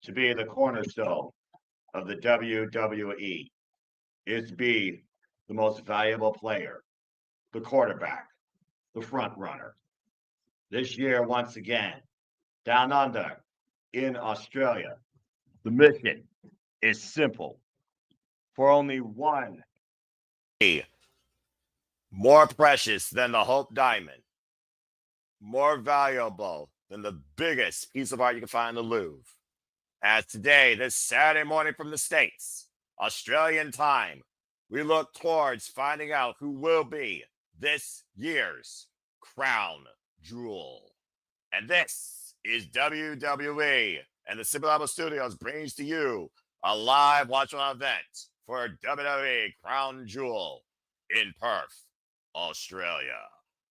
to be the cornerstone of the WWE is to be the most valuable player, the quarterback, the front runner. This year, once again, down under in Australia, the mission is simple. For only one more precious than the Hope Diamond, more valuable than the biggest piece of art you can find in the Louvre. As today, this Saturday morning from the States, Australian time, we look towards finding out who will be this year's Crown Jewel. And this is WWE, and the Simple Apple Studios brings to you a live watch-on event for WWE Crown Jewel in Perth, Australia.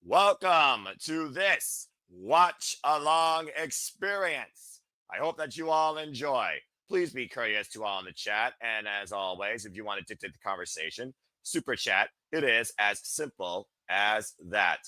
Welcome to this watch-along experience. I hope that you all enjoy. Please be courteous to all in the chat. And as always, if you want to dictate the conversation, super chat. It is as simple as that.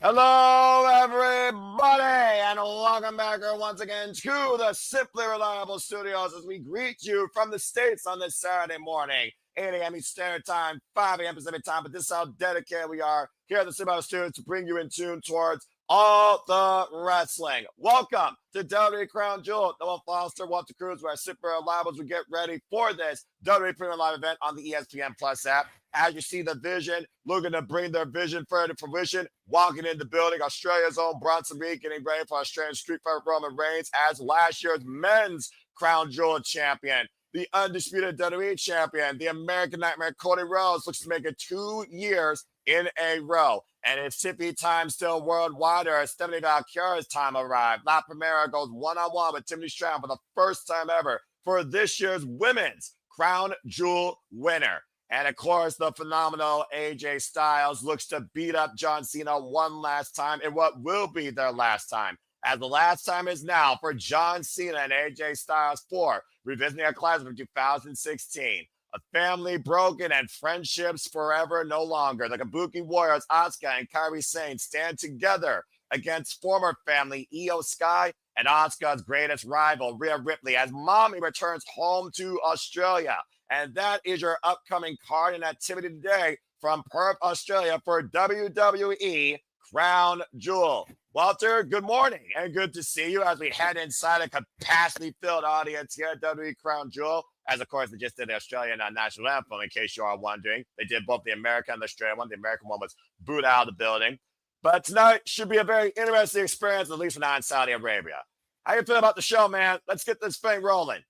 Hello, everybody, and welcome back once again to the Simply Reliable Studios as we greet you from the States on this Saturday morning, 8 a.m. Eastern Standard Time, 5 a.m. Pacific Time. But this is how dedicated we are here at the Simply Reliable Studios to bring you in tune towards all the wrestling. Welcome to WWE Crown Jewel. Noah Foster, Walter Cruz, where Super Reliable as we get ready for this WWE Premium Live event on the ESPN Plus app. As you see the vision, looking to bring their vision further to fruition, walking in the building, Australia's own Bronson getting ready for Australian Street Fighter Roman Reigns as last year's men's Crown Jewel champion. The undisputed WWE champion, the American Nightmare Cody Rhodes, looks to make it 2 years in a row. And it's Tiffany time still worldwide, as Stephanie Vaquer's time arrived. La Primera goes one-on-one with Tiffany Stratton for the first time ever for this year's women's Crown Jewel winner. And of course, the phenomenal AJ Styles looks to beat up John Cena one last time in what will be their last time. As the last time is now for John Cena and AJ Styles for revisiting a classic from 2016. A family broken and friendships forever no longer. The Kabuki Warriors, Auska and Kairi Sane stand together against former family Io Sky and Auska's greatest rival, Rhea Ripley, as Mommy returns home to Australia. And that is your upcoming card and activity today from Perth, Australia for WWE Crown Jewel. Walter, good morning and good to see you as we head inside a capacity-filled audience here at WWE Crown Jewel. As, of course, they just did the Australian national anthem, in case you are wondering. They did both the American and the Australian one. The American one was booed out of the building. But tonight should be a very interesting experience, at least for now in Saudi Arabia. How you feel about the show, man? Let's get this thing rolling.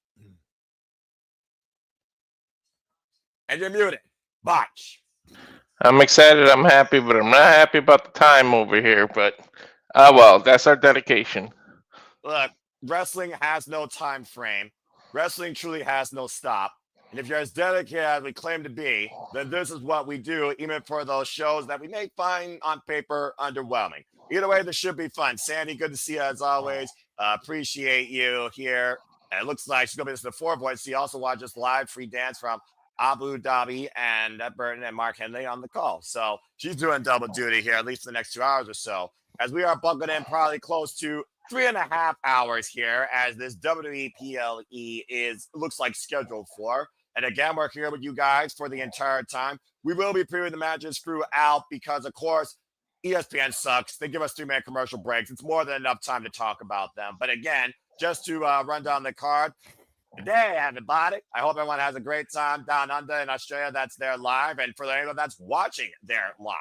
And you're muted. Botch. I'm excited. I'm happy, but I'm not happy about the time over here. But, well, that's our dedication. Look, wrestling has no time frame. Wrestling truly has no stop. And if you're as dedicated as we claim to be, then this is what we do, even for those shows that we may find on paper underwhelming. Either way, this should be fun. Sandy, good to see you as always. Appreciate you here. And it looks like she's going to be listening to 4 Voice. So you also watch this live free dance from Abu Dhabi and Burton and Mark Henley on the call. So she's doing double duty here, at least for the next 2 hours or so, as we are buckled in probably close to 3.5 hours here as this WWE PLE looks like scheduled for. And again, we're here with you guys for the entire time. We will be previewing the matches throughout because, of course, ESPN sucks. They give us 3-minute commercial breaks. It's more than enough time to talk about them. But again, just to run down the card, today, everybody, I hope everyone has a great time down under in Australia. That's there live. And for anyone that's watching there live,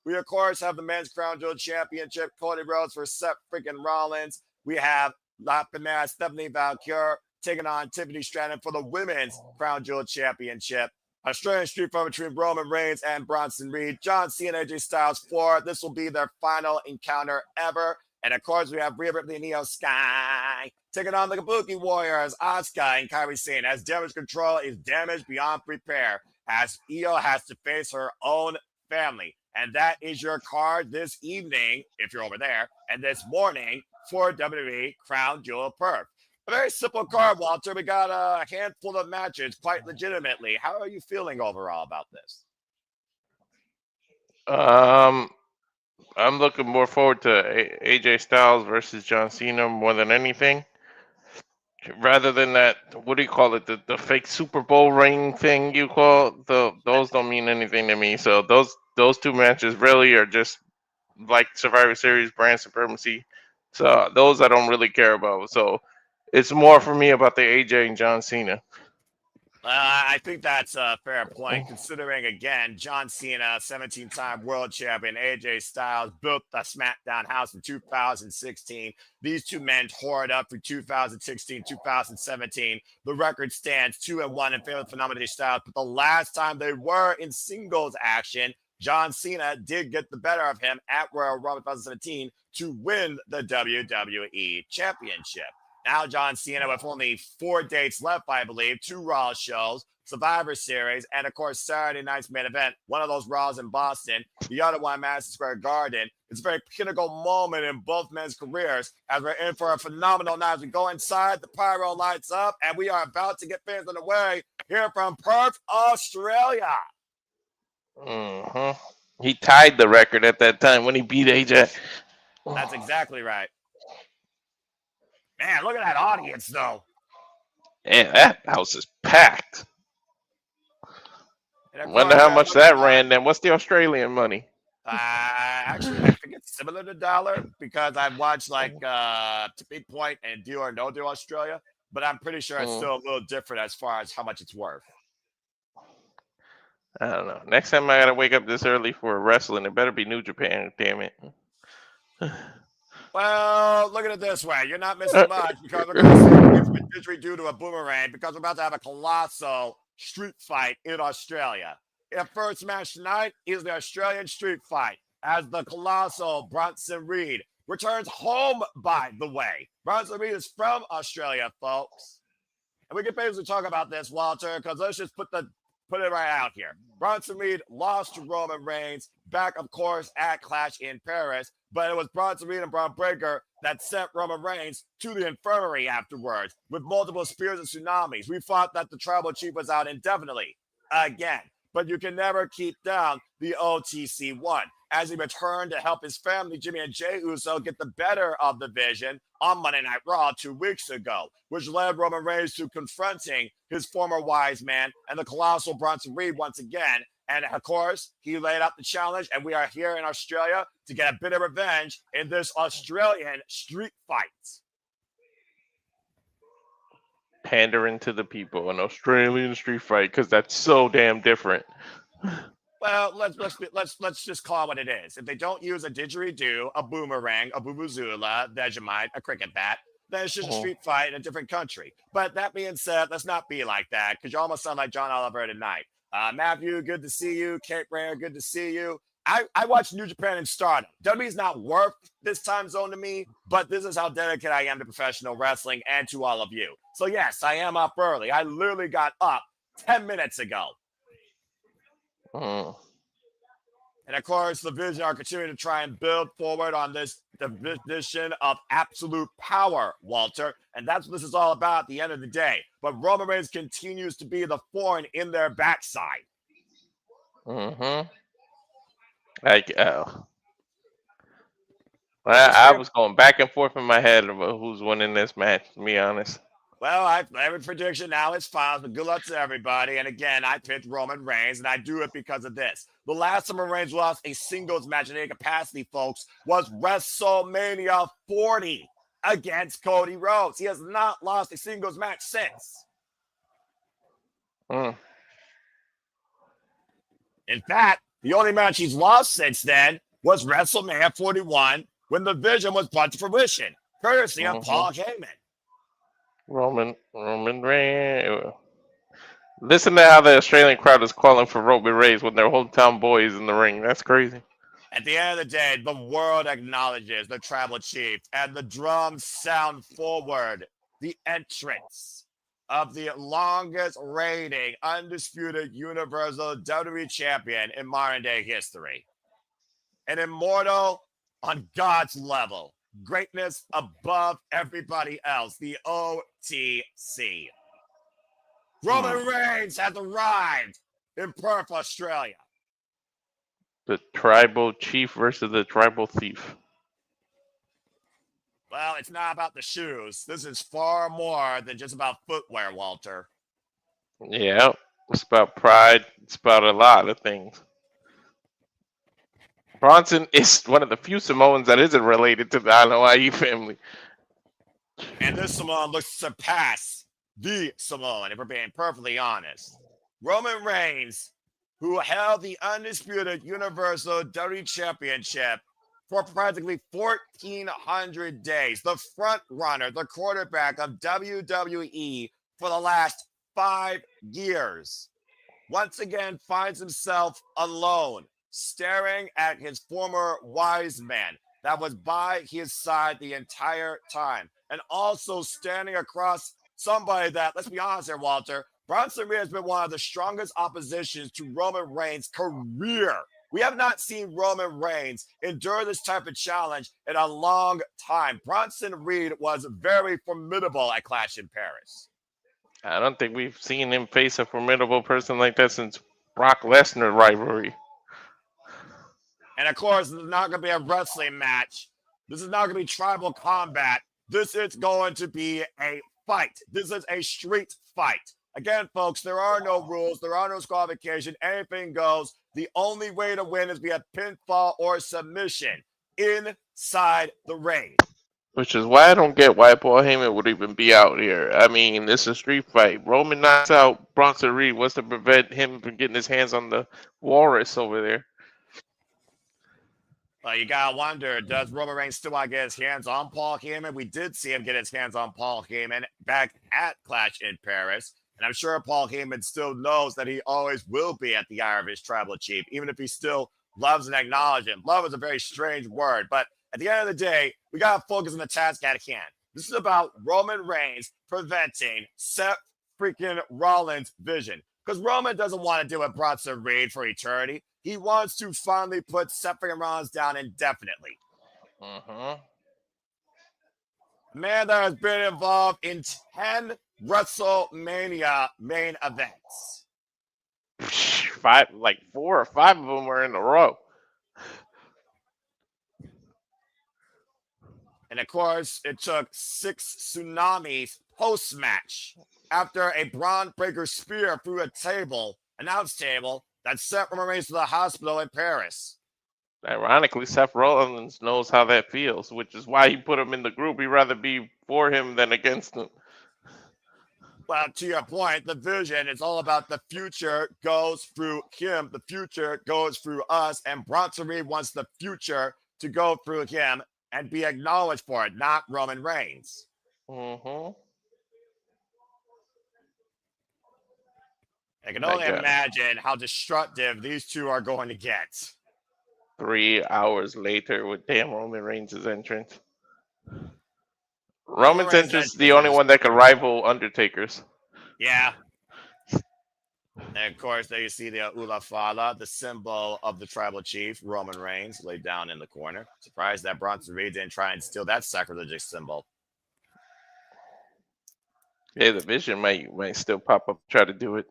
we, of course, have the Men's Crown Jewel Championship, Cody Rhodes for Seth Freakin Rollins. We have La Primera, Stephanie Vaquer taking on Tiffany Stratton for the Women's Crown Jewel Championship. Australian Street Fight between Roman Reigns and Bronson Reed. John Cena and AJ Styles for this will be their final encounter ever. And of course, we have Rhea Ripley and Io Sky taking on the Kabuki Warriors, Auska and Kairi Sane, as Damage Control is damaged beyond repair, as Io has to face her own family. And that is your card this evening, if you're over there, and this morning for WWE Crown Jewel Perth. A very simple card, Walter. We got a handful of matches quite legitimately. How are you feeling overall about this? I'm looking more forward to AJ Styles versus John Cena more than anything. rather than that, what do you call it? The fake Super Bowl ring thing you call those don't mean anything to me. So those two matches really are just like Survivor Series brand supremacy. So those I don't really care about. So it's more for me about the AJ and John Cena. I think that's a fair point, considering, again, John Cena, 17-time world champion, AJ Styles built the SmackDown house in 2016. These two men tore it up for 2016, 2017. The record stands 2-1 in favor of Phenomenal Styles, but the last time they were in singles action, John Cena did get the better of him at Royal Rumble 2017 to win the WWE Championship. Now John Cena, with only 4 dates left, I believe, 2 Raw shows, Survivor Series, and of course Saturday night's main event. One of those Raws in Boston, the other one Madison Square Garden. It's a very pinnacle moment in both men's careers as we're in for a phenomenal night. As we go inside, the pyro lights up, and we are about to get fans on the way here from Perth, Australia. He tied the record at that time when he beat AJ. That's exactly right. Man, look at that audience, though. Yeah, that house is packed. And of Wonder course, how much that ran then. What's the Australian money? Actually, I think it's similar to dollar because I've watched like Tipping Point and Deal or No Deal Australia, but I'm pretty sure it's still a little different as far as how much it's worth. I don't know. Next time I gotta wake up this early for wrestling, it better be New Japan. Damn it. Well, look at it this way. You're not missing much because we're going to see if a didgeridoo to a boomerang because we're about to have a colossal street fight in Australia. Our first match tonight is the Australian street fight as the colossal Bronson Reed returns home, by the way. Bronson Reed is from Australia, folks. And we can basically talk about this, Walter, because let's just put it right out here. Bronson Reed lost to Roman Reigns back, of course, at Clash in Paris, but it was Bronson Reed and Braun Breaker that sent Roman Reigns to the infirmary afterwards with multiple spears and tsunamis. We thought that the tribal chief was out indefinitely again, but you can never keep down the OTC1 as he returned to help his family, Jimmy and Jey Uso, get the better of the Vision on Monday Night Raw 2 weeks ago, which led Roman Reigns to confronting his former wise man and the colossal Bronson Reed once again. And of course, he laid out the challenge, and we are here in Australia to get a bit of revenge in this Australian street fight. Pandering to the people, an Australian street fight, because that's so damn different. Well, let's just call it what it is. If they don't use a didgeridoo, a boomerang, a vuvuzela, Vegemite, a cricket bat, then it's just a street fight in a different country. But that being said, let's not be like that because you almost sound like John Oliver tonight. Matthew, good to see you. Kate Rare, good to see you. I watch New Japan and Stardom. WWE's not worth this time zone to me, but this is how dedicated I am to professional wrestling and to all of you. So yes, I am up early. I literally got up 10 minutes ago. And of course, the Vision are continuing to try and build forward on this definition of absolute power, Walter. And that's what this is all about at the end of the day. But Roman Reigns continues to be the thorn in their backside. Like, I was going back and forth in my head about who's winning this match, to be honest. Well, I have a prediction now. It's fine, but good luck to everybody. And again, I picked Roman Reigns, and I do it because of this. The last time Roman Reigns lost a singles match in any capacity, folks, was WrestleMania 40 against Cody Rhodes. He has not lost a singles match since. In fact, the only match he's lost since then was WrestleMania 41 when the Vision was brought to fruition, courtesy of Paul Heyman. Roman Reigns. Listen to how the Australian crowd is calling for Roman Reigns when their whole town boys in the ring. That's crazy. At the end of the day, the world acknowledges the tribal chief, and the drums sound forward the entrance of the longest reigning, undisputed Universal WWE Champion in modern day history. An immortal on God's level. Greatness above everybody else. The OTC. Roman Reigns has arrived in Perth, Australia. The tribal chief versus the tribal thief. Well, it's not about the shoes. This is far more than just about footwear, Walter. Yeah, it's about pride. It's about a lot of things. Bronson is one of the few Samoans that isn't related to the Anoa'i family. And this Samoan looks to surpass the Samoan, if we're being perfectly honest. Roman Reigns, who held the undisputed Universal WWE Championship for practically 1,400 days, the front runner, the quarterback of WWE for the last 5 years, once again finds himself alone, staring at his former wise man that was by his side the entire time, and also standing across somebody that, let's be honest here, Walter, Bronson Reed has been one of the strongest oppositions to Roman Reigns' career. We have not seen Roman Reigns endure this type of challenge in a long time. Bronson Reed was very formidable at Clash in Paris. I don't think we've seen him face a formidable person like that since Brock Lesnar rivalry. And of course, this is not going to be a wrestling match. This is not going to be tribal combat. This is going to be a fight. This is a street fight. Again, folks, there are no rules. There are no disqualification. Anything goes. The only way to win is via pinfall or submission inside the ring. Which is why I don't get why Paul Heyman would even be out here. I mean, it's a street fight. Roman knocks out Bronson Reed. What's to prevent him from getting his hands on the walrus over there? You gotta wonder, does Roman Reigns still want to get his hands on Paul Heyman? We did see him get his hands on Paul Heyman back at Clash in Paris. And I'm sure Paul Heyman still knows that he always will be at the eye of his tribal chief, even if he still loves and acknowledges him. Love is a very strange word, but at the end of the day, we got to focus on the task at hand. This is about Roman Reigns preventing Seth freaking Rollins' vision. Because Roman doesn't want to deal with Bronson Reed for eternity. He wants to finally put Seth freaking Rollins down indefinitely. A man that has been involved in 10 WrestleMania main events. 4 or 5 of them were in a row. And of course, it took 6 tsunamis post-match after a Braun Breaker spear through a table, announce table, that sent Roman Reigns to the hospital in Paris. Ironically, Seth Rollins knows how that feels, which is why he put him in the group. He'd rather be for him than against him. Well, to your point, the vision is all about the future goes through him. The future goes through us. And Bronson Reed wants the future to go through him and be acknowledged for it, not Roman Reigns. I can only imagine how destructive these two are going to get. 3 hours later with damn Roman Reigns' entrance. Roman's entrance is the only one that can rival Undertaker's. Yeah. And of course, there you see the Ula Fala, the symbol of the tribal chief, Roman Reigns, laid down in the corner. Surprised that Bronson Reed didn't try and steal that sacrilegious symbol. Yeah, the Vision might still pop up, try to do it.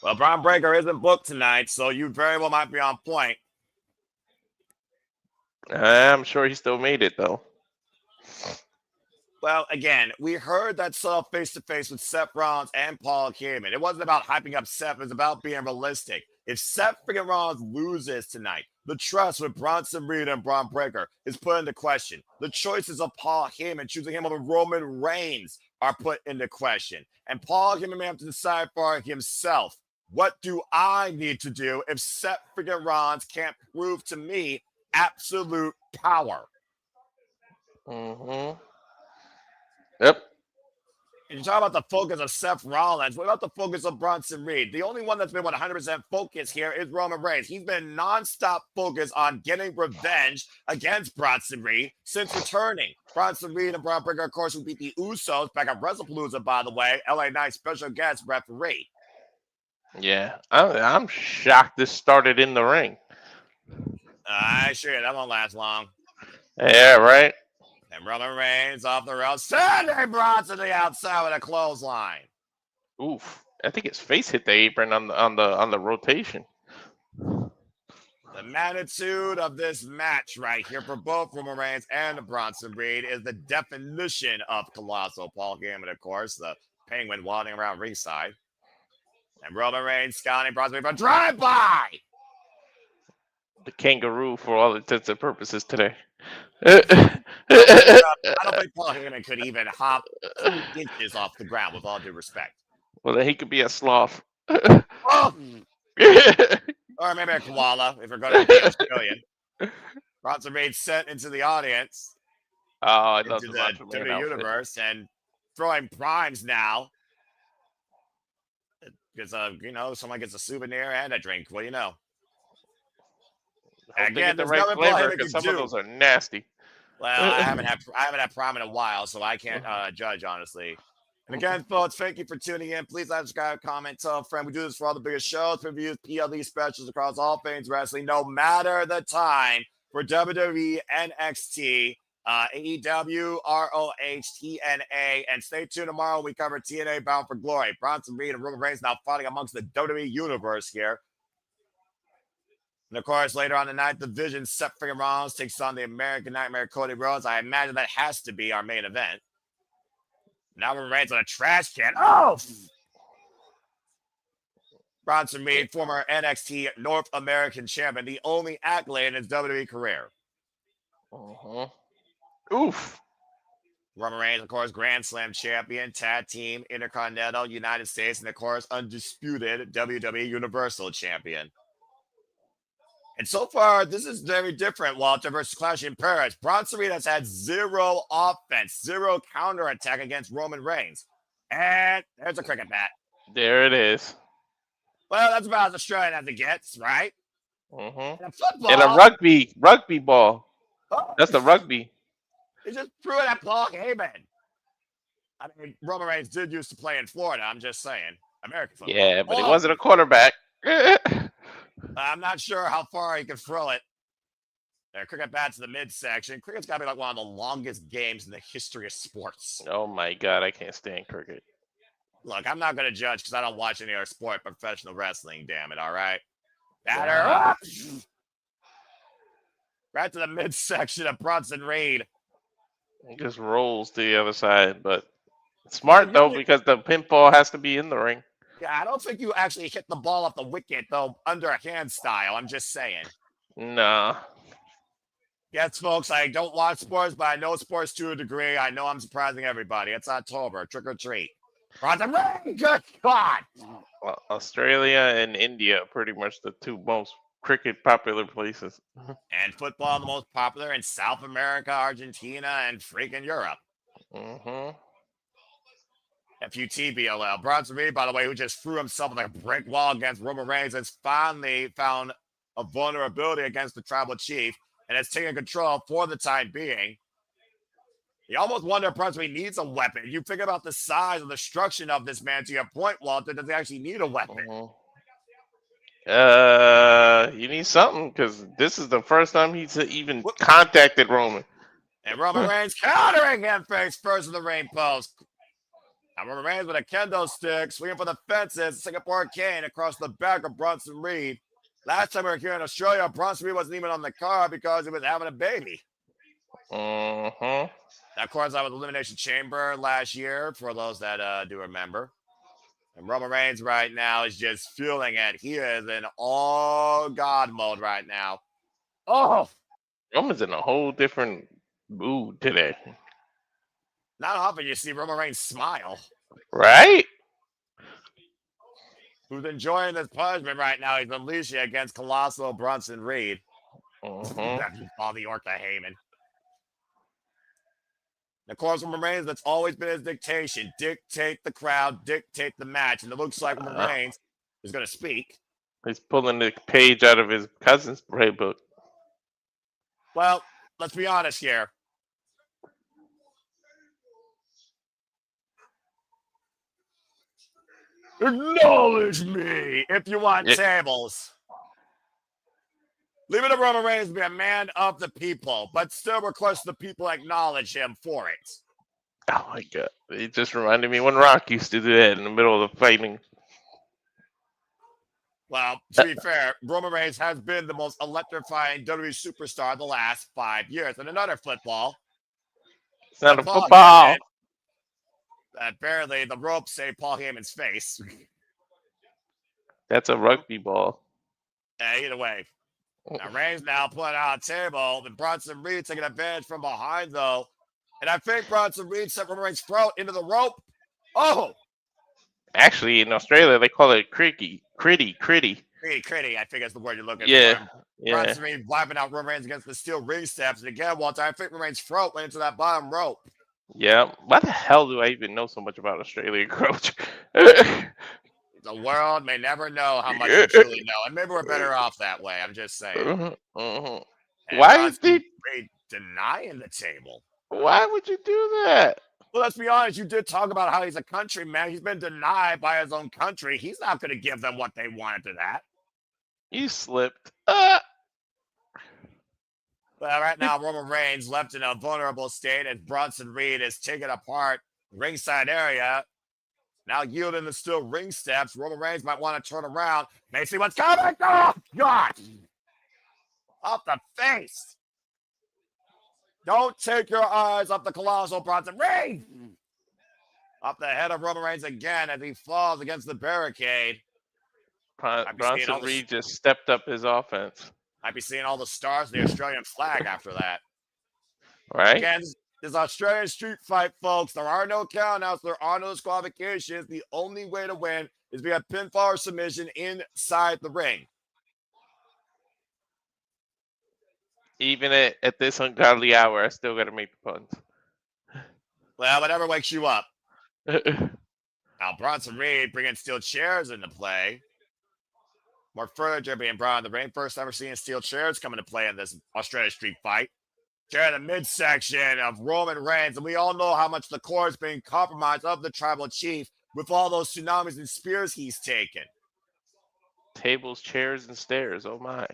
Well, Braun Breaker isn't booked tonight, so you very well might be on point. I'm sure he still made it, though. Well, again, we heard that saw face-to-face with Seth Rollins and Paul Heyman. It wasn't about hyping up Seth. It was about being realistic. If Seth freaking Rollins loses tonight, the trust with Bronson Reed and Braun Breaker is put into question. The choices of Paul Heyman choosing him over Roman Reigns are put into question. And Paul Heyman may have to decide for himself, what do I need to do if Seth freaking Rollins can't prove to me absolute power? Yep. And you talk about the focus of Seth Rollins. What about the focus of Bronson Reed? The only one that's been 100% focused here is Roman Reigns. He's been nonstop focused on getting revenge against Bronson Reed since returning. Bronson Reed and Braun Breaker, of course, who beat the Usos back at WrestlePalooza, by the way. LA Knight special guest referee. Yeah, I'm shocked this started in the ring. Sure, that won't last long. Yeah, right. And Roman Reigns off the rails, sending Bronson to the outside with a clothesline. Oof! I think his face hit the apron on the rotation. The magnitude of this match right here for both Roman Reigns and Bronson Reed is the definition of colossal Paul Heyman, of course, the penguin waddling around ringside. And Roman Reigns scouting Bronson Reed for a drive-by! The kangaroo for all intents and purposes today. I don't think Paul Heyman could even hop 2 inches off the ground, with all due respect. Well, then he could be a sloth. Oh! Or maybe a koala, if we're going to be Australian. Bronson Reed sent into the audience. Oh, I love into the the Macho Man WWE outfit. Universe and throwing primes now. Because, someone gets a souvenir and a drink. What do you know? Hope they Again, get the there's right nothing Paul flavor Heyman because can some of do. those are nasty. Well, I haven't had prime in a while, so I can't judge, honestly. And again, folks, thank you for tuning in. Please like, subscribe, comment, tell a friend. We do this for all the biggest shows, reviews, PLE specials across all things wrestling, no matter the time, for WWE, NXT, AEW, ROH, TNA, and stay tuned tomorrow when we cover TNA Bound for Glory. Bronson Reed and Roman Reigns now fighting amongst the WWE Universe here. And of course, later on tonight, the Vision Seth Freakin Rollins takes on the American Nightmare Cody Rhodes. I imagine that has to be our main event. Now Roman Reigns on a trash can. Oh! Bronson Reed, former NXT North American champion, the only accolade in his WWE career. Oof. Roman Reigns, of course, Grand Slam champion, tag team, Intercontinental, United States, and of course, undisputed WWE Universal champion. And so far, this is very different, Walter, versus Clash in Paris. Bronson Reed has had 0 offense, 0 counterattack against Roman Reigns. And there's a cricket bat. There it is. Well, that's about as Australian as it gets, right? And a football. And a rugby ball. Oh, That's the rugby. He just threw it at Paul Heyman. I mean, Roman Reigns did used to play in Florida. I'm just saying. American football. Yeah, but he wasn't a quarterback. I'm not sure how far he can throw it. There, cricket bat to the midsection. Cricket's got to be like one of the longest games in the history of sports. Oh my God, I can't stand cricket. Look, I'm not going to judge because I don't watch any other sport but professional wrestling, damn it, all right? Batter. Right to the midsection of Bronson Reed. It just rolls to the other side, but it's smart though because the pinfall has to be in the ring. Yeah, I don't think you actually hit the ball off the wicket, though, under a hand style. I'm just saying. Nah. Yes, folks, I don't watch sports, but I know sports to a degree. I know I'm surprising everybody. It's October. Trick or treat. Bronson Reed, good God. Well, Australia and India are pretty much the 2 most cricket popular places. And football, the most popular in South America, Argentina, and freaking Europe. FUTBLL. Bronson Reed, by the way, who just threw himself like a brick wall against Roman Reigns, has finally found a vulnerability against the tribal chief and has taken control for the time being. You almost wonder if Bronson Reed needs a weapon. You think about the size and the structure of this man, to your point, Walter, does he actually need a weapon? You need something because this is the first time he's even contacted Roman. And Roman Reigns countering him face first in the ring post. Now Roman Reigns with a kendo stick, swinging for the fences, Singapore cane across the back of Bronson Reed. Last time we were here in Australia, Bronson Reed wasn't even on the card because he was having a baby. Now, of course, I was Elimination Chamber last year, for those that do remember. And Roman Reigns right now is just feeling it. He is in all God mode right now. Oh! Roman's in a whole different mood today. Not often you see Roman Reigns smile. Right? Who's enjoying this punishment right now. He's unleashing against Colossal Bronson Reed. That's all the Orca Heyman. And of course, Roman Reigns, that's always been his dictation. Dictate the crowd, dictate the match. And it looks like Roman Reigns is going to speak. He's pulling the page out of his cousin's playbook. Well, let's be honest here. Acknowledge me if you want tables. Leave it to Roman Reigns to be a man of the people, but still request the people acknowledge him for it. Oh my God. It just reminded me when Rock used to do that in the middle of the fighting. Well, to be fair, Roman Reigns has been the most electrifying WWE superstar the last 5 years. And another football. It's not But a Paul football. Heyman, apparently the ropes saved Paul Heyman's face. That's a rugby ball. Either way. Now Reigns now putting out a table. And Bronson Reed taking advantage from behind, though. And I think Bronson Reed set Roman Reigns' throat into the rope. Oh! Actually, in Australia, they call it critty. Critty, I think that's the word you're looking Yeah, for. yeah, Bronson Reed wiping out Roman Reigns against the steel ring steps. And again, Walter, I think Roman Reigns' throat went into that bottom rope. yeah. Why the hell do I even know so much about Australia, Coach? The world may never know how much we truly know. And maybe we're better off that way. I'm just saying. And Why is Bronson he? Reed denying the table. Why would you do that? Well, let's be honest. You did talk about how he's a countryman. He's been denied by his own country. He's not going to give them what they wanted to that. You slipped. Well, right now, Roman Reigns left in a vulnerable state as Bronson Reed is taken apart ringside area. Now yielding the steel ring steps. Roman Reigns might want to turn around. May see what's coming. Oh, God. Off the face. Don't take your eyes off the colossal Bronson Reed. Up the head of Roman Reigns again as he falls against the barricade. Bronson Reed just stepped up his offense. Might be seeing all the stars of the Australian flag after that. Right? Again, this Australian street fight, folks. There are no countouts. There are no disqualifications. The only way to win is via pinfall or submission inside the ring. Even at this ungodly hour, I still got to make the puns. Well, whatever wakes you up. Now, Bronson Reed bringing steel chairs into play. More furniture being brought in the ring. First time we're seeing steel chairs come into play in this Australian street fight. Chair in the midsection of Roman Reigns. And we all know how much the core is being compromised of the tribal chief with all those tsunamis and spears he's taken. Tables, chairs, and stairs. Oh, my.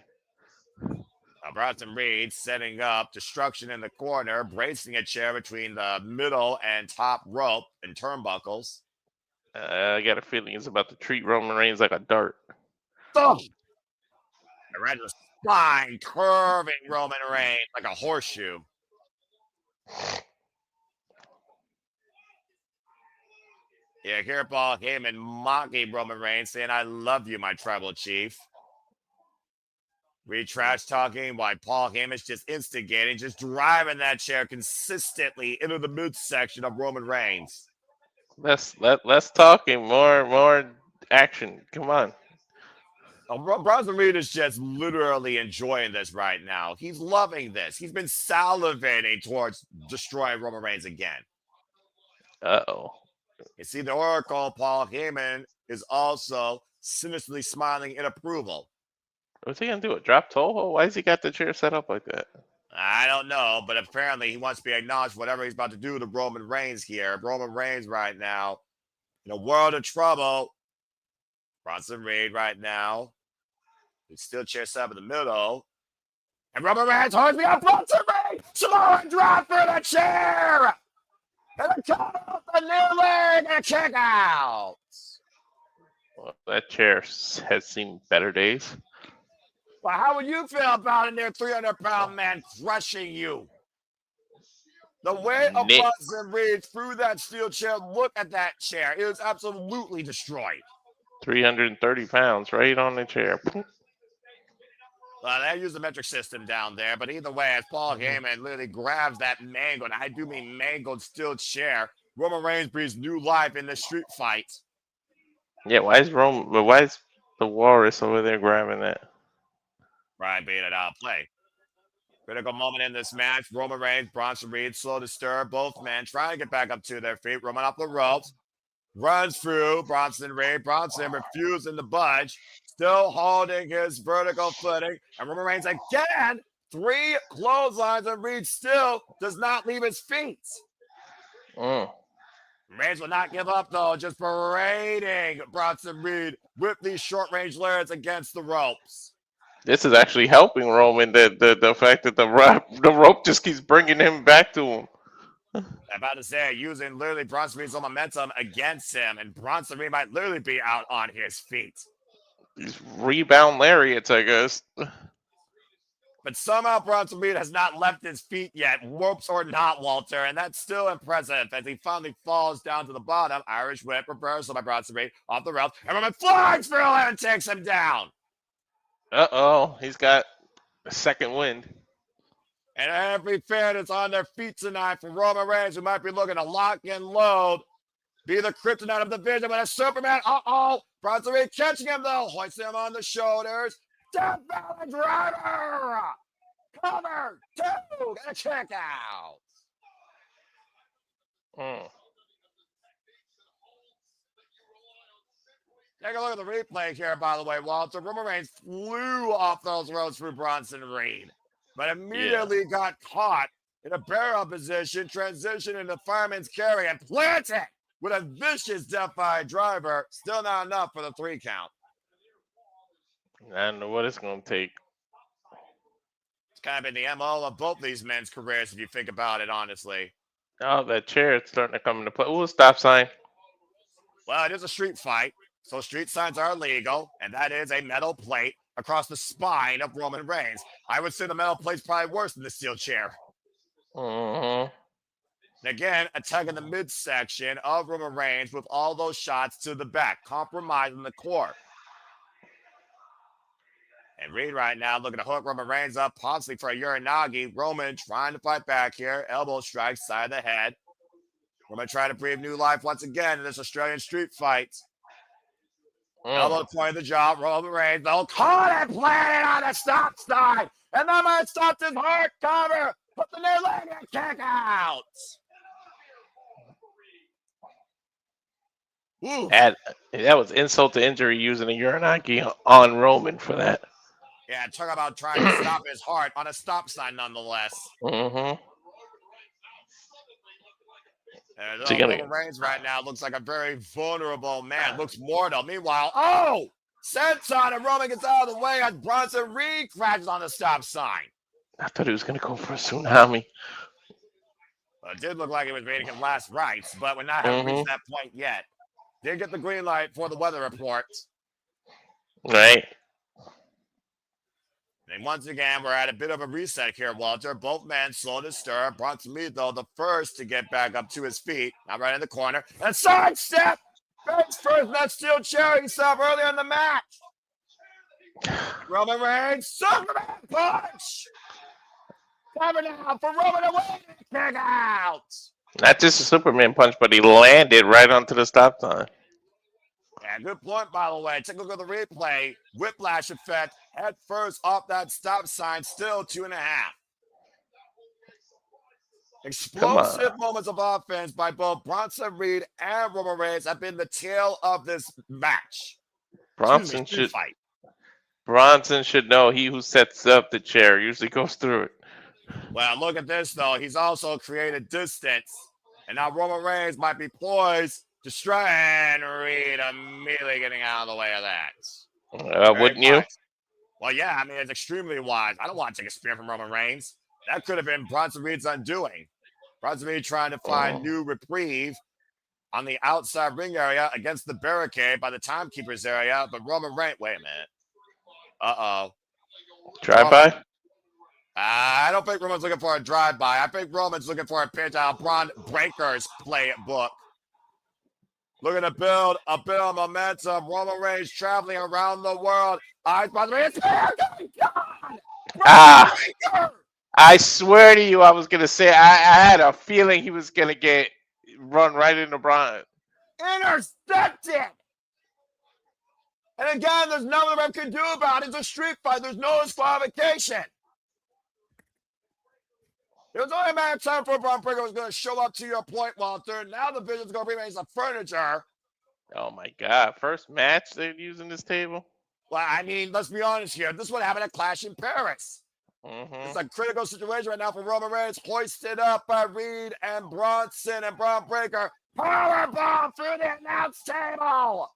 Now, Bronson Reed setting up destruction in the corner, bracing a chair between the middle and top rope and turnbuckles. I got a feeling it's about to treat Roman Reigns like a dart. Boom! Right in the spine, curving Roman Reigns like a horseshoe. Yeah, here Paul Heyman mocking Roman Reigns, saying, "I love you, my tribal chief." We trash talking while Paul Heyman's just instigating, just driving that chair consistently into the midsection of Roman Reigns. Less talking, more action. Come on. Bronson Reed is just literally enjoying this right now. He's loving this. He's been salivating towards destroying Roman Reigns again. Uh-oh. You see, the Oracle, Paul Heyman, is also sinisterly smiling in approval. What's he going to do? A drop Toho? Why has he got the chair set up like that? I don't know, but apparently he wants to be acknowledged for whatever he's about to do to Roman Reigns here. Roman Reigns right now in a world of trouble. Bronson Reed right now. He's still chair set up in the middle. And Roman Reigns holds me up. Bronson Reed! Samoan drop for the chair! And a count, the new leg, and a kick out. Well, that chair has seen better days. Well, how would you feel about a near 300-pound man crushing you? The way of Bronson Reed through that steel chair, look at that chair. It was absolutely destroyed. 330 pounds right on the chair. Well, they use the metric system down there, but either way, as Paul Heyman literally grabs that mangled, I do mean mangled steel chair, Roman Reigns breathes new life in this street fight. Yeah, why is the Walrus over there grabbing that? Right, being it out of play. Critical moment in this match. Roman Reigns, Bronson Reed, slow to stir. Both men trying to get back up to their feet. Roman up the ropes. Runs through Bronson Reed. Bronson refusing to budge. Still holding his vertical footing. And Roman Reigns again. 3 clotheslines, and Reed still does not leave his feet. Reigns will not give up, though. Just parading Bronson Reed with these short-range lariats against the ropes. This is actually helping Roman. The fact that the rope just keeps bringing him back to him. I'm about to say, using literally Bronson Reed's own momentum against him, and Bronson Reed might literally be out on his feet. these rebound lariats, I guess. But somehow Bronson Reed has not left his feet yet, ropes or not, Walter, and that's still impressive as he finally falls down to the bottom. Irish whip reversal by Bronson Reed off the rails. And Roman flags for and takes him down. Uh-oh, he's got a second wind. And every fan is on their feet tonight for Roman Reigns, who might be looking to lock and load, be the kryptonite of the division, but a Superman. Bronson Reed catching him, though, hoisting him on the shoulders. Death Valley Driver! Cover! 2! Get a check out! Take a look at the replay here, by the way, Walter. Roman Reigns flew off those ropes through Bronson Reed, but immediately got caught in a barrel position, transitioned into fireman's carry, and planted with a vicious Death Valley Driver. Still not enough for the 3 count. I don't know what it's going to take. It's kind of been the MO of both these men's careers, if you think about it, honestly. Oh, that chair is starting to come into play. Ooh, stop sign. Well, it is a street fight, so street signs are illegal, and that is a metal plate across the spine of Roman Reigns. I would say the metal plate's probably worse than the steel chair. Mm-hmm. And again, attacking the midsection of Roman Reigns with all those shots to the back, compromising the core. And Reed right now looking to hook Roman Reigns up, possibly for a Uranagi. Roman trying to fight back here. Elbow strike, side of the head. Roman trying to breathe new life once again in this Australian street fight. Elbow point of the jaw. Roman Reigns, though, caught and planted on the stop sign. And that might stop his heart cover. Put the near leg and kick out. That was insult to injury using a Uranagi on Roman for that. Yeah, talk about trying to stop his heart on a stop sign, nonetheless. Mm-hmm. And Roman Reigns right now looks like a very vulnerable man. Looks mortal. Meanwhile, senton, and Roman gets out of the way as Bronson Reed crashes on the stop sign. I thought he was going to go for a tsunami. Well, it did look like he was making him last rites, but we're not having reached that point yet. Did get the green light for the weather report. Right. And once again, we're at a bit of a reset here, Walter. Both men slow to stir. Bronson Reed, though, the first to get back up to his feet. Now right in the corner. And sidestep! Face first, that steel chair he saw earlier in the match. Roman Reigns, Superman punch! Cover now for Roman to win. Kick out! Not just a Superman punch, but he landed right onto the stop sign. Yeah, good point, by the way. Take a look at the replay. Whiplash effect. Head first off that stop sign. Still 2.5. Explosive moments of offense by both Bronson Reed and Roman Reigns have been the tail of this match. Bronson should know he who sets up the chair usually goes through it. Well, look at this, though. He's also created distance. And now Roman Reigns might be poised to strike, and Reed immediately getting out of the way of that. Wouldn't you? Well, yeah, I mean, it's extremely wise. I don't want to take a spear from Roman Reigns. That could have been Bronson Reed's undoing. Bronson Reed trying to find new reprieve on the outside ring area against the barricade by the timekeeper's area. But Roman Reigns, wait a minute. Uh-oh. Drive-by? I don't think Roman's looking for a drive-by. I think Roman's looking for a pitch out of Braun Breaker's playbook. Looking to build a bit of momentum. Roman Reigns traveling around the world. Eyes by the way. It's I swear to you, I was going to say, I had a feeling he was going to run right into Braun. Intercepted. And again, there's nothing the ref can do about it. It's a street fight. There's no disqualification. It was only a matter of time for Braun Breaker was going to show up to your point, Walter. Now the Vision's going to remain some furniture. Oh, my God. First match they're using this table? Well, I mean, let's be honest here. This would happen at Clash in Paris. It's a critical situation right now for Roman Reigns. Hoisted up by Reed and Bronson and Braun Breaker. Powerbomb through the announce table.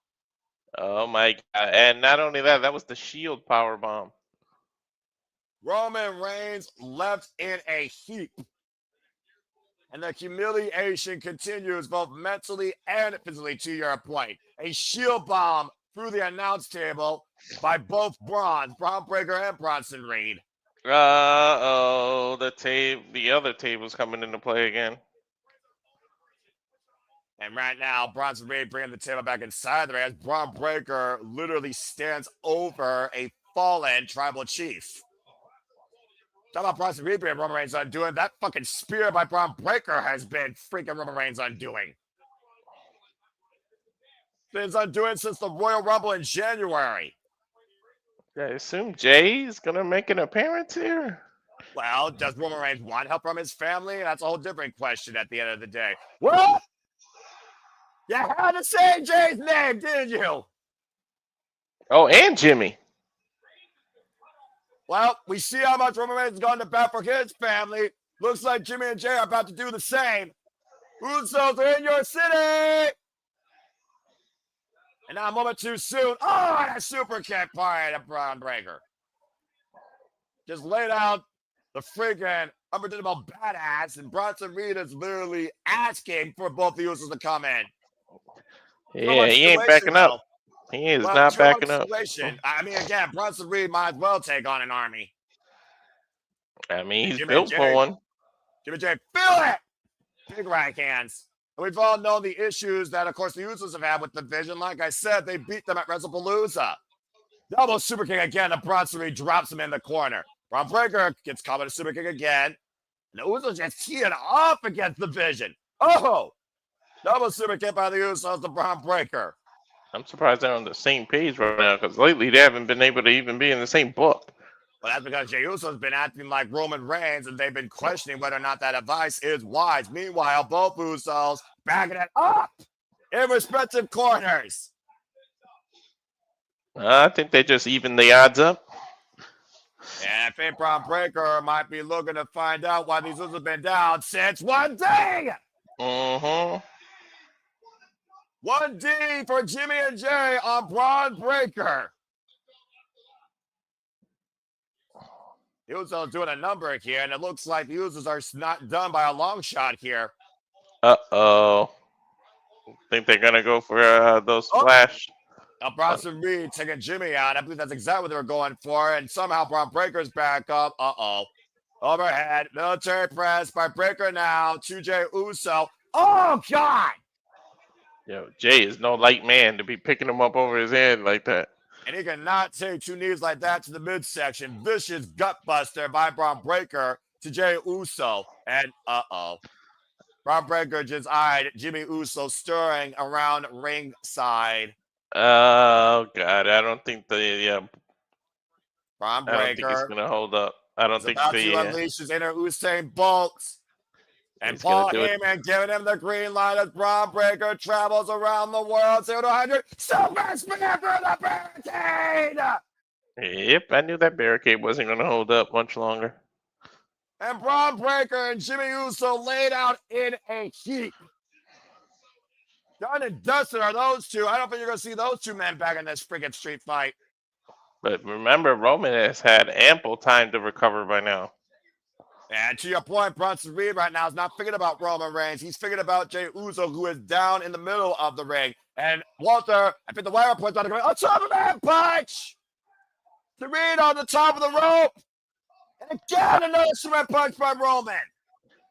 Oh, my God. And not only that, that was the Shield powerbomb. Roman Reigns left in a heap. And the humiliation continues both mentally and physically, to your point. A shield bomb through the announce table by both Braun Breaker and Bronson Reed. Oh, the other table's coming into play again. And right now, Bronson Reed bringing the table back inside the ring as Bron Breakker literally stands over a fallen tribal chief. Talk about Bronson Reed being Roman Reigns undoing. That fucking spear by Bron Breakker has been freaking Roman Reigns undoing. Been undoing since the Royal Rumble in January. I assume Jay's gonna make an appearance here. Well, does Roman Reigns want help from his family? That's a whole different question at the end of the day. What? You had to say Jay's name, didn't you? Oh, and Jimmy. Well, we see how much Roman Reigns has gone to bat for his family. Looks like Jimmy and Jay are about to do the same. Usos are in your city! And now a moment too soon. Oh, and a super kick by the Bron Breakker. Just laid out the freaking unpredictable badass, and Bronson Reed is literally asking for both the Usos to come in. Yeah, he ain't backing up. He is not backing up. I mean, again, Bronson Reed might as well take on an army. I mean, he's built for one. Jimmy J, feel it! Big right hands. And we've all known the issues that, of course, the Usos have had with the Division. Like I said, they beat them at WrestlePalooza. Double super kick again, and Bronson Reed drops him in the corner. Bron Breakker gets caught with a super kick again. And the Usos just teeing off against the Division. Oh! Double super kick by the Usos to Bron Breakker. I'm surprised they're on the same page right now, because lately they haven't been able to even be in the same book. Well, that's because Jey Uso's been acting like Roman Reigns, and they've been questioning whether or not that advice is wise. Meanwhile, both Usos backing it up in respective corners. I think they just even the odds up. And I think Bron Breakker might be looking to find out why these Usos have been down since 1D. Mm-hmm. 1D for Jimmy and Jay on Bron Breakker. The Usos doing a number here, and it looks like the Usos are not done by a long shot here. Uh-oh. Think they're going to go for those splash. Now Bronson Reed taking Jimmy out. I believe that's exactly what they were going for, and somehow Bron Breakker's back up. Uh-oh. Overhead, military press by Breakker now to Jey Uso. Oh, God! Yo, Jay is no light man to be picking him up over his head like that. And he cannot take two knees like that to the midsection. Vicious gut buster by Bron Breakker to Jey Uso. And uh-oh. Bron Breakker just eyed Jimmy Uso stirring around ringside. Oh, God. I don't think Bron Breakker. I don't think he's going to hold up. I don't think about to unleash his inner Usain Bolt. And Paul Heyman giving him the green light as Bron Breakker travels around the world. 0 to 100. Super spear through the barricade. Yep, I knew that barricade wasn't going to hold up much longer. And Bron Breakker and Jimmy Uso laid out in a heap. Done and dusted are those two. I don't think you're going to see those two men back in this freaking street fight. But remember, Roman has had ample time to recover by now. And to your point, Bronson Reed right now is not thinking about Roman Reigns. He's thinking about Jey Uso, who is down in the middle of the ring. And Walter, I think the wire points out to go, a Superman punch to Reed on the top of the rope. And again, another Superman punch by Roman.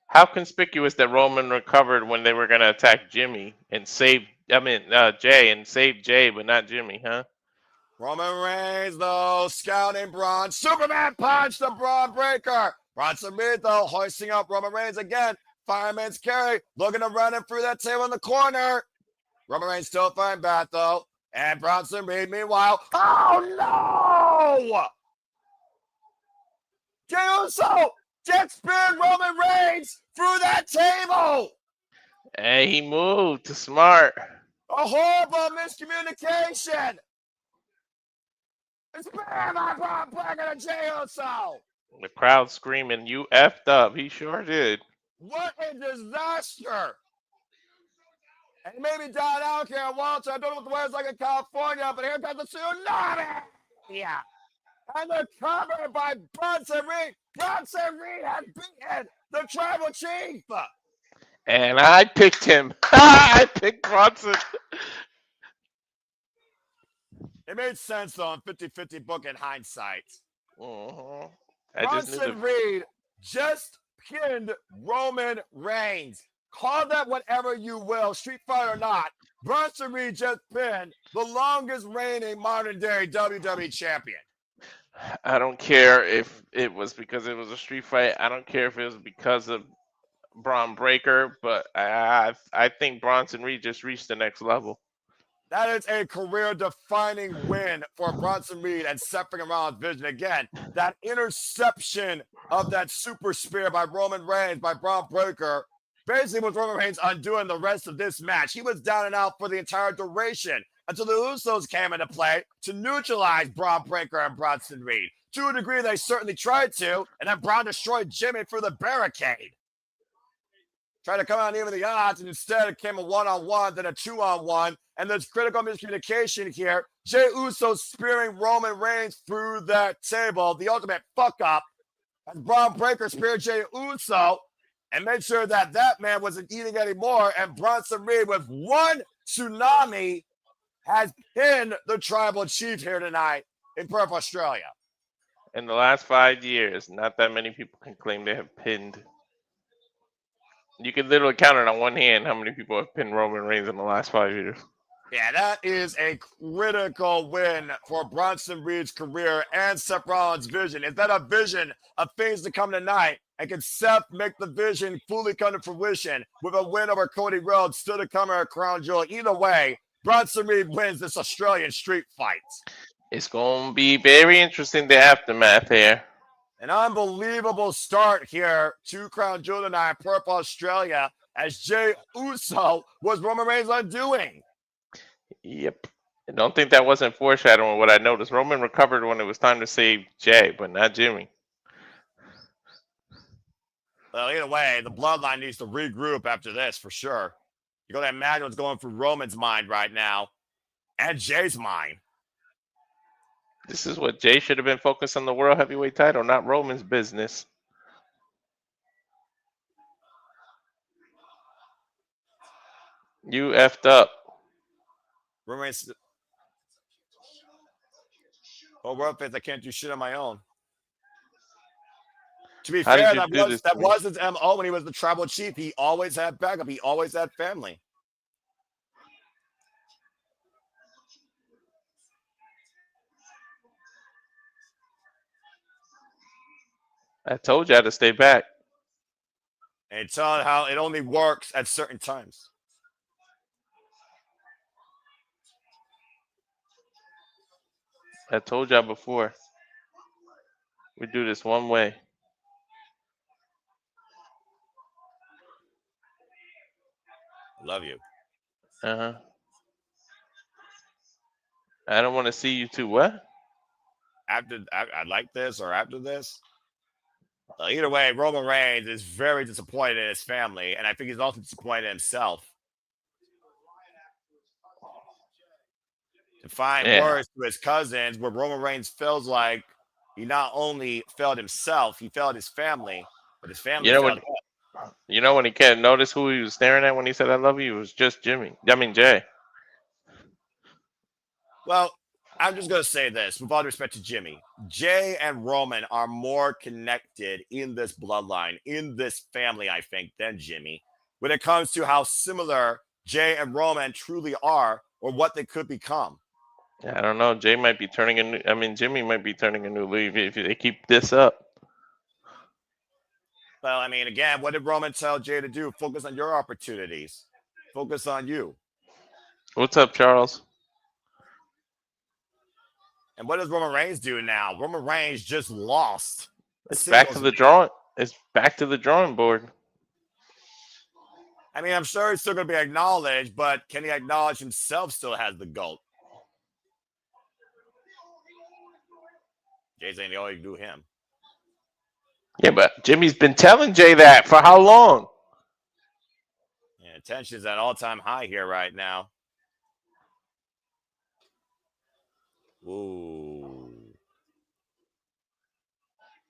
How conspicuous that Roman recovered when they were going to attack Jimmy and save, Jay and save Jay, but not Jimmy, huh? Roman Reigns, though, scouting Braun. Superman punch to Bron Breakker. Bronson Reed, though, hoisting up Roman Reigns again. Fireman's carry, looking to run him through that table in the corner. Roman Reigns still fighting back, though. And Bronson Reed, meanwhile, oh, no! Jey Uso jet speared Roman Reigns through that table. Hey, he moved. Smart. A horrible miscommunication. It's bad by Bron Breakker to Jey Uso. The crowd screaming, "You effed up." He sure did. What a disaster. And maybe down out here in Walter. I don't know what the weather's like in California, but here comes the tsunami. Yeah. And they're covered by Bronson Reed. Bronson Reed has beaten the tribal chief. And I picked him. I picked Bronson. It made sense, though, in 50-50 book in hindsight. Mm-hmm. Bronson Reed just pinned Roman Reigns. Call that whatever you will, Street Fighter or not. Bronson Reed just pinned the longest reigning modern-day WWE champion. I don't care if it was because it was a street fight. I don't care if it was because of Braun Breaker, but I think Bronson Reed just reached the next level. That is a career-defining win for Bronson Reed and Seth Rollins' vision. Again, that interception of that super spear by Roman Reigns, by Braun Breaker, basically was Roman Reigns undoing the rest of this match. He was down and out for the entire duration until the Usos came into play to neutralize Braun Breaker and Bronson Reed. To a degree, they certainly tried to, and then Braun destroyed Jimmy through the barricade. Tried to come out even the odds, and instead it came a one-on-one, then a two-on-one, and there's critical miscommunication here. Jey Uso spearing Roman Reigns through that table, the ultimate fuck-up, as Braun Breaker speared Jey Uso and made sure that that man wasn't eating anymore, and Bronson Reed with one tsunami has pinned the Tribal Chief here tonight in Perth, Australia. In the last 5 years, not that many people can claim they have pinned. You can literally count it on one hand how many people have pinned Roman Reigns in the last 5 years. Yeah, that is a critical win for Bronson Reed's career and Seth Rollins' vision. Is that a vision of things to come tonight? And can Seth make the vision fully come to fruition with a win over Cody Rhodes, still to come at Crown Jewel? Either way, Bronson Reed wins this Australian street fight. It's going to be very interesting, the aftermath here. An unbelievable start here to Crown Jewel tonight, Perth, Australia, as Jey Uso was Roman Reigns' undoing. Yep. I don't think that wasn't foreshadowing what I noticed. Roman recovered when it was time to save Jey, but not Jimmy. Well, either way, the bloodline needs to regroup after this for sure. You gotta imagine what's going through Roman's mind right now and Jay's mind. This is what Jey should have been focused on, the World Heavyweight title, not Roman's business. You effed up. Roman's. Well, world fans, I can't do shit on my own. To be fair, that was his MO when he was the Tribal Chief. He always had backup. He always had family. I told you how to stay back. And it's on how it only works at certain times. I told y'all before. We do this one way. Love you. Uh-huh. I don't want to see you two. What? After I like this or after this. Either way, Roman Reigns is very disappointed in his family, and I think he's also disappointed in himself. To find words to his cousins, where Roman Reigns feels like he not only failed himself, he failed his family, but his family failed him. You know when he can't notice who he was staring at when he said "I love you"? It was just Jay. Well, I'm just going to say this, with all due respect to Jimmy. Jay and Roman are more connected in this bloodline, in this family, I think, than Jimmy, when it comes to how similar Jay and Roman truly are or what they could become. I don't know. Jimmy might be turning a new leaf if they keep this up. Well, I mean, again, what did Roman tell Jay to do? Focus on your opportunities. Focus on you. What's up, Charles? And what does Roman Reigns do now? Roman Reigns just lost. It's back to the drawing. It's back to the drawing board. I mean, I'm sure he's still going to be acknowledged, but can he acknowledge himself still has the GOAT? Jay's saying they always do him. Yeah, but Jimmy's been telling Jay that for how long? Yeah, tension's at all-time high here right now. Ooh.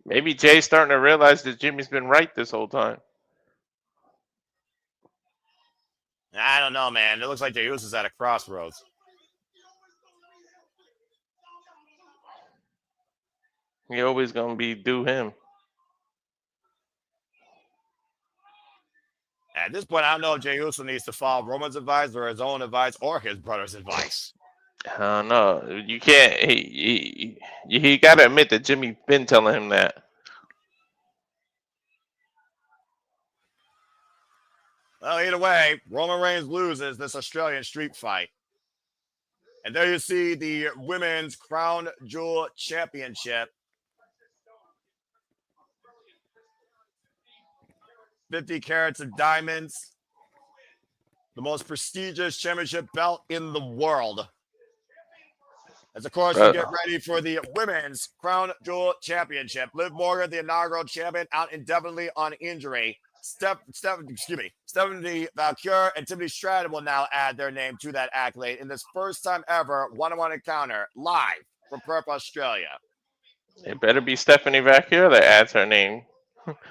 Maybe Jay's starting to realize that Jimmy's been right this whole time. I don't know, man. It looks like Jey Uso's at a crossroads. He always gonna be do him. At this point, I don't know if Jey Uso needs to follow Roman's advice or his own advice or his brother's advice. I don't know. You can't. He got to admit that Jimmy been telling him that. Well, either way, Roman Reigns loses this Australian street fight. And there you see the Women's Crown Jewel Championship. 50 carats of diamonds. The most prestigious championship belt in the world. As, of course, we get ready for the Women's Crown Jewel Championship. Liv Morgan, the inaugural champion, out indefinitely on injury. Stephanie Vaquer and Tiffany Stratton will now add their name to that accolade in this first time ever one-on-one encounter live from Perth, Australia. It better be Stephanie Vaquer that adds her name.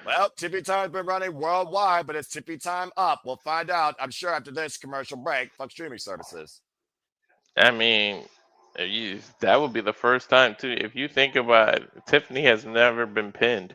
Well, Tippy Time's been running worldwide, but it's Tippy Time up. We'll find out, I'm sure, after this commercial break. Fuck streaming services. I mean, that would be the first time, too. If you think about it, Tiffany has never been pinned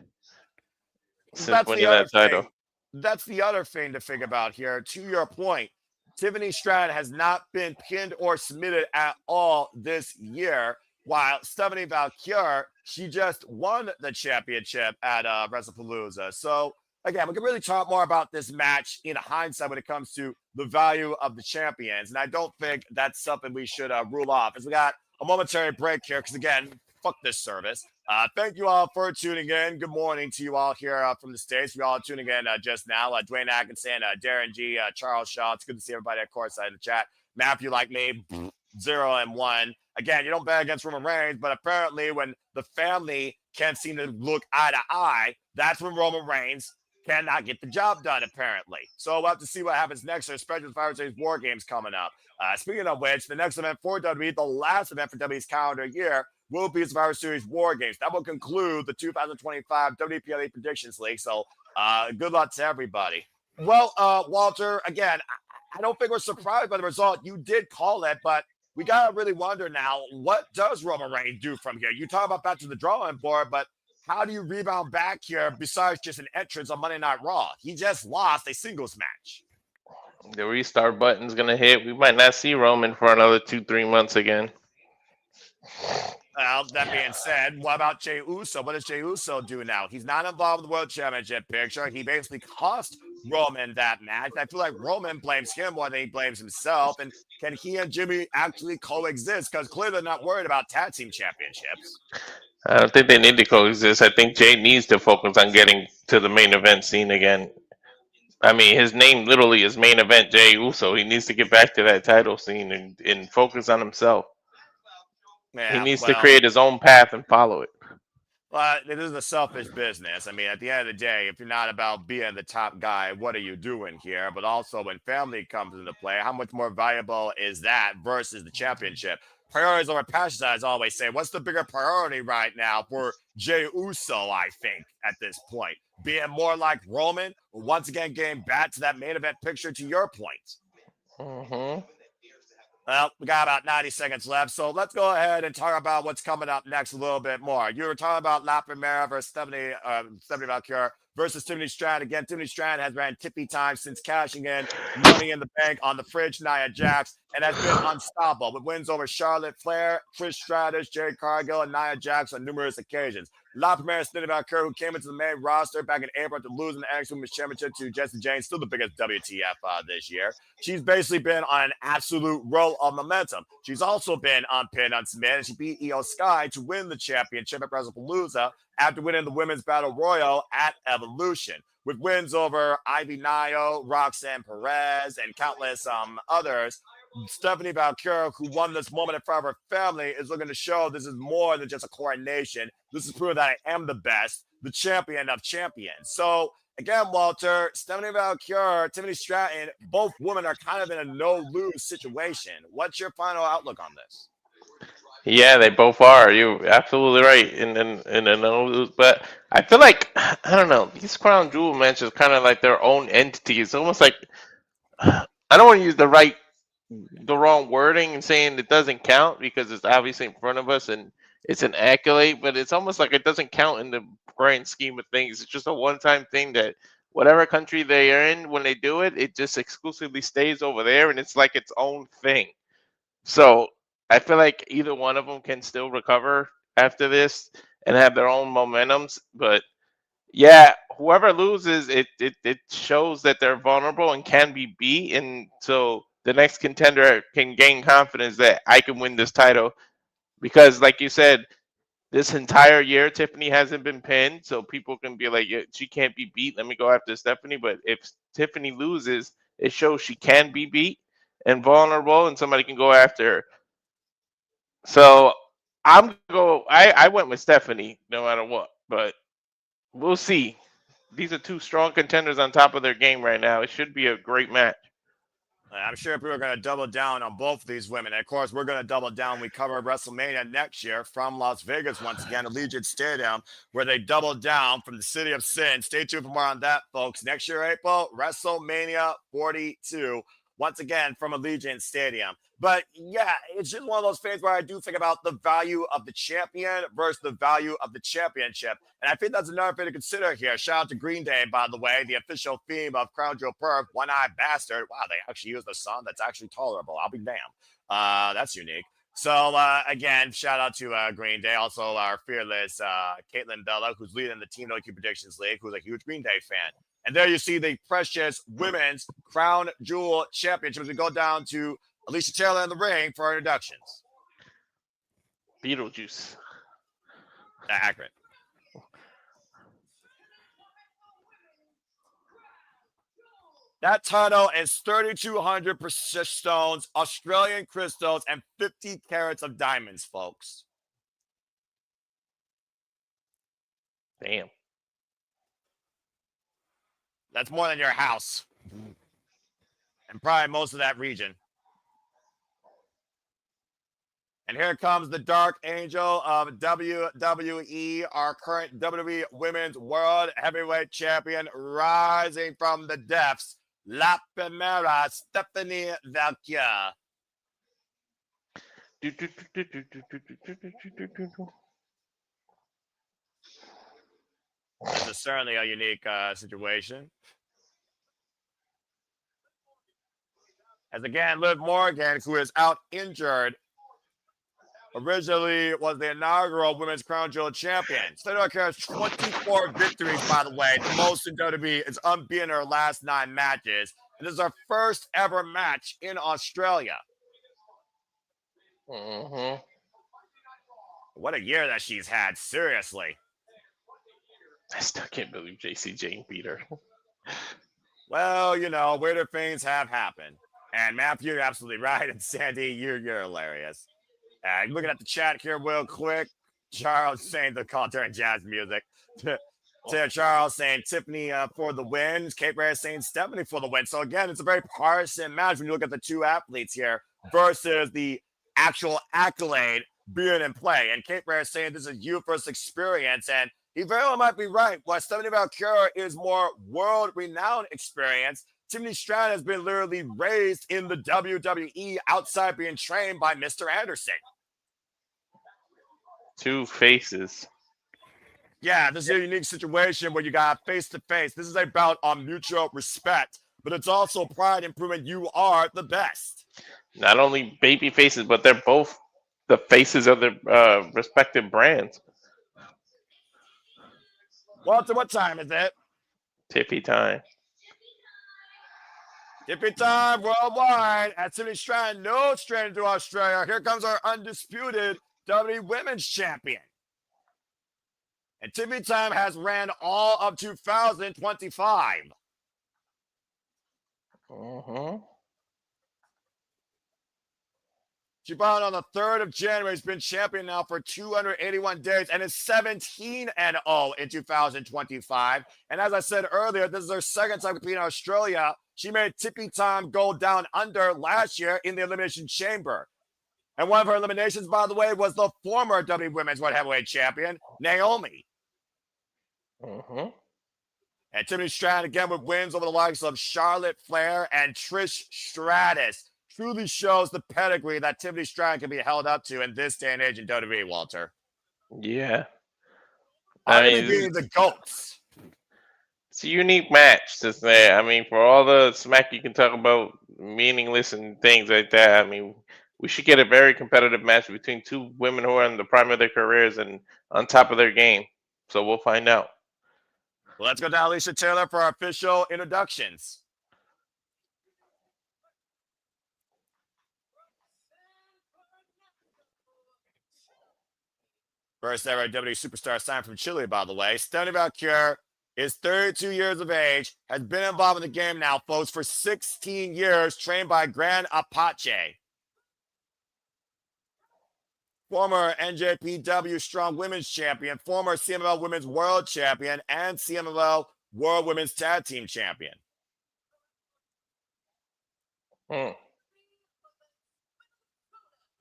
since winning that title. That's the other thing to think about here. To your point, Tiffany Stratton has not been pinned or submitted at all this year, while Stephanie Vaquer, she just won the championship at WrestlePalooza. So, again, we can really talk more about this match in hindsight when it comes to the value of the champions. And I don't think that's something we should rule off, as we got a momentary break here, because, again, fuck this service. Thank you all for tuning in. Good morning to you all here from the States. We all are tuning in just now. Dwayne Atkinson, Darren G, Charles Shaw. It's good to see everybody, of course, in the chat. Matthew, like me, 0 and 1. Again, you don't bet against Roman Reigns, but apparently when the family can't seem to look eye to eye, that's when Roman Reigns cannot get the job done, apparently. So we'll have to see what happens next, especially with Fire Series War Games coming up. Speaking of which, the next event for WWE, the last event for WWE's calendar year, will be Survivor Series War Games. That will conclude the 2025 WPLA Predictions League. So good luck to everybody. Well, Walter, again, I don't think we're surprised by the result. You did call it, but we got to really wonder now, what does Roman Reigns do from here? You talk about back to the drawing board, but how do you rebound back here besides just an entrance on Monday Night Raw? He just lost a singles match. The restart button's going to hit. We might not see Roman for another 2-3 months again. Well, that being said, what about Jey Uso? What does Jey Uso do now? He's not involved in the World Championship picture. He basically cost Roman that match. I feel like Roman blames him more than he blames himself. And can he and Jimmy actually coexist? Because clearly they're not worried about tag team championships. I don't think they need to coexist. I think Jey needs to focus on getting to the main event scene again. I mean, his name literally is main event Jey Uso. He needs to get back to that title scene and focus on himself. Yeah, he needs to create his own path and follow it. Well, it is a selfish business. I mean, at the end of the day, if you're not about being the top guy, what are you doing here? But also when family comes into play, how much more valuable is that versus the championship? Priorities over passions, as I always say. What's the bigger priority right now for Jey Uso, I think, at this point? Being more like Roman, or once again getting back to that main event picture, to your point. Mm-hmm. Well, we got about 90 seconds left, so let's go ahead and talk about what's coming up next a little bit more. You were talking about La Primera versus Stephanie Vaquer versus Tiffany Stratton. Again, Tiffany Stratton has ran Tippy Time since cashing in Money in the Bank on the fridge, Nia Jax, and has been unstoppable with wins over Charlotte Flair, Trish Stratus, Jade Cargill, and Nia Jax on numerous occasions. La Primera Stephanie Vaquer, who came into the main roster back in April after losing the NXT Women's Championship to Jessie Jane, still the biggest WTF this year. She's basically been on an absolute roll of momentum. She's also been unpinned, unsubmitted, and she beat Io Sky to win the championship at WrestlePalooza after winning the Women's Battle Royal at Evolution, with wins over Ivy Nio, Roxanne Perez, and countless others. Stephanie Vaquer, who won this moment in front of her family, is looking to show this is more than just a coronation. This is proof that I am the best, the champion of champions. So, again, Walter, Stephanie Vaquer, Tiffany Stratton, both women are kind of in a no-lose situation. What's your final outlook on this? Yeah, they both are. You're absolutely right. In a no-lose, but I feel like, I don't know, these Crown Jewel matches are kind of like their own entity. It's almost like, I don't want to use the wrong wording and saying it doesn't count because it's obviously in front of us and it's an accolade, but it's almost like it doesn't count in the grand scheme of things. It's just a one-time thing that whatever country they are in, when they do it, it just exclusively stays over there, and it's like its own thing. So I feel like either one of them can still recover after this and have their own momentums. But yeah, whoever loses, it shows that they're vulnerable and can be beat, and so the next contender can gain confidence that I can win this title. Because, like you said, this entire year Tiffany hasn't been pinned, so people can be like, yeah, she can't be beat. Let me go after Stephanie. But if Tiffany loses, it shows she can be beat and vulnerable, and somebody can go after her. So I'm gonna go. I went with Stephanie no matter what, but we'll see. These are two strong contenders on top of their game right now. It should be a great match. I'm sure people are going to double down on both of these women. And of course, we're going to double down. We cover WrestleMania next year from Las Vegas once again, Allegiant Stadium, where they double down from the City of Sin. Stay tuned for more on that, folks. Next year, April, WrestleMania 42, once again from Allegiant Stadium. But yeah, it's just one of those things where I do think about the value of the champion versus the value of the championship. And I think that's another thing to consider here. Shout out to Green Day, by the way, the official theme of Crown Jewel Perth, One-Eyed Bastard. Wow, they actually used a song that's actually tolerable. I'll be damned. That's unique. So, again, shout out to Green Day. Also, our fearless Caitlin Bella, who's leading the Team No Q Predictions League, who's a huge Green Day fan. And there you see the precious women's Crown Jewel Championship as we go down to Alicia Taylor in the ring for our introductions. Beetlejuice. Accurate. That title is 3,200 precious stones, Australian crystals, and 50 carats of diamonds, folks. Damn. That's more than your house. And probably most of that region. And here comes the Dark Angel of WWE, our current WWE Women's World Heavyweight Champion, rising from the depths, La Primera, Stephanie Vaquer. This is certainly a unique situation. As again, Liv Morgan, who is out injured, originally was the inaugural Women's Crown Jewel champion. Stephanie Vaquer has 24 victories, by the way, the most in WWE. It's unbeaten in her last 9 matches. And this is her first ever match in Australia. Mm-hmm. What a year that she's had, seriously. I still can't believe JC Jane beat her. Well, you know, weirder things have happened. And Matthew, you're absolutely right. And Sandy, you're hilarious. Looking at the chat here real quick. Charles saying the commentary and jazz music. Charles saying Tiffany for the win. Kate Ray saying Stephanie for the win. So again, it's a very partisan match when you look at the two athletes here versus the actual accolade being in play. And Kate Ray saying this is youth versus experience. And he very well might be right. While Stephanie Vaquer is more world-renowned experience, Tiffany Stratton has been literally raised in the WWE outside being trained by Mr. Anderson. Two faces. Yeah, this is a unique situation where you got face-to-face. This is a bout on mutual respect, but it's also pride in proving you are the best. Not only baby faces, but they're both the faces of their respective brands. Walter, what time is it? Tippy time. Tippy time worldwide at Tiffany Stratton, no stranger to Australia. Here comes our undisputed WWE Women's Champion. And Tiffany time has ran all of 2025. Mm-hmm. She brought on the 3rd of January. Has been champion now for 281 days and is 17-0 in 2025. And as I said earlier, this is her second time competing in Australia. She made Tippy time go down under last year in the Elimination Chamber. And one of her eliminations, by the way, was the former WWE Women's World Heavyweight Champion, Naomi. Mm-hmm. And Tiffany Stratton again with wins over the likes of Charlotte Flair and Trish Stratus. Truly shows the pedigree that Tiffany Stratton can be held up to in this day and age in WWE, Walter. Yeah. Are I going to mean, be the GOATs. it's a unique match to say. I mean, for all the smack you can talk about meaningless and things like that, I mean, we should get a very competitive match between two women who are in the prime of their careers and on top of their game. So we'll find out. Well, let's go to Alicia Taylor for our official introductions. First ever WWE superstar signed from Chile, by the way. Stephanie Vaquer is 32 years of age, has been involved in the game now, folks, for 16 years, trained by Gran Apache. Former NJPW Strong Women's Champion, former CMLL Women's World Champion, and CMLL World Women's Tag Team Champion.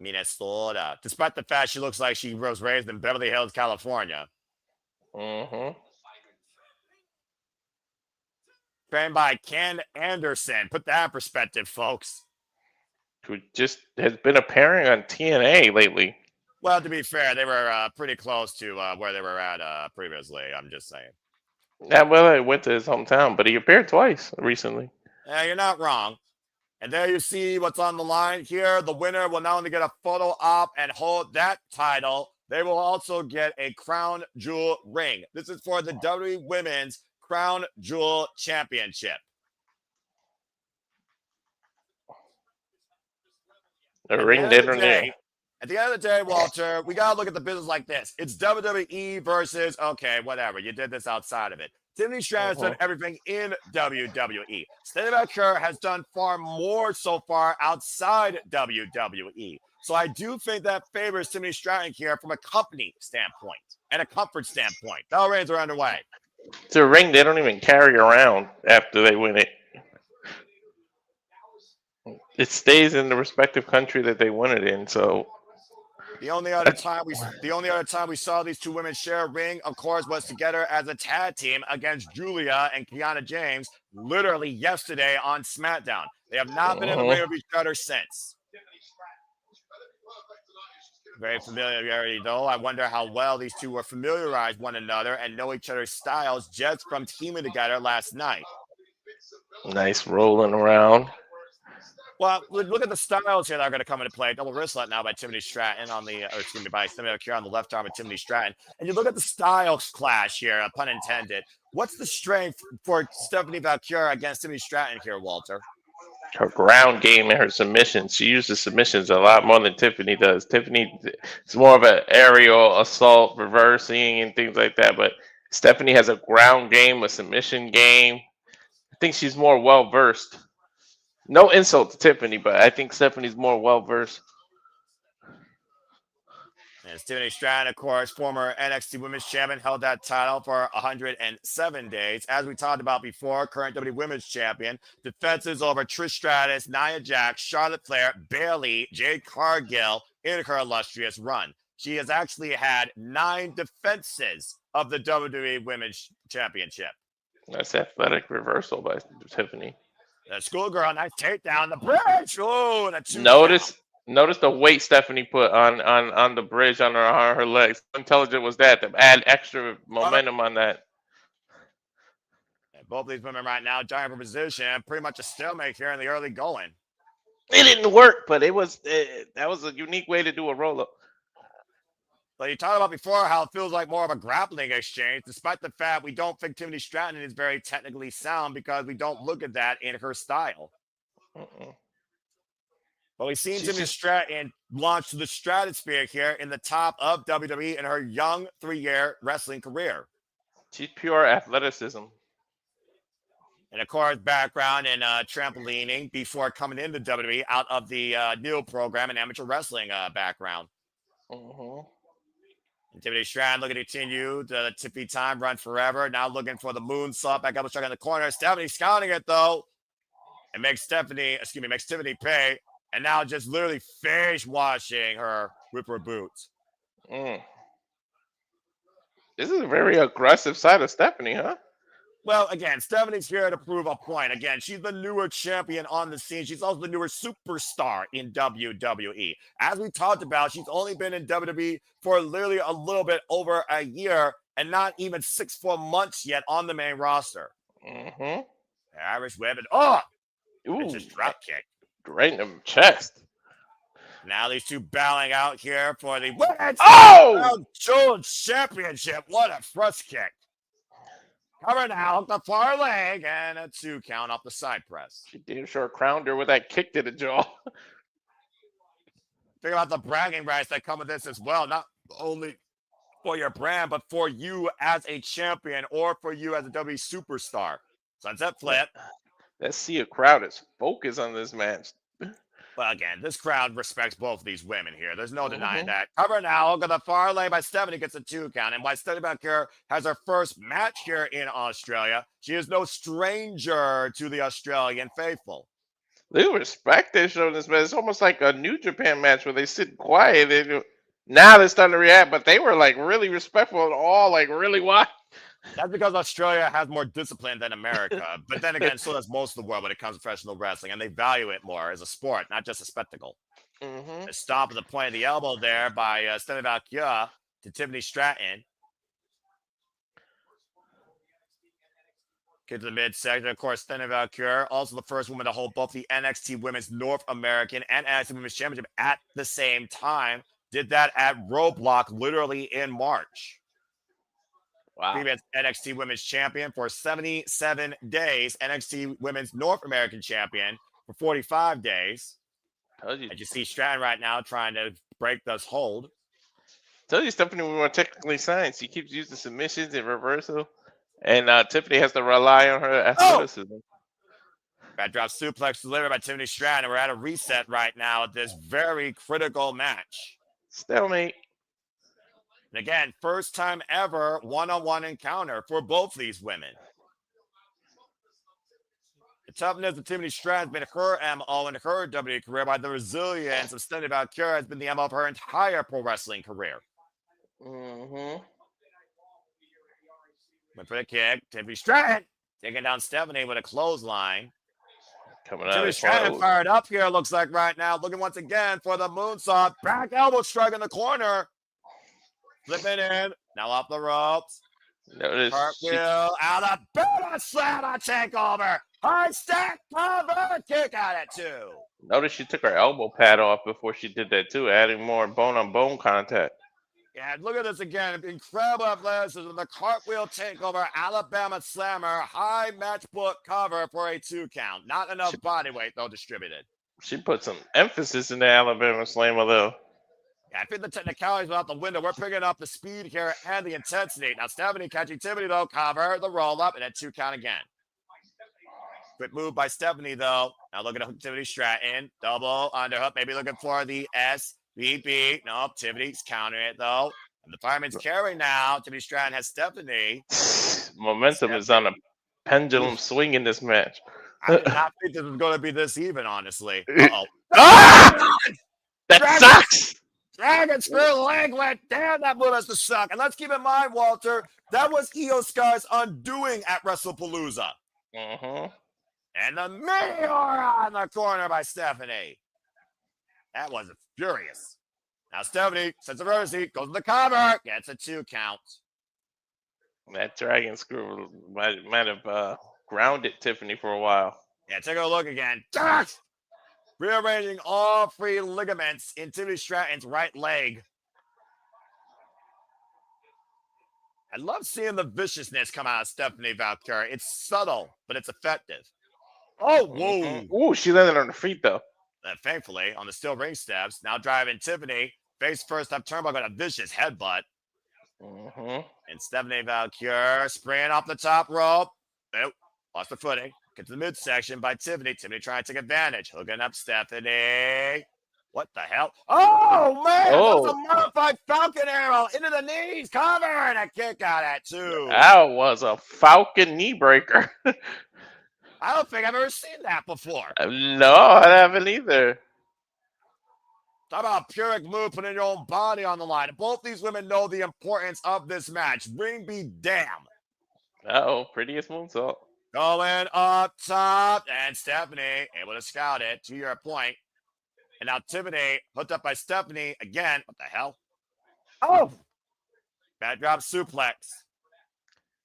Minnesota. Despite the fact she looks like she was raised in Beverly Hills, California. Trained by Ken Anderson. Put that in perspective, folks. Who just has been appearing on TNA lately. Well, to be fair, they were pretty close to where they were at previously. I'm just saying. Yeah, well, I went to his hometown, but he appeared twice recently. You're not wrong. And there you see what's on the line here. The winner will not only get a photo op and hold that title, they will also get a Crown Jewel ring. This is for the WWE Women's Crown Jewel Championship. A ring did or not. At the end of the day, Walter, we got to look at the business like this. It's WWE versus, okay, whatever. You did this outside of it. Tiffany Stratton has done everything in WWE. Stephanie Vaquer has done far more so far outside WWE. So I do think that favors Tiffany Stratton here from a company standpoint and a comfort standpoint. Bell reigns are underway. It's a ring they don't even carry around after they win it. It stays in the respective country that they won it in. So the only other time we saw these two women share a ring, of course, was together as a tag team against Julia and Kiana James, literally yesterday on SmackDown. They have not been in the ring with each other since. Very familiarity, though. I wonder how well these two were familiarized one another and know each other's styles just from teaming together last night. Nice rolling around. Well, look at the styles here that are going to come into play. Double wristlet now by Tiffany Stratton by Stephanie Vaquer on the left arm of Tiffany Stratton. And you look at the styles clash here, pun intended. What's the strength for Stephanie Vaquer against Tiffany Stratton here, Walter? Her ground game and her submissions. She uses submissions a lot more than Tiffany does. Tiffany is more of an aerial assault, reversing, and things like that. But Stephanie has a ground game, a submission game. I think she's more well versed. No insult to Tiffany, but I think Stephanie's more well versed. And Tiffany Stratton, of course, former NXT Women's Champion, held that title for 107 days. As we talked about before, current WWE Women's Champion, defenses over Trish Stratus, Nia Jax, Charlotte Flair, Bayley, Jade Cargill in her illustrious run. She has actually had 9 defenses of the WWE Women's Championship. That's athletic reversal by Tiffany. The schoolgirl, nice takedown, the bridge. Oh, that's Notice the weight Stephanie put on the bridge on her legs. How intelligent was that to add extra momentum on that? And both these women right now dying for position. Pretty much a stalemate here in the early going. It didn't work, but that was a unique way to do a roll up. But you talked about before how it feels like more of a grappling exchange, despite the fact we don't think Tiffany Stratton is very technically sound because we don't look at that in her style. But we've seen Tiffany Stratton launch to the stratosphere here in the top of WWE in her young 3-year wrestling career. She's pure athleticism. And of course, background in trampolining before coming into WWE out of the NEO program and amateur wrestling background. And Tiffany Stratton looking to continue the Tiffy time run forever. Now looking for the moonsault back up a truck in the corner. Stephanie scouting it though. And makes Tiffany pay. And now just literally face washing her with her boots. This is a very aggressive side of Stephanie, huh? Well, again, Stephanie's here to prove a point. Again, she's the newer champion on the scene. She's also the newer superstar in WWE. As we talked about, she's only been in WWE for literally a little bit over a year and not even 6 full months yet on the main roster. Mm-hmm. Irish whip and oh, it's Ooh, just drop kick. right in the chest. Now these two battling out here for the Women's Oh! Jewel Championship. What a thrust kick. Cover now, the far leg, and a 2 count off the side press. She damn sure crowned her with that kick to the jaw. Think about the bragging rights that come with this as well. Not only for your brand, but for you as a champion or for you as a WWE superstar. Sunset flip. Let's see a crowd is focused on this match. Well, again, this crowd respects both of these women here. There's no denying that. Cover now. Look at the far lane by Stephanie gets a 2 count. And by Stephanie Vaquer has her first match here in Australia, she is no stranger to the Australian faithful. They respect they show this match. It's almost like a New Japan match where they sit quiet. Now they're starting to react, but they were like really respectful and all like really watch. That's because Australia has more discipline than America. But then again, so does most of the world when it comes to professional wrestling. And they value it more as a sport, not just a spectacle. A stop at the point of the elbow there by Stephanie Vaquer to Tiffany Stratton. Get to the midsection. Of course, Stephanie Vaquer, also the first woman to hold both the NXT Women's North American and NXT Women's Championship at the same time. Did that at Roadblock literally in March. Wow. Previous NXT Women's Champion for 77 days. NXT Women's North American Champion for 45 days. And you see Stratton right now trying to break this hold. Tell you Stephanie we want technically signed. She keeps using submissions and reversal. And Tiffany has to rely on her athleticism. Backdrop suplex delivered by Tiffany Stratton. We're at a reset right now at this very critical match. Stalemate. And again, first time ever one-on-one encounter for both these women. The toughness of Tiffany Stratton has been her MO in her WWE career, by the resilience of Stephanie Vaquer has been the MO of her entire pro wrestling career. Went for the kick. Tiffany Stratton taking down Stephanie with a clothesline. Tiffany Stratton fired up here, looks like right now. Looking once again for the moonsault. Back elbow strike in the corner. Flipping in. Now up the ropes. Cartwheel. Alabama slammer takeover. High stack cover. Kick out at 2. Notice she took her elbow pad off before she did that too, adding more bone-on-bone contact. Yeah, look at this again. Incredible athleticism. The cartwheel takeover. Alabama slammer. High matchbook cover for a 2 count. Not enough body weight, though, distributed. She put some emphasis in the Alabama slammer, though. Yeah, I think the technicalities are out the window. We're picking up the speed here and the intensity. Now, Stephanie catching Tiffany, though. Cover the roll up and then 2 count again. Quick move by Stephanie, though. Now look at Tiffany Stratton. Double underhook. Maybe looking for the SBB. Nope. Tiffany's countering it, though. And the fireman's carry now. Tiffany Stratton has Stephanie. Momentum is on a pendulum swing in this match. I did not think this was going to be this even, honestly. Uh-oh. Ah! That sucks! Dragon screw leg went down. That move has to suck. And let's keep in mind, Walter, that was Io Sky's undoing at WrestlePalooza. And the Meteor on the corner by Stephanie. That was furious. Now Stephanie, sense of urgency, goes to the cover, gets a 2 count. That dragon screw might have grounded Tiffany for a while. Yeah, take a look again. Rearranging all 3 ligaments in Tiffany Stratton's right leg. I love seeing the viciousness come out of Stephanie Vaquer. It's subtle, but it's effective. Oh, whoa. Ooh, she landed on her feet, though. Thankfully, on the steel ring steps. Now driving Tiffany. Face first up turnbuckle, got a vicious headbutt. And Stephanie Vaquer spraying off the top rope. Nope, lost the footing. Get to the midsection by Tiffany. Tiffany trying to take advantage. Hooking up Stephanie. What the hell? Oh, man. Oh. That's a modified Falcon arrow into the knees. Cover and a kick out at 2. That was a Falcon knee breaker. I don't think I've ever seen that before. No, I haven't either. Talk about a Pyrrhic move, putting your own body on the line. Both these women know the importance of this match. Ring be damn. Uh-oh, prettiest moonsault. Going up top, and Stephanie able to scout it, to your point. And now Tiffany hooked up by Stephanie again. What the hell? Oh! Bad drop suplex.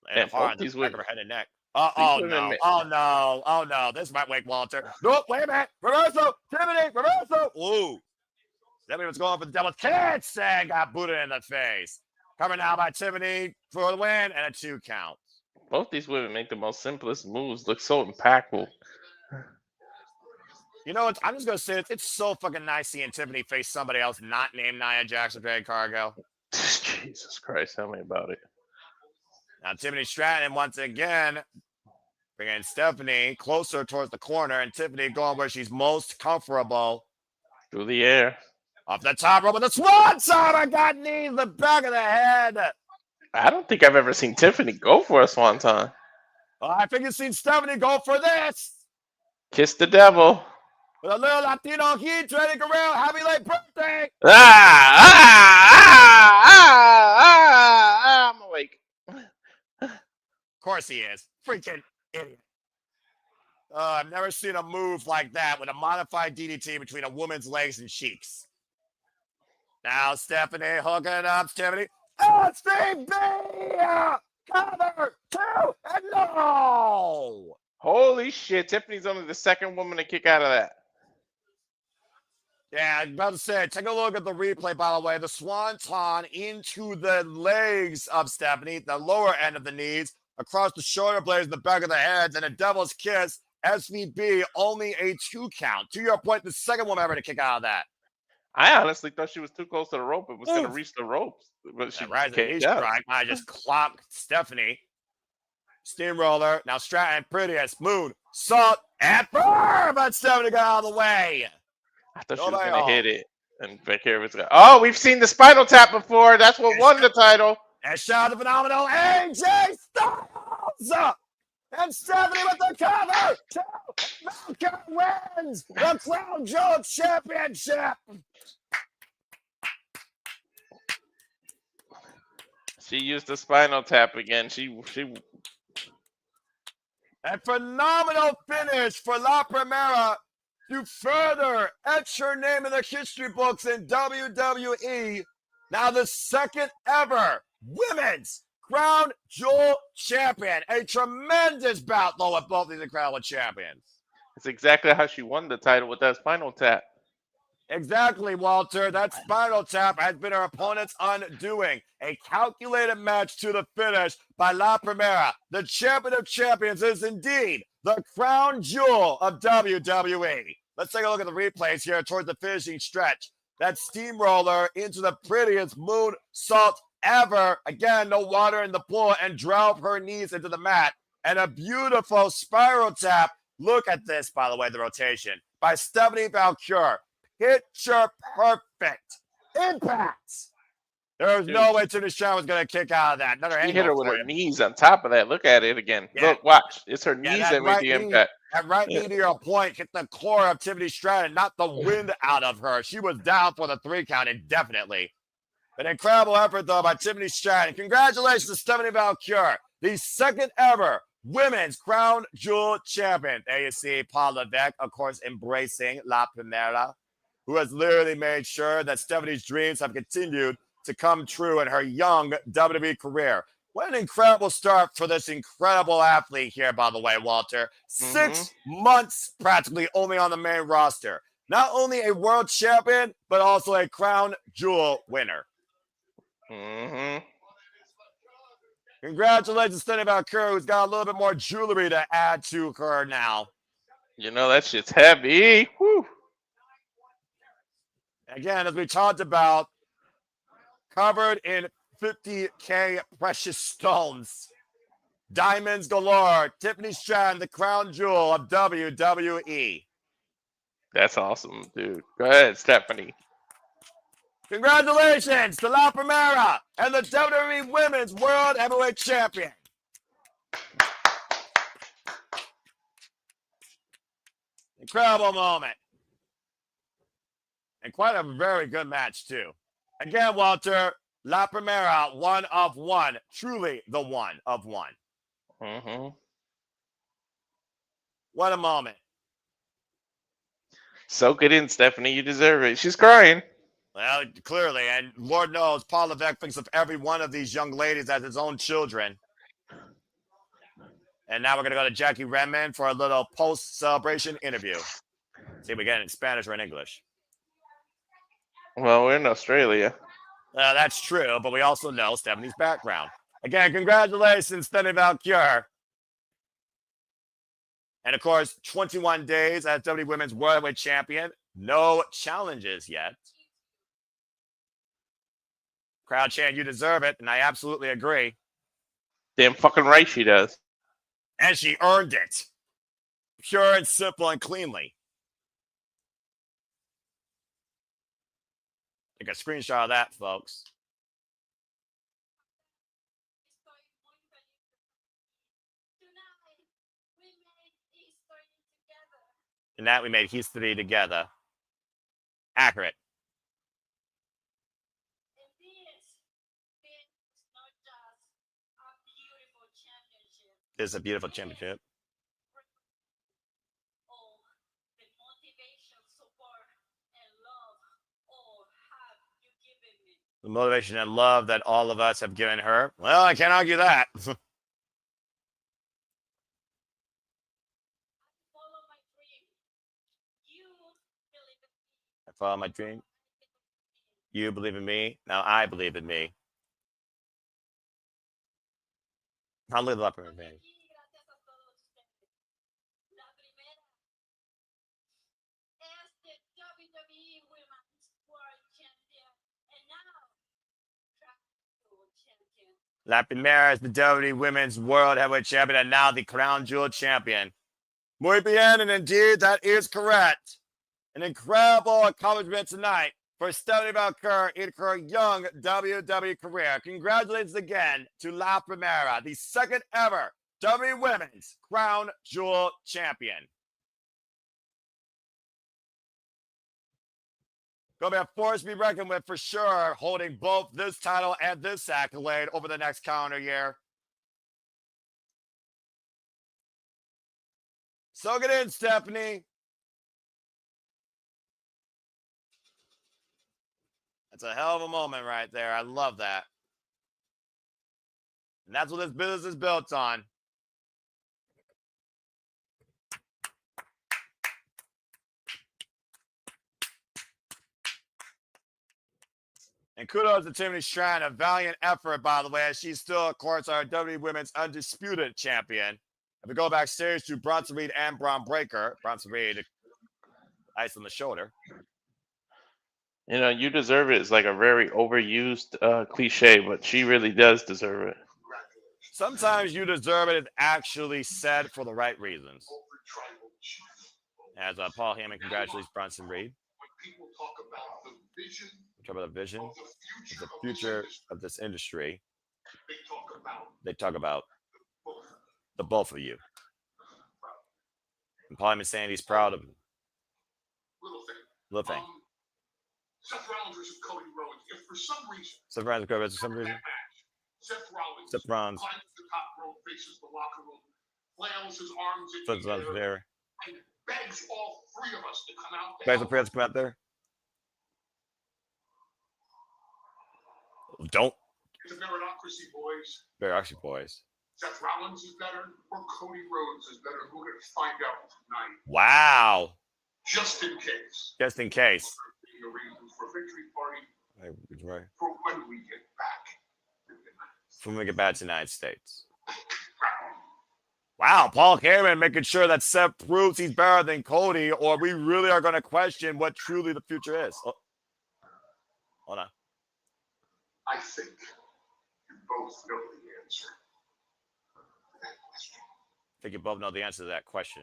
Landed And hard both on the these back of women, her head and neck. these Oh women, no. Oh no. Oh no. This might wake Walter. Nope, wait a minute. Reversal. Tiffany, reversal. Ooh. Tiffany was going for the devil's kiss and got booted in the face. Covered now by Tiffany for the win and a 2 count. both these women make the most simplest moves look so impactful. You know what? I'm just going to say it's so fucking nice seeing Tiffany face somebody else not named Nia Jackson Drake Cargo. Jesus Christ, tell me about it. Now Tiffany Stratton once again bringing Stephanie closer towards the corner, and Tiffany going where she's most comfortable. Through the air. Off the top rope with a swan song. I got knees in the back of the head. I don't think I've ever seen Tiffany go for a swanton. Well, I think you've seen Stephanie go for this. Kiss the devil. With a little Latino heat, Eddie Guerrero, happy late birthday. I'm awake. Of course he is. Freaking idiot. I've never seen a move like that with a modified DDT between a woman's legs and cheeks. Now Stephanie hooking up Stephanie. SCB! Cover 2 and no! Holy shit, Tiffany's only the second woman to kick out of that. Yeah, I was about to say, take a look at the replay, by the way. The swanton into the legs of Stephanie, the lower end of the knees, across the shoulder blades, the back of the head, and a devil's kiss. SVB, only a 2 count. To your point, the second woman ever to kick out of that. I honestly thought she was too close to the rope and was going to reach the ropes. But she kicked out. I just clocked Stephanie. Steamroller. Now Stratton, prettiest, moon, salt, and firm. But Stephanie got out of the way. I thought she was going to hit it. And Vaquer was going, oh, we've seen the spinal tap before. That's what won the title. And shout out to phenomenal AJ Styles. And Stephanie with the cover. Vaquer wins the Crown Jewel Championship. She used the spinal tap again. A phenomenal finish for La Primera to further etch her name in the history books in WWE. Now the second ever Women's Crown Jewel Champion. A tremendous bout, though, with both these incredible champions. It's exactly how she won the title with that spinal tap. Exactly, Walter. That spinal tap has been her opponent's undoing. A calculated match to the finish by La Primera. The champion of champions is indeed the crown jewel of WWE. Let's take a look at the replays here towards the finishing stretch. That steamroller into the prettiest moonsault ever. Again, no water in the pool, and drove her knees into the mat. And a beautiful spiral tap. Look at this, by the way, the rotation by Stephanie Vaquer. Picture perfect impact. There was no way Tiffany Stratton was going to kick out of that. Another She hit her with her knees on top of that. Look at it again. Yeah. Look, watch. It's her knees that made the impact. That right knee to your point hit the core of Tiffany Stratton, not the wind out of her. She was down for the 3 count indefinitely. An incredible effort, though, by Tiffany Stratton. Congratulations to Stephanie Vaquer, the second ever Women's Crown Jewel Champion. There you see Paul Levesque, of course, embracing La Primera, who has literally made sure that Stephanie's dreams have continued to come true in her young WWE career. What an incredible start for this incredible athlete here, by the way, Walter. 6 months practically only on the main roster. Not only a world champion, but also a crown jewel winner. Congratulations, Stephanie Vaquer, who's got a little bit more jewelry to add to her now. You know, that shit's heavy. Whew. Again, as we talked about, covered in 50K precious stones. Diamonds galore. Tiffany Stratton, the crown jewel of WWE. That's awesome, dude. Go ahead, Stephanie. Congratulations to La Primera and the WWE Women's World Heavyweight Champion. Incredible moment. And quite a very good match, too. Again, Walter, La Primera, 1 of 1. Truly the 1 of 1. Mm-hmm. What a moment. Soak it in, Stephanie. You deserve it. She's crying. Well, clearly, and Lord knows, Paul Levesque thinks of every one of these young ladies as his own children. And now we're going to go to Jackie Redmond for a little post-celebration interview. See if we get it in Spanish or in English. Well, we're in Australia. That's true, but we also know Stephanie's background. Again, congratulations, Stephanie Vaquer. And of course, 21 days as WWE Women's World Heavyweight Champion. No challenges yet. Crowd chant, you deserve it, and I absolutely agree. Damn fucking right she does. And she earned it. Pure and simple and cleanly. Take a screenshot of that, folks. And that we made history together. Accurate. This is a beautiful championship. The motivation and love that all of us have given her. Well, I can't argue that. I follow my dream. You believe in me. Now I believe in me. I'll live up in me. La Primera is the WWE Women's World Heavyweight Champion and now the Crown Jewel Champion. Muy bien, and indeed, that is correct. An incredible accomplishment tonight for Stephanie Vaquer in her young WWE career. Congratulations again to La Primera, the second ever WWE Women's Crown Jewel Champion. Going to be a force to be reckoned with for sure, holding both this title and this accolade over the next calendar year. Soak it in, Stephanie. That's a hell of a moment right there. I love that. And that's what this business is built on. And kudos to Tiffany Stratton, a valiant effort, by the way, as she's still, of course, our WWE Women's Undisputed Champion. If we go backstage to Bronson Reed and Braun Breaker, Bronson Reed, ice on the shoulder. You know, you deserve it. It's like a very overused cliche, but she really does deserve it. Sometimes you deserve it is actually said for the right reasons. As Paul Heyman congratulates Bronson Reed. People talk about the vision. We talk about the vision, the future of this industry. They talk about the both of you. And Paul Heyman saying he's proud of him. Little thing. Seth Rollins versus Cody Rhodes. If for some reason. Seth Rollins for some reason. Seth Rollins. Seth Rollins. Climbs the top rope, faces the locker room, flails his arms in the air, and begs all three of us to come out there. Begs the players to come out there. Don't. It's a meritocracy, boys. Meritocracy, boys. Seth Rollins is better, or Cody Rhodes is better. We're going to find out tonight. Wow. Just in case. Just in case. For victory party. Right. For when we get back. When we get back to the United States. Wow, Paul Heyman making sure that Seth proves he's better than Cody, or we really are going to question what truly the future is. Oh. Hold on. I think you both know the answer to that question. I think you both know the answer to that question.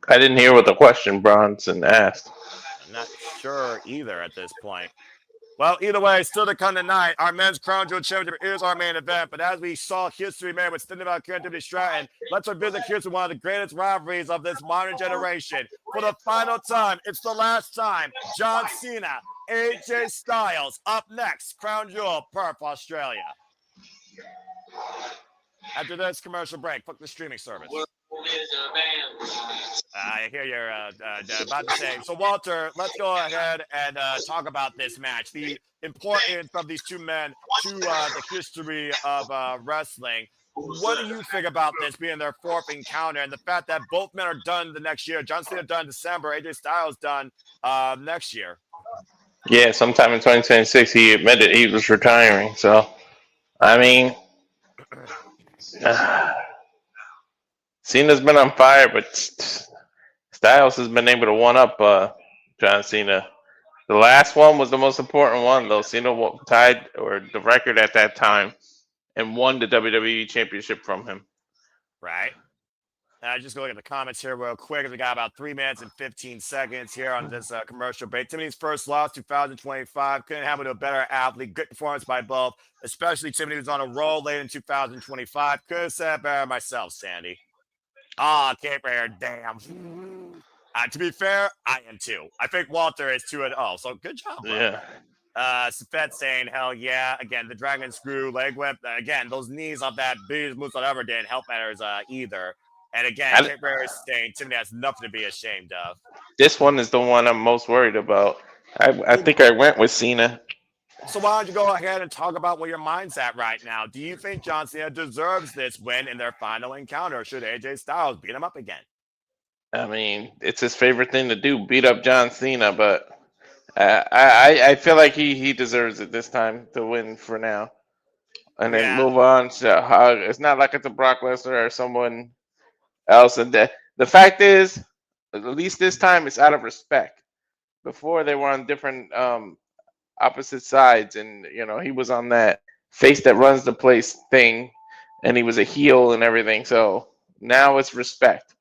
I didn't hear what the question Bronson asked. I'm not sure either at this point. Well, either way, still to come tonight, our men's Crown Jewel Championship is our main event. But as we saw history made with Stephanie Vaquer and Tiffany Stratton, let's revisit here's one of the greatest rivalries of this modern generation. For the final time, it's the last time, John Cena, AJ Styles, up next, Crown Jewel, Perth, Australia. After this commercial break, fuck the streaming service. I hear you're about to say. So, Walter, let's go ahead and talk about this match. The importance of these two men to the history of wrestling. What do you think about this being their fourth encounter and the fact that both men are done the next year? John Cena done in December, AJ Styles done next year. Yeah, sometime in 2026, he admitted he was retiring. So, I mean, Cena's been on fire, but Styles has been able to one up John Cena. The last one was the most important one, though. Cena tied or the record at that time and won the WWE Championship from him. Right. Just go look at the comments here real quick. We got about 3 minutes and 15 seconds here on this commercial break. Tiffany's first loss, 2025. Couldn't happen to a better athlete. Good performance by both, especially Tiffany was on a roll late in 2025. Could have said better myself, Sandy. Cape Air, damn. To be fair, I am too. I think Walter is 2-0, so good job, bro. Yeah. Seth saying, hell yeah. Again, the dragon screw, leg whip. Again, those knees off that biggest moves ever didn't help matters either. And again, Cape Air is saying Tiffany has nothing to be ashamed of. This one is the one I'm most worried about. I think I went with Cena. So why don't you go ahead and talk about where your mind's at right now? Do you think John Cena deserves this win in their final encounter? Or should AJ Styles beat him up again? I mean, it's his favorite thing to do, beat up John Cena, but I feel like he deserves it this time to win for now. And then move on. So, it's not like it's a Brock Lesnar or someone else. And the fact is, at least this time, it's out of respect. Before, they were on different opposite sides, and he was on that face that runs the place thing, and he was a heel and everything. So now it's respect.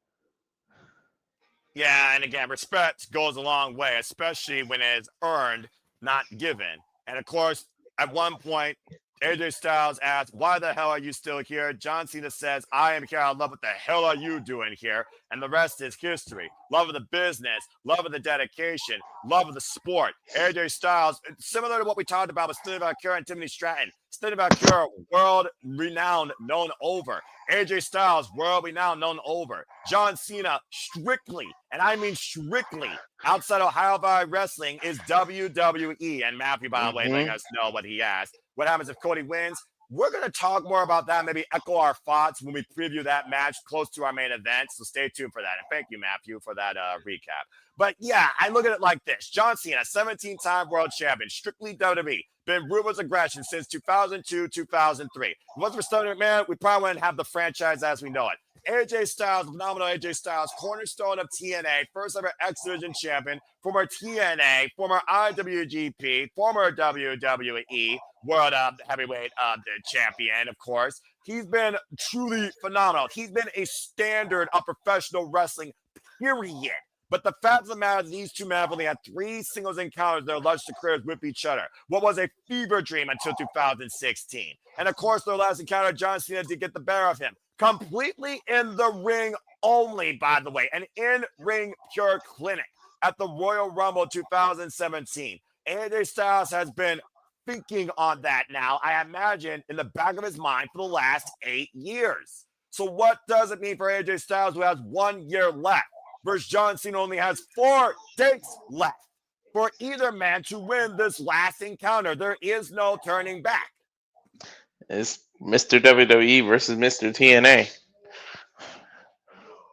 Yeah, and again, respect goes a long way, especially when it's earned, not given. And of course, at one point, AJ Styles asks, why the hell are you still here? John Cena says, I am here. I love what the hell are you doing here? And the rest is history. Love of the business, love of the dedication, love of the sport. AJ Styles, similar to what we talked about with Steve Vaquer and Tiffany Stratton. Steve Vaquer, world renowned, known over. AJ Styles, world renowned, known over. John Cena, strictly, and I mean strictly, outside Ohio Valley Wrestling is WWE. And Matthew, by the way, letting us know what he asked. What happens if Cody wins? We're going to talk more about that, maybe echo our thoughts when we preview that match close to our main event. So stay tuned for that. And thank you, Matthew, for that recap. But yeah, I look at it like this. John Cena, 17-time world champion, strictly WWE. Been ruthless aggression since 2002, 2003. If it wasn't for Stone McMahon, we probably wouldn't have the franchise as we know it. AJ Styles, phenomenal AJ Styles, cornerstone of TNA, first ever X Division champion, former TNA, former IWGP, former WWE World Heavyweight champion, of course. He's been truly phenomenal. He's been a standard of professional wrestling, period. But the fact of the matter is these two men have only had 3 singles encounters their illustrious careers with each other. What was a fever dream until 2016. And of course, their last encounter, John Cena did get the better of him. Completely in the ring only, by the way. An in-ring pure clinic at the Royal Rumble 2017. AJ Styles has been thinking on that now, I imagine, in the back of his mind for the last 8 years. So what does it mean for AJ Styles, who has 1 year left, versus John Cena only has 4 days left for either man to win this last encounter? There is no turning back. It's Mr. WWE versus Mr. TNA.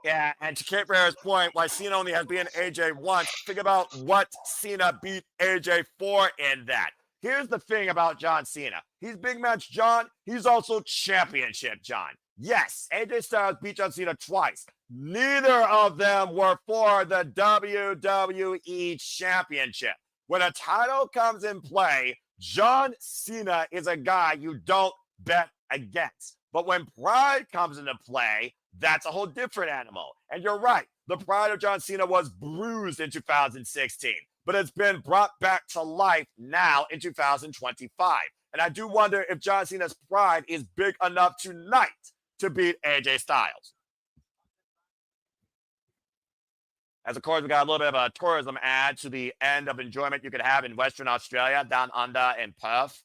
Yeah, and to Kate Rayer's point, why Cena only has beaten AJ once, think about what Cena beat AJ for in that. Here's the thing about John Cena. He's big match John. He's also championship John. Yes, AJ Styles beat John Cena twice. Neither of them were for the WWE Championship. When a title comes in play, John Cena is a guy you don't bet against. But when pride comes into play, that's a whole different animal. And you're right. The pride of John Cena was bruised in 2016, but it's been brought back to life now in 2025. And I do wonder if John Cena's pride is big enough tonight to beat AJ Styles. As of course, we got a little bit of a tourism ad to the end of enjoyment you could have in Western Australia, down under in Perth.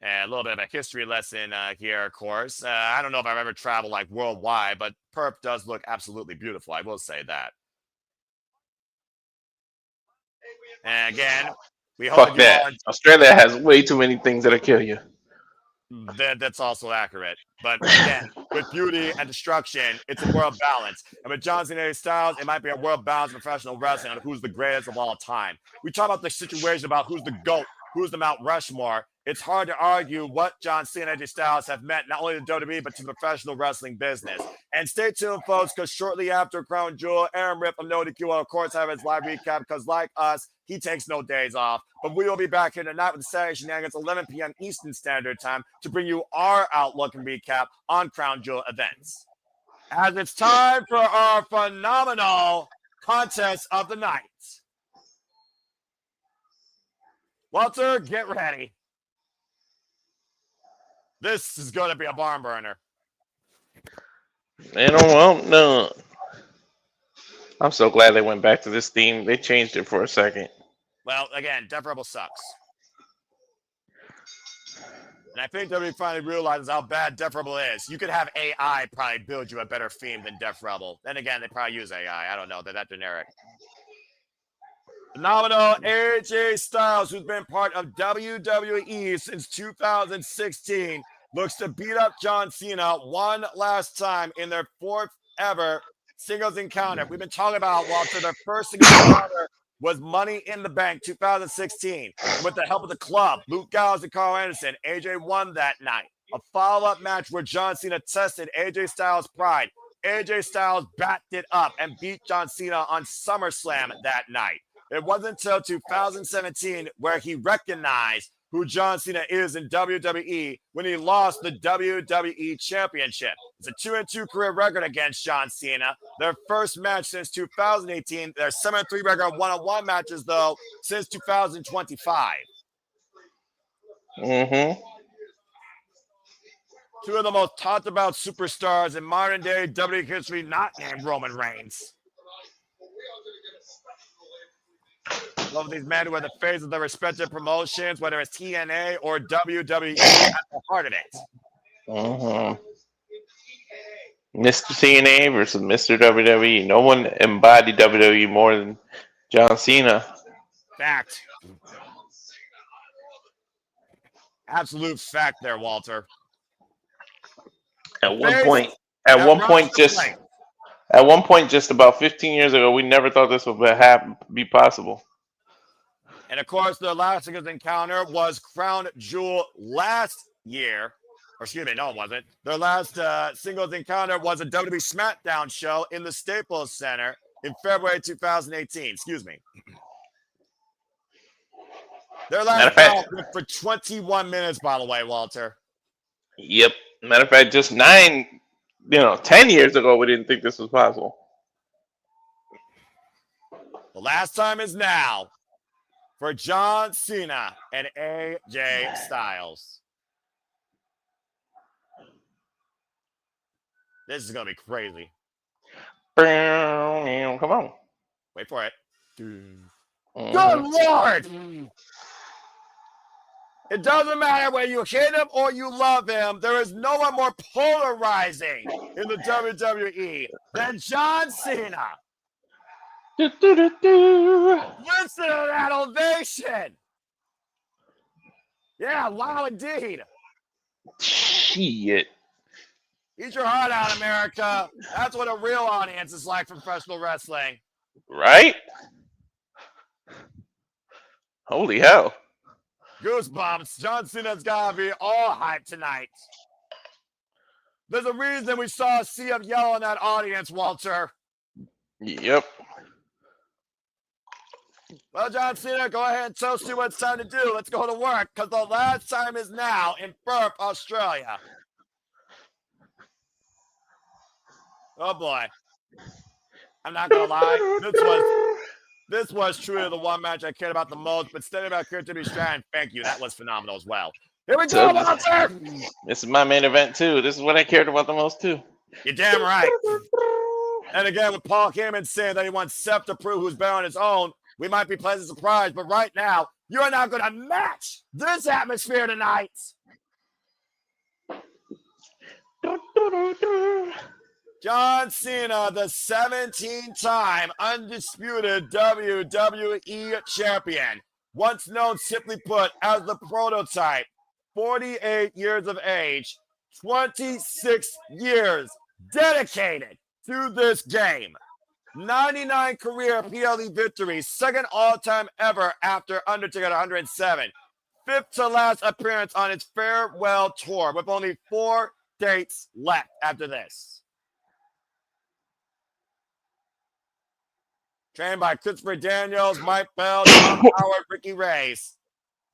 And a little bit of a history lesson here, of course. I don't know if I've ever traveled like worldwide, but Perth does look absolutely beautiful. I will say that. And again, we hope Fuck you that. all. Australia has way too many things that'll kill you. That's also accurate. But again, with beauty and destruction, it's a world balance. And with John Cena Styles, it might be a world balance of professional wrestling on who's the greatest of all time. We talk about the situation about who's the GOAT, who's the Mount Rushmore. It's hard to argue what John Cena and AJ Styles have meant not only to WWE, but to the professional wrestling business. And stay tuned, folks, because shortly after Crown Jewel, Aaron Rip from No DQ will, of course, have his live recap, because like us, he takes no days off. But we will be back here tonight with Saturday Shenanigans, 11 p.m. Eastern Standard Time, to bring you our outlook and recap on Crown Jewel events. As it's time for our phenomenal contest of the night. Walter, get ready. This is going to be a barn burner. They don't want none. I'm so glad they went back to this theme. They changed it for a second. Well, again, Def Rebel sucks. And I think WWE finally realizes how bad Def Rebel is. You could have AI probably build you a better theme than Def Rebel. Then again, they probably use AI. I don't know. They're that generic. Phenomenal AJ Styles, who's been part of WWE since 2016, looks to beat up John Cena one last time in their fourth ever singles encounter. We've been talking about, Walter, their first singles encounter was Money in the Bank 2016. And with the help of the club, Luke Gallows and Carl Anderson, AJ won that night. A follow-up match where John Cena tested AJ Styles' pride. AJ Styles backed it up and beat John Cena on SummerSlam that night. It wasn't until 2017 where he recognized who John Cena is in WWE when he lost the WWE Championship. It's a 2-2 career record against John Cena. Their first match since 2018. Their 7-3 record one-on-one matches, though, since 2025. Mm-hmm. Two of the most talked about superstars in modern day WWE history, not named Roman Reigns. Love these men who are the face of their respective promotions, whether it's TNA or WWE at the heart of it. Mm-hmm. Mr. TNA versus Mr. WWE. No one embodied WWE more than John Cena. Fact. Absolute fact there, Walter. At one point, just about 15 years ago, we never thought this would be possible. And of course, their last singles encounter was Crown Jewel last year. Or excuse me, no, it wasn't. Their last singles encounter was a WWE SmackDown show in the Staples Center in February 2018. Excuse me. Their last bout went for 21 minutes, by the way, Walter. Yep. Matter of fact, just 10 years ago, we didn't think this was possible. The last time is now for John Cena and AJ Styles. This is going to be crazy. Come on. Wait for it. Mm-hmm. Good Lord! It doesn't matter whether you hate him or you love him. There is no one more polarizing in the WWE than John Cena. Listen to that ovation. Yeah, wow, indeed. Shit. Eat your heart out, America. That's what a real audience is like for professional wrestling. Right? Holy hell. Goosebumps. John Cena's got to be all hyped tonight. There's a reason we saw a sea of yellow in that audience, Walter. Yep. Well, John Cena, go ahead and tell us what it's time to do. Let's go to work, because the last time is now in Perth, Australia. Oh, boy. I'm not going to lie. This was truly the one match I cared about the most, but standing about Tiffany Stratton, thank you. That was phenomenal as well. Here we go, Walter! This is my main event, too. This is what I cared about the most, too. You're damn right. And again, with Paul Heyman saying that he wants Seth to prove who's better on his own, we might be pleasantly surprised, but right now, you are not going to match this atmosphere tonight. John Cena, the 17-time undisputed WWE champion, once known simply put as the prototype, 48 years of age, 26 years dedicated to this game. 99 career PLE victories, second all-time ever after Undertaker at 107. Fifth to last appearance on its farewell tour with only 4 dates left after this. Trained by Christopher Daniels, Mike Bell, Tom Howard, Ricky Reyes.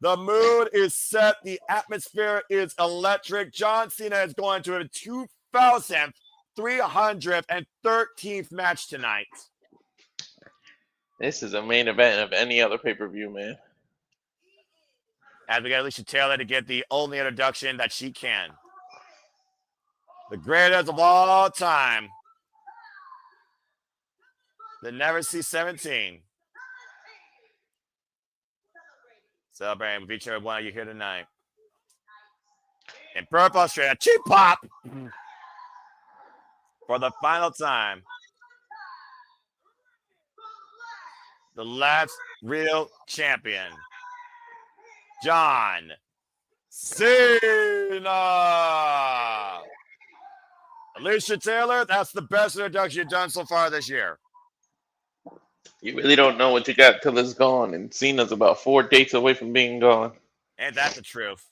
The mood is set. The atmosphere is electric. John Cena is going to a 2,313th match tonight. This is a main event of any other pay-per-view, man. As we get Alicia Taylor to get the only introduction that she can. The greatest of all time. The Never See 17. Celebrating with each and every one of you here tonight. In Perth, Australia, cheap pop for the final time. The last real champion, John Cena. Alicia Taylor, that's the best introduction you've done so far this year. You really don't know what you got till it's gone, and Cena's about 4 dates away from being gone. Ain't that the truth?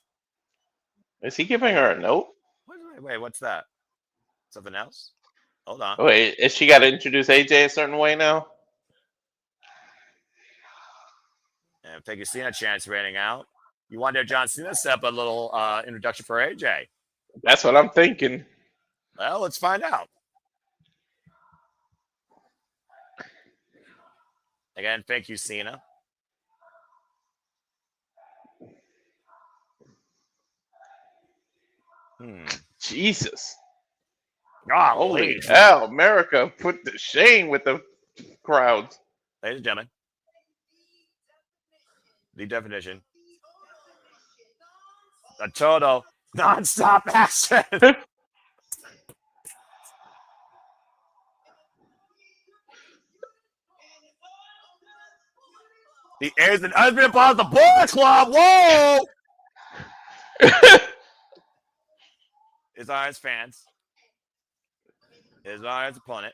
Is he giving her a note? Wait, what's that? Something else? Hold on. Wait, is she got to introduce AJ a certain way now? And take your Cena chance rating out. You wonder if John Cena set up a little introduction for AJ. That's what I'm thinking. Well, let's find out. Again, thank you, Cena. Jesus. Holy hell, America put to shame with the crowds. Ladies and gentlemen, the definition. A total non-stop action. The heirs and husband upon the Bullet Club. Whoa! His Iron's fans. His Iron's opponent.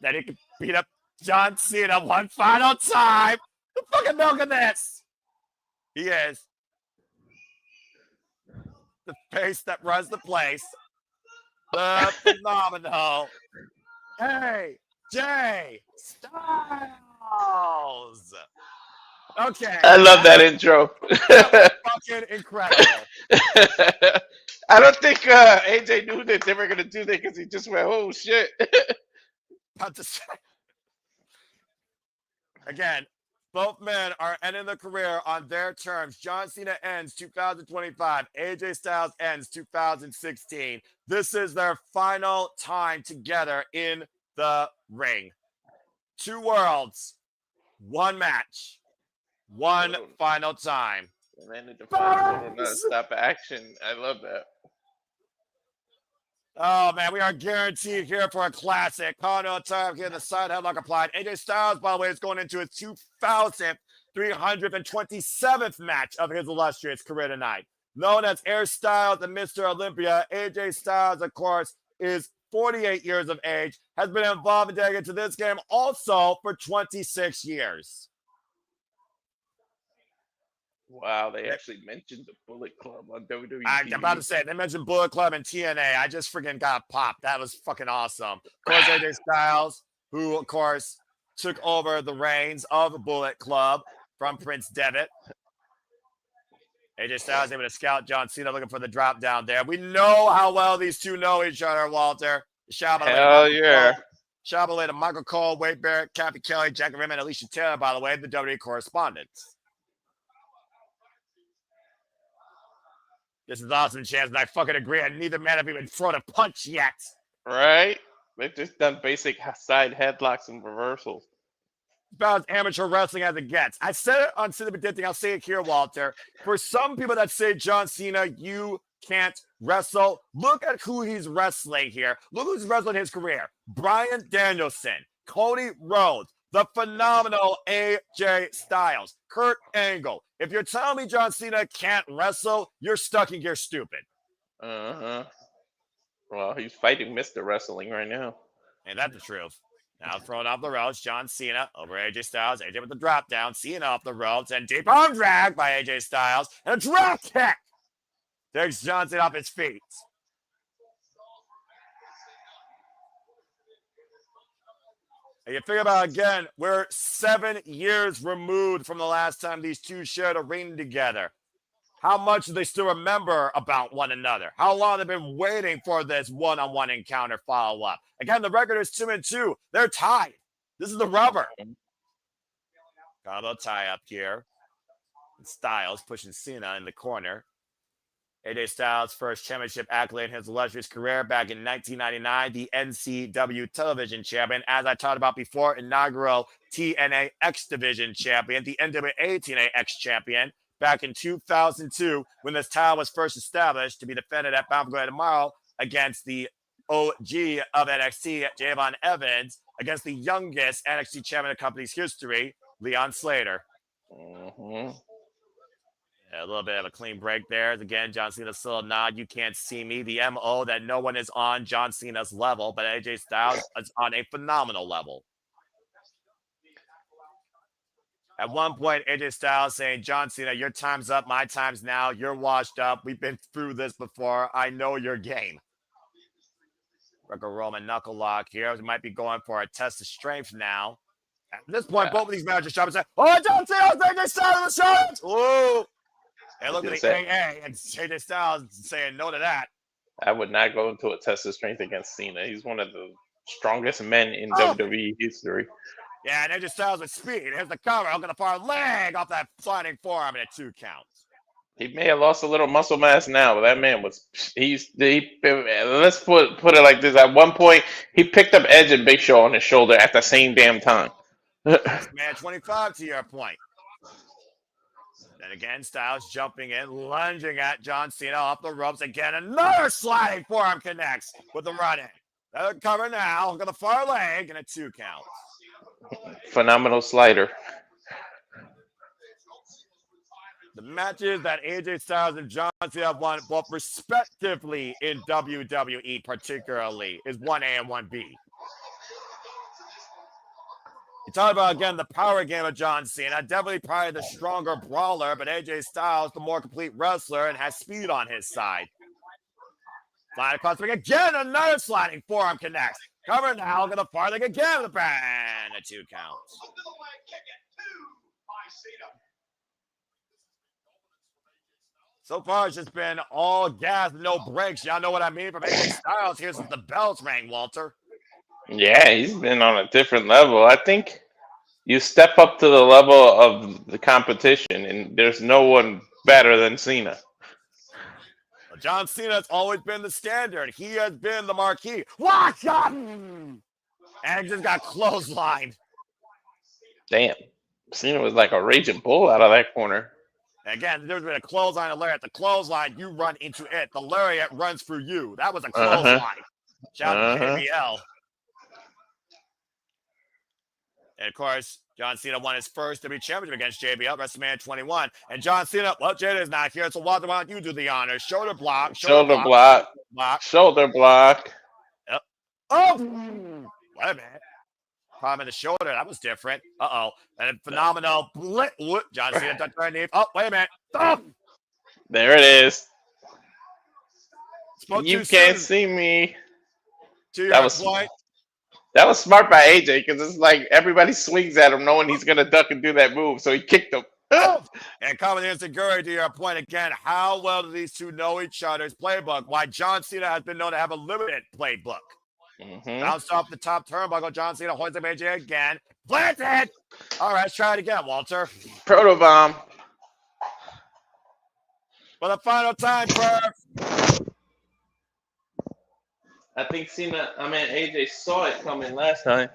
That he can beat up John Cena one final time. The fucking milk of this. He is the face that runs the place. The phenomenal AJ Styles. Okay. I love that intro. Fucking incredible. I don't think AJ knew that they were going to do that because he just went, oh, shit. About to say. Again, both men are ending their career on their terms. John Cena ends 2025. AJ Styles ends 2016. This is their final time together in the ring. 2 worlds, 1 match, 1 final time. And then the final non-stop action. I love that. Oh, man, we are guaranteed here for a classic. Conor time here, the side headlock applied. AJ Styles, by the way, is going into his 2,327th match of his illustrious career tonight. Known as Air Styles and Mr. Olympia, AJ Styles, of course, is 48 years of age, has been involved and dedicated to this game also for 26 years. Wow, they actually mentioned the Bullet Club on WWE. I'm about to say, they mentioned Bullet Club and TNA. I just freaking got popped. That was fucking awesome. Of course, AJ Styles, who, of course, took over the reins of the Bullet Club from Prince Devitt. AJ Styles able to scout John Cena looking for the drop down there. We know how well these two know each other, Walter. Hell yeah. Shabalay to Michael Cole, Wade Barrett, Kathy Kelly, Jackie Raymond, Alicia Taylor, by the way, the WWE correspondents. This is awesome, Chance, and I fucking agree. And neither man have even thrown a punch yet. Right? They've just done basic side headlocks and reversals. About as amateur wrestling as it gets. I said it on Cinema Addicting. I'll say it here, Walter. For some people that say, John Cena, you can't wrestle. Look at who he's wrestling here. Look who's wrestling his career. Bryan Danielson, Cody Rhodes, the phenomenal AJ Styles, Kurt Angle. If you're telling me John Cena can't wrestle, you're stuck and you're stupid. Uh-huh. Well, he's fighting Mr. Wrestling right now. Ain't that the truth? Now throwing off the ropes, John Cena over AJ Styles. AJ with the drop down, Cena off the ropes, and deep arm drag by AJ Styles, and a drop kick takes John Cena off his feet. And you think about it again, we're 7 years removed from the last time these two shared a ring together. How much do they still remember about one another? How long have they been waiting for this one-on-one encounter follow-up? Again, the record is 2-2. They're tied. This is the rubber. Got a little tie-up here. And Styles pushing Cena in the corner. AJ Styles' first championship accolade in his illustrious career back in 1999, the NCW television champion. As I talked about before, inaugural TNA X Division champion, the NWA TNA X champion. Back in 2002, when this title was first established to be defended at Bound for Glory tomorrow against the OG of NXT, Javon Evans, against the youngest NXT champion in the company's history, Leon Slater. Mm-hmm. Yeah, a little bit of a clean break there. Again, John Cena still a nod. You can't see me. The MO that no one is on John Cena's level, but AJ Styles is on a phenomenal level. At one point, AJ Styles saying, John Cena, your time's up, my time's now. You're washed up. We've been through this before. I know your game. Greco-Roman knuckle lock here. We might be going for a test of strength now. At this point, both of these managers shop and say, oh, John Cena, AJ Styles the shot. Ooh. Hey, look at the AA and AJ Styles saying no to that. I would not go into a test of strength against Cena. He's one of the strongest men in WWE history. Yeah, and AJ Styles with speed. Here's the cover. Hook on the far leg off that sliding forearm and a 2 count. He may have lost a little muscle mass now, but that man was let's put it like this. At one point, he picked up Edge and Big Show on his shoulder at the same damn time. Man, 25 to your point. Then again, Styles jumping in, lunging at John Cena off the ropes. Again, another sliding forearm connects with the run in. That'll cover now. Hook on the far leg and a 2 count. Phenomenal slider. The matches that AJ Styles and John Cena have won, both respectively in WWE, particularly, is 1A and 1B. You talk about, again, the power game of John Cena. Definitely probably the stronger brawler, but AJ Styles, the more complete wrestler, and has speed on his side. Slide across the ring again, another sliding forearm connects. Cover now, going to far leg again with a bang, a 2 counts. So far, it's just been all gas, no brakes. Y'all know what I mean from AJ Styles. Here's the bells rang, Walter. Yeah, he's been on a different level. I think you step up to the level of the competition, and there's no one better than Cena. Well, John Cena has always been the standard. He has been the marquee. Watch out! And he just got clotheslined. Damn. Cena was like a raging bull out of that corner. Again, there's been a clothesline and a lariat. The clothesline, you run into it. The lariat runs through you. That was a clothesline. Shout out to KBL. And of course, John Cena won his first WWE Championship against JBL, WrestleMania 21. And John Cena, well, Jada's not here, so Walter, why don't you do the honors? Shoulder block. Shoulder block. Shoulder block. Yep. Oh! Wait a minute. Problem in the shoulder. That was different. Uh-oh. And a phenomenal blitz. John Cena touched her knee. Oh, wait a minute. Oh! There it is. Spoke you can't see me. That was point. That was smart by AJ because it's like everybody swings at him knowing he's going to duck and do that move. So he kicked him. And coming in Segura, to your point again, how well do these two know each other's playbook? Why John Cena has been known to have a limited playbook. Bounced off the top turnbuckle. John Cena hoists up AJ again. Planted! All right, let's try it again, Walter. Protobomb. For the final time, Perth. I think AJ saw it coming last time.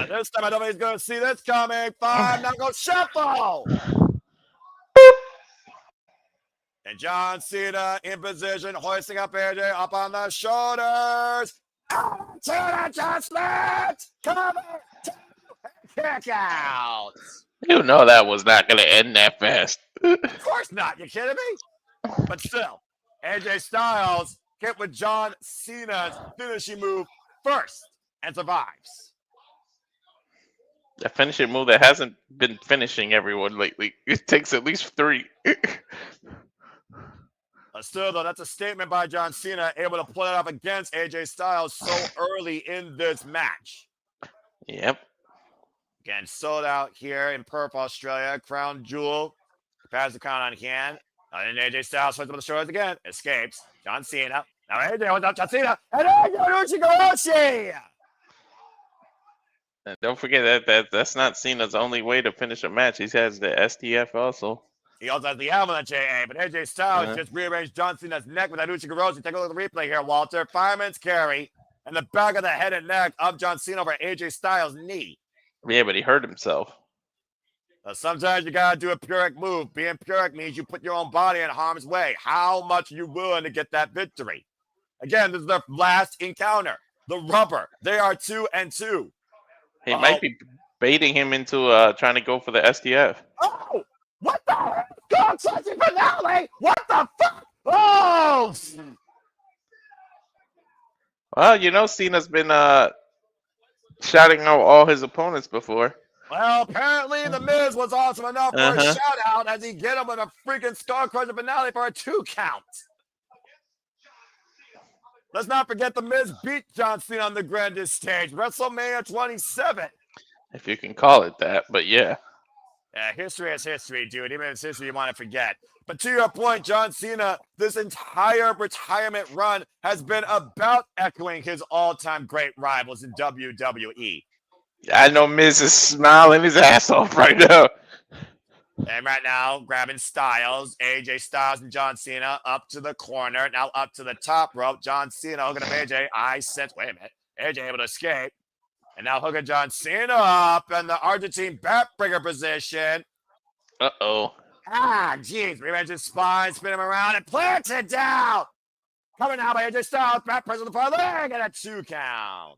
This time I don't think he's going to see this coming. 5, now go shuffle. And John Cena in position, hoisting up AJ up on the shoulders. To the adjustment. Cover. Kick out. You know that was not going to end that fast. Of course not. You kidding me? But still, AJ Styles hit with John Cena's finishing move first and survives. The finishing move that hasn't been finishing everyone lately. It takes at least 3. Still, though, that's a statement by John Cena, able to pull it up against AJ Styles so early in this match. Yep. Again, sold out here in Perth, Australia. Crown Jewel. Pass the count on hand. And then AJ Styles fights up the shoulders again. Escapes. John Cena. Now AJ wants out John Cena. And AJ Uchigaroshi. And don't forget that's not Cena's only way to finish a match. He has the STF also. He also has the Avalanche AA, but AJ Styles just rearranged John Cena's neck with that Uchigaroshi. Take a look at the replay here, Walter. Fireman's carry. And the back of the head and neck of John Cena over AJ Styles' knee. Yeah, but he hurt himself. Sometimes you gotta do a Pyrrhic move. Being Pyrrhic means you put your own body in harm's way. How much are you willing to get that victory? Again, this is their last encounter. The rubber. They are 2-2. He might be baiting him into trying to go for the STF. Oh! What the heck? God, touching finale! What the fuck? Oh! Well, you know Cena's been shouting out all his opponents before. Well, apparently The Miz was awesome enough for a shout out as he get him with a freaking skull crusher finale for a 2 count. Let's not forget The Miz beat John Cena on the grandest stage, WrestleMania 27. If you can call it that, but yeah. Yeah, history is history, dude. Even if it's history you want to forget. But to your point, John Cena, this entire retirement run has been about echoing his all-time great rivals in WWE. I know Miz is smiling his ass off right now. And right now, grabbing Styles, AJ Styles and John Cena up to the corner. Now up to the top rope. John Cena hooking up AJ. Wait a minute. AJ able to escape. And now hooking John Cena up in the Argentine backbreaker position. Uh-oh. Jeez. Revenge his spine, spin him around, and plants it down. Coming now by AJ Styles. Back press on the far leg, and a 2 count.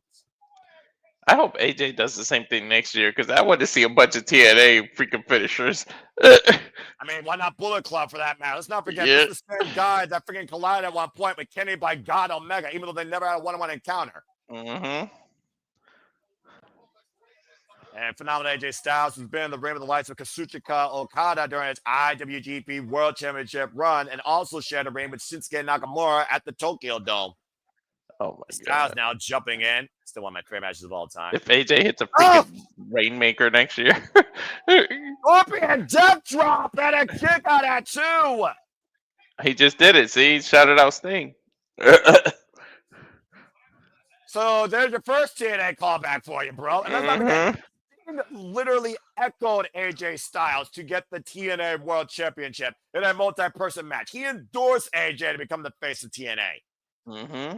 I hope AJ does the same thing next year because I want to see a bunch of TNA freaking finishers. I mean, why not Bullet Club for that matter? Let's not forget this is the same guy that freaking collided at one point with Kenny by God Omega, even though they never had a one-on-one encounter. Mm-hmm. And phenomenal AJ Styles has been in the ring with the likes of Kazuchika Okada during his IWGP World Championship run and also shared a ring with Shinsuke Nakamura at the Tokyo Dome. Oh my Styles God. now jumping in. Still one of my favorite matches of all time. If AJ hits a freaking Rainmaker next year. Scorpion death drop and a kick out at 2. He just did it. See, he shouted out Sting. So there's your first TNA callback for you, bro. And let's not forget, Sting literally echoed AJ Styles to get the TNA World Championship in a multi-person match. He endorsed AJ to become the face of TNA. Mm-hmm.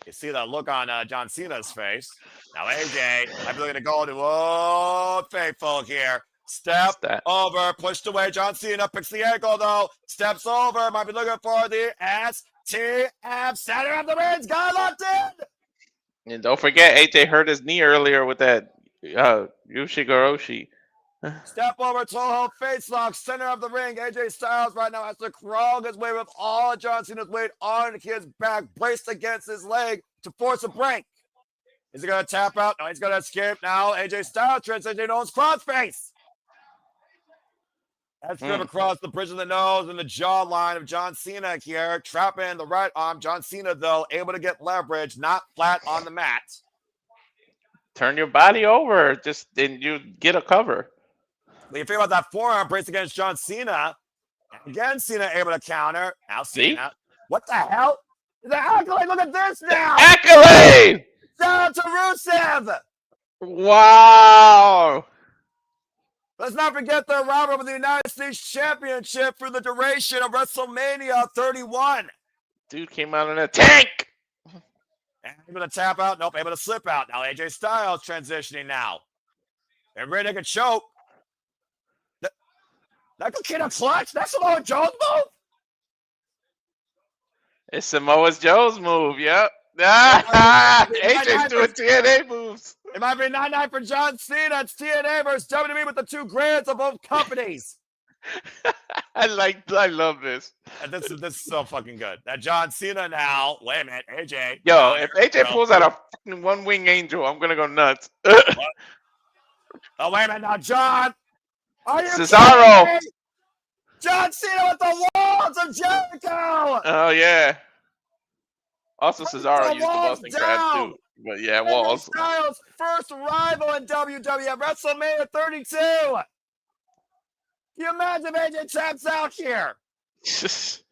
You see that look on John Cena's face. Now AJ, I'm looking to go to Old Faithful here. Step over, pushed away. John Cena picks the ankle though. Steps over, might be looking for the STF center of the ring. Guy locked in. And don't forget, AJ hurt his knee earlier with that Uchigaroshi. Step over, Toho face lock, center of the ring. AJ Styles right now has to crawl his way with all John Cena's weight on his back, braced against his leg to force a break. Is he going to tap out? No, he's going to escape now. AJ Styles transitioning to his crossface. That's going across the bridge of the nose and the jawline of John Cena here. Trapping the right arm. John Cena, though, able to get leverage, not flat on the mat. Turn your body over, then you get a cover. What do you feel about that forearm brace against John Cena? Again, Cena able to counter. Now Cena. What the hell? The accolade, look at this now! Accolade! Shout out to Rusev! Wow! Let's not forget their rivalry with the United States Championship for the duration of WrestleMania 31. Dude came out in a tank! And able to tap out. Nope, able to slip out. Now AJ Styles transitioning now. And ready to get choke. That could get a clutch. That's a Samoa Joe's move. It's Samoa Joe's move. Yep. AJ's doing TNA moves. It might be 9-9 for John Cena. It's TNA versus WWE with the two greats of both companies. I love this. And this is so fucking good. That John Cena now. Wait a minute, AJ. Yo, if AJ pulls out a fucking one-wing angel, I'm gonna go nuts. Oh, wait a minute now, John. Are you Cesaro. kidding me? John Cena with the walls of Jericho. Oh yeah. Also, Cesaro The used the walls Boston crab down. too. But yeah, walls. Styles' first rival in WWE WrestleMania 32. Can you imagine if AJ taps out here? He's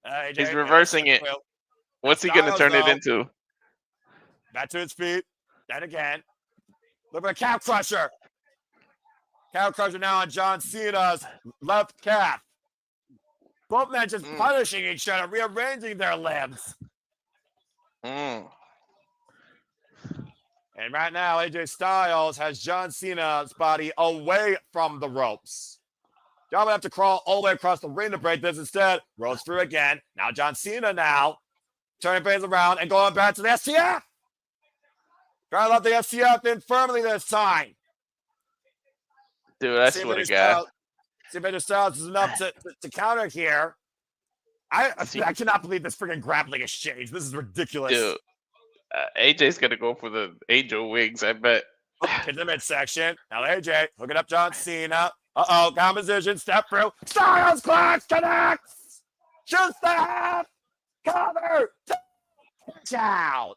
AJ, reversing it. What's he gonna turn it into? Back to his feet. Then again. Look at a calf crusher. Calf crusher now on John Cena's left calf. Both men just punishing each other, rearranging their limbs. And right now, AJ Styles has John Cena's body away from the ropes. John would have to crawl all the way across the ring to break this. Instead, rolls through again. Now John Cena turning things around and going back to the STF. Trying to let the STF in firmly this time. Dude, I swear to God. See if AJ Styles is enough to counter here. I cannot believe this freaking grappling exchange. This is ridiculous. Dude, AJ's gonna go for the angel wings, I bet. In the midsection. Now AJ hooking up John Cena. Composition, step through. Styles Clash connects. Shoots the half. Cover. Catch out.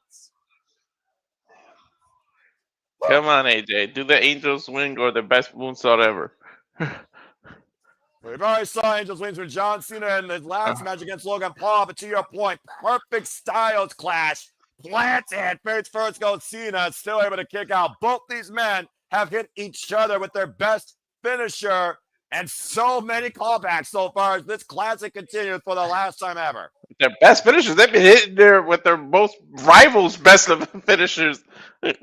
Come on, AJ. Do the Angels wing or the best moonsault ever. We've already saw Angels wings with John Cena in his last match against Logan Paul, but to your point, perfect Styles Clash. Planted. Face first goes Cena. Still able to kick out. Both these men have hit each other with their best finisher, and so many callbacks so far as this classic continues for the last time ever. Their best finishers. They've been hitting there with their most rivals' best of finishers. There's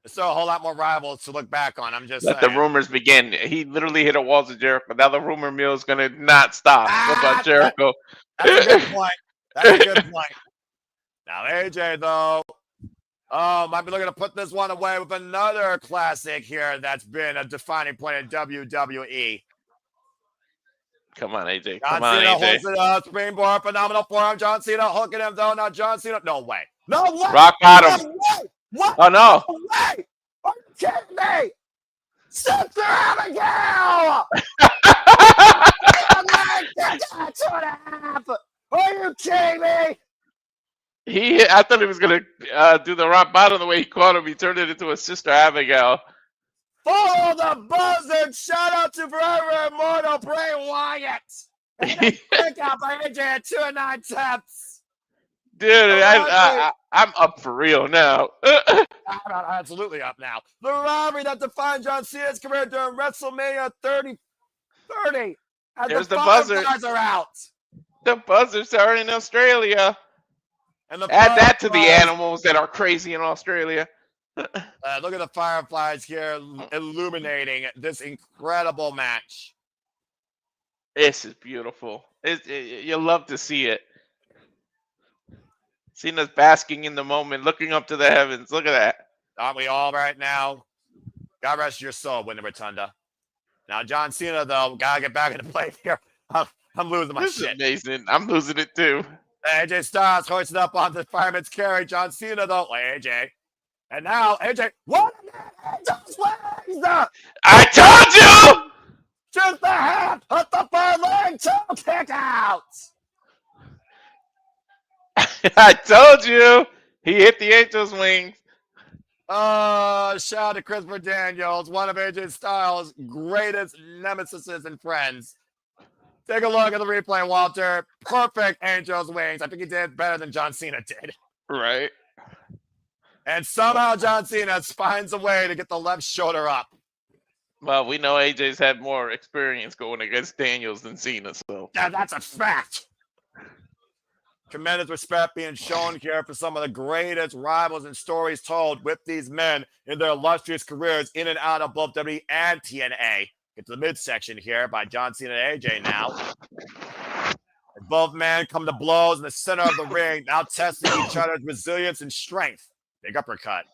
still a whole lot more rivals to look back on. I'm just Let saying. the rumors begin. He literally hit a walls of Jericho. Now the rumor mill is going to not stop. What about Jericho? That's a good point. That's a good point. Now AJ, though, might be looking to put this one away with another classic here that's been a defining point in WWE. Come on, AJ. John Come on, Cena AJ. holds it up. Springboard, phenomenal forearm. John Cena hooking him, though. Now John Cena. No way. No way. Rock bottom. No way. What? Oh, no. No way. Are you kidding me? Sister Abigail! Are you kidding me? I thought he was gonna do the rock bottom the way he caught him. He turned it into a Sister Abigail. Follow the buzzard. Shout out to forever immortal Bray Wyatt. Pick out by AJ at 2-9 taps. Dude, I'm up for real now. I'm absolutely up now. The robbery that defined John Cena's career during WrestleMania 30. As There's the Fireflies buzzard. are out. The buzzards are in Australia. And the Add that to the Fireflies- animals that are crazy in Australia. Look at the Fireflies here illuminating this incredible match. This is beautiful. You love to see it. Cena's basking in the moment, looking up to the heavens. Look at that. Aren't we all right now? God rest your soul, Winnie Rotunda. Now, John Cena, though, gotta get back into play here. I'm losing my This shit. is amazing. I'm losing it too. AJ Styles hoisted up on the fireman's carry. John Cena, though. AJ. And now, AJ. What? Angel's wings! I told you! Shoot the half! Hit the far leg! Two kick out! I told you! He hit the Angel's wings. Shout out to Christopher Daniels, one of AJ Styles' greatest nemesises and friends. Take a look at the replay, Walter. Perfect Angel's wings. I think he did better than John Cena did. Right. And somehow John Cena finds a way to get the left shoulder up. Well, we know AJ's had more experience going against Daniels than Cena, so. Yeah, that's a fact. Tremendous respect being shown here for some of the greatest rivals and stories told with these men in their illustrious careers in and out of both WWE and TNA. Get to the midsection here by John Cena and AJ now. both men come to blows in the center of the ring, now testing each other's resilience and strength. Big uppercut.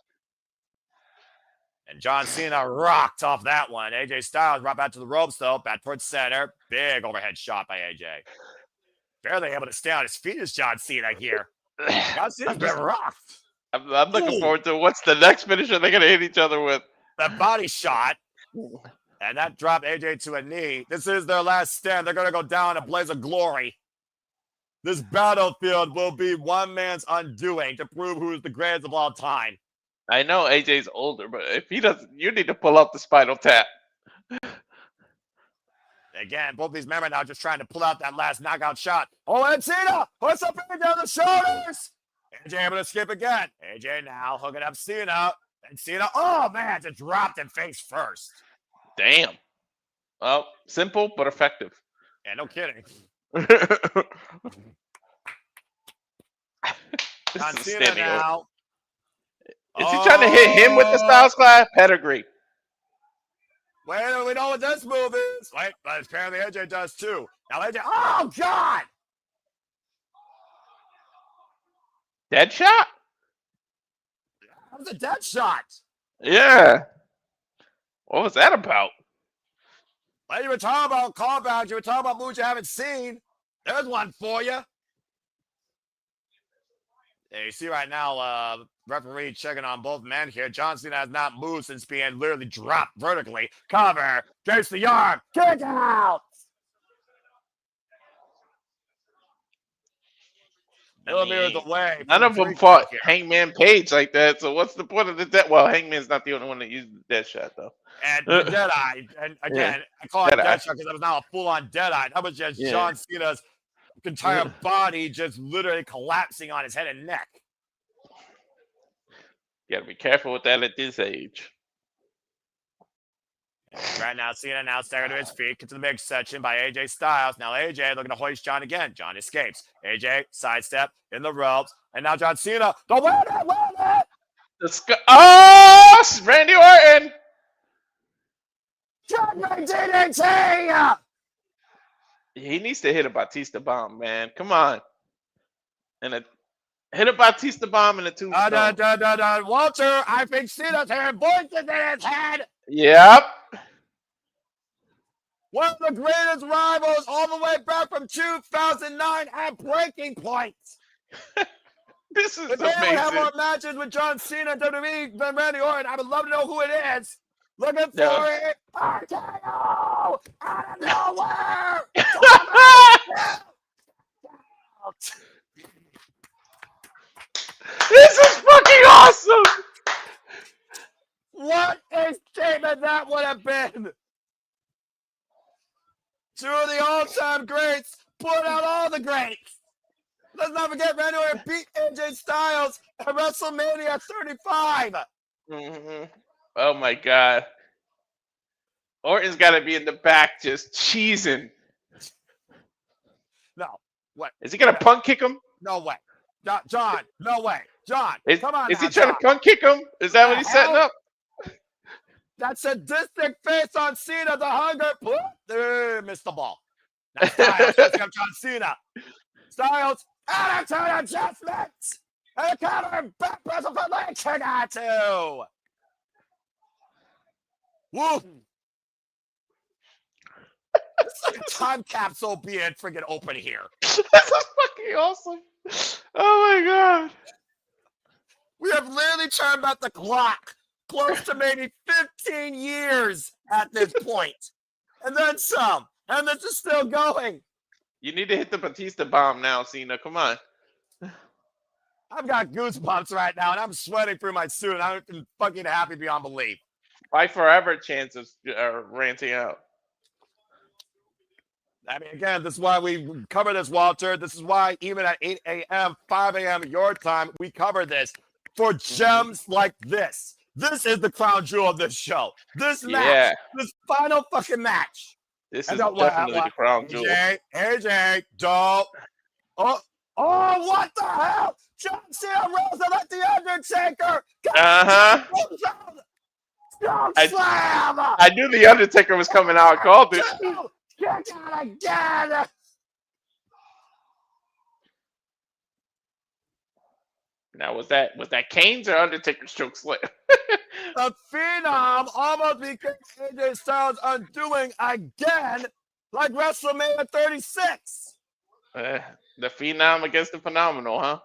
And John Cena rocked off that one. AJ Styles brought back to the ropes, though. Back towards center. Big overhead shot by AJ. Barely able to stay on his feet as John Cena here. John Cena's been rocked. I'm looking forward to what's the next finisher they're going to hit each other with. The body shot. And that dropped AJ to a knee. This is their last stand. They're going to go down a blaze of glory. This battlefield will be one man's undoing to prove who is the greatest of all time. I know AJ's older, but if he doesn't, you need to pull out the spinal tap. Again, both these men are now just trying to pull out that last knockout shot. Oh, and Cena puts up AJ on the shoulders. AJ able to skip again. AJ now hooking up Cena. And Cena, oh man, just dropped him face first. Damn. Well, simple but effective. Yeah, no kidding. John Cena now. Is he trying to hit him with the Styles Clash? Pedigree. Wait, we know what this move is. Wait, but apparently AJ does too. Now AJ, oh God! Dead shot? That was a dead shot. Yeah. What was that about? Well, you were talking about callbacks. You were talking about moves you haven't seen. There's one for you. Yeah, you see right now, referee checking on both men here. John Cena has not moved since being literally dropped vertically. Cover, gets the arm, kick out. Millimeters away. None of them fought Hangman Page like that. So what's the point of the dead? Well, Hangman's not the only one that used the dead shot, though. And the Deadeye. And again, I call it dead shot because that was not a full-on Deadeye. That was just John Cena's entire body just literally collapsing on his head and neck. You gotta be careful with that at this age. Right now, Cena now staggered to his feet, gets to the big section by AJ Styles. Now AJ looking to hoist John again. John escapes. AJ sidestep in the ropes, and now John Cena, the winner! Oh, Randy Orton! DDT! He needs to hit a Batista bomb, man. Come on. And hit a Batista bomb in a tombstone. Walter, I think Cena's hearing voices in his head. Yep. One of the greatest rivals all the way back from 2009 at Breaking Point. This is if amazing. If anyone have more matches with John Cena and WWE than Randy Orton, I would love to know who it is. Looking for it. RKO out of nowhere. This is fucking awesome. What a statement that would have been. Two of the all-time greats put out all the greats. Let's not forget Randy Orton beat AJ Styles at WrestleMania 35. Mm-hmm. Oh my God. Orton's got to be in the back just cheesing. No. What? Is he going to punt kick him? No way. John, no way. John, come on. Is he trying to punt kick him? Is that what he's setting up? That sadistic face on Cena, the hunger. Missed the ball. Now Styles picks up John Cena. Styles, attitude adjustments. And a counter back press for leg kick out two. Woo. It's like a time capsule being freaking open here. This is fucking awesome. Oh my God. We have literally turned back the clock close to maybe 15 years at this point. And then some. And this is still going. You need to hit the Batista bomb now, Cena. Come on. I've got goosebumps right now, and I'm sweating through my suit, and I'm fucking happy beyond belief. By forever chances are ranting out. I mean, again, this is why we cover this, Walter. This is why even at 8 a.m., 5 a.m. your time, we cover this for gems like this. This is the crown jewel of this show. This match, this final fucking match. This is definitely the crown jewel. AJ, don't. Oh, what the hell? John Cena rolls him like the Undertaker. Slam! I knew the Undertaker was coming out. I called it. Kick out again. Now was that Kane's or Undertaker's choke slam? The Phenom almost became AJ Styles' undoing again, like WrestleMania 36. The Phenom against the Phenomenal, huh?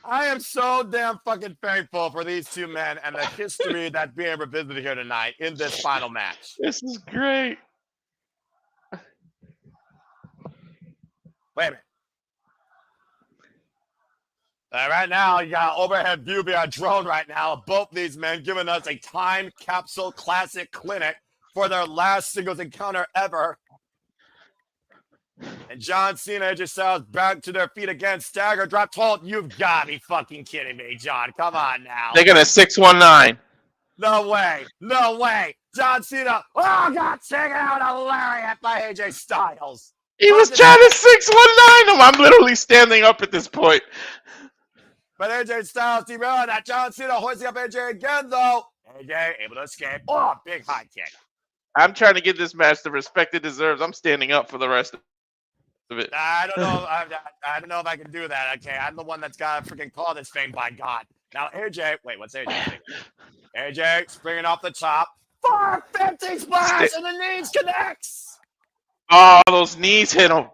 I am so damn fucking thankful for these two men and the history that's being revisited here tonight in this final match. This is great. Wait a minute. Right now, you got an overhead view via drone right now of both these men giving us a time capsule classic clinic for their last singles encounter ever. And John Cena and AJ Styles back to their feet again. Stagger drop 12. You've got to be fucking kidding me, John. Come on now. They're gonna 619. No way. No way. John Cena. Oh, God. Taken out a lariat by AJ Styles. He was trying to 619 him. I'm literally standing up at this point. But AJ Styles derailing that. John Cena hoisting up AJ again, though. AJ able to escape. Oh, big high kick. I'm trying to give this match the respect it deserves. I'm standing up for the rest of it. I don't know. I don't know if I can do that. Okay, I'm the one that's got to freaking call this thing, by God. Now, AJ. Wait, what's AJ doing? AJ springing off the top. 450 splash, and the knees connects. Oh, those knees hit him.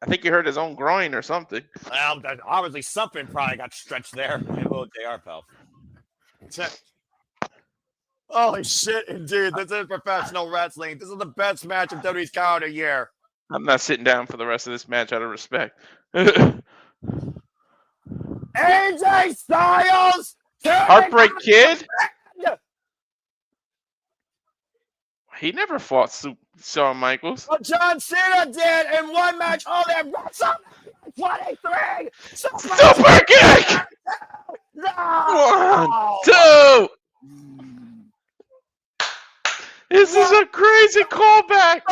I think he hurt his own groin or something. Well, obviously something probably got stretched there. Maybe a little JR pal. Holy shit, indeed. This is professional wrestling. This is the best match of WWE's calendar year. I'm not sitting down for the rest of this match out of respect. AJ Styles! Heartbreak Kid? He never fought Shawn Michaels. Well, John Cena did in one match only at WrestleMania 23! Super kick! No! 1, 2! This is a crazy callback!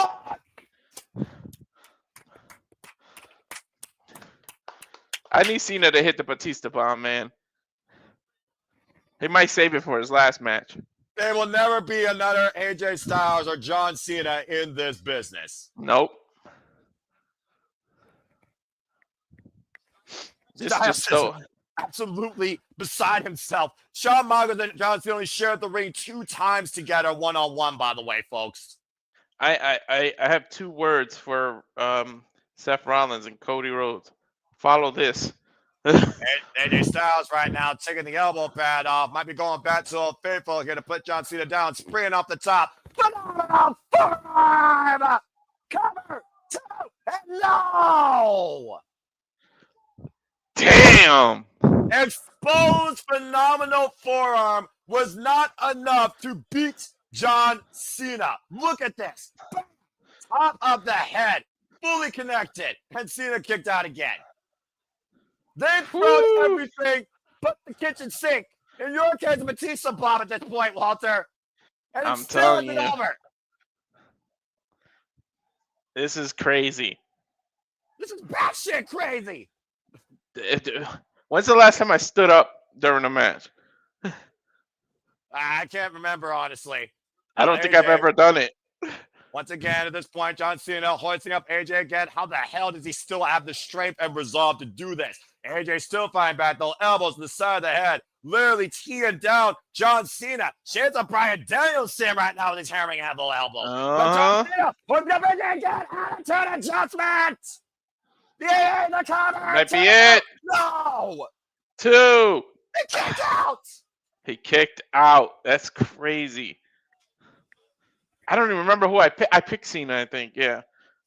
I need Cena to hit the Batista bomb, man. He might save it for his last match. There will never be another AJ Styles or John Cena in this business. Nope. This Styles just so absolutely beside himself. Shawn Michaels and John Cena only shared the ring 2 times together, one-on-one, by the way, folks. I have 2 words for Seth Rollins and Cody Rhodes. Follow this. AJ Styles right now taking the elbow pad off. Might be going back to Old Faithful here to put John Cena down. Springing off the top. Phenomenal forearm. Cover. 2. And no. Damn. Exposed phenomenal forearm was not enough to beat John Cena. Look at this. Top of the head. Fully connected. And Cena kicked out again. They throw everything but the kitchen sink. In your case, a Batista bomb at this point, Walter. And I'm it's still telling isn't you. over. This is crazy. This is batshit crazy. When's the last time I stood up during a match? I can't remember, honestly. I don't think I've ever done it. Once again, at this point, John Cena hoisting up AJ again. How the hell does he still have the strength and resolve to do this? AJ still fighting back, though. Elbows to the side of the head. Literally teeing down John Cena. Shades of Bryan Danielson right now with his hammering handle elbow. But John Cena hoisting up AJ again. Attitude adjustment. Yeah, the cover. Might be it. No. 2. He kicked out. He kicked out. That's crazy. I don't even remember who I picked. I picked Cena, I think. Yeah.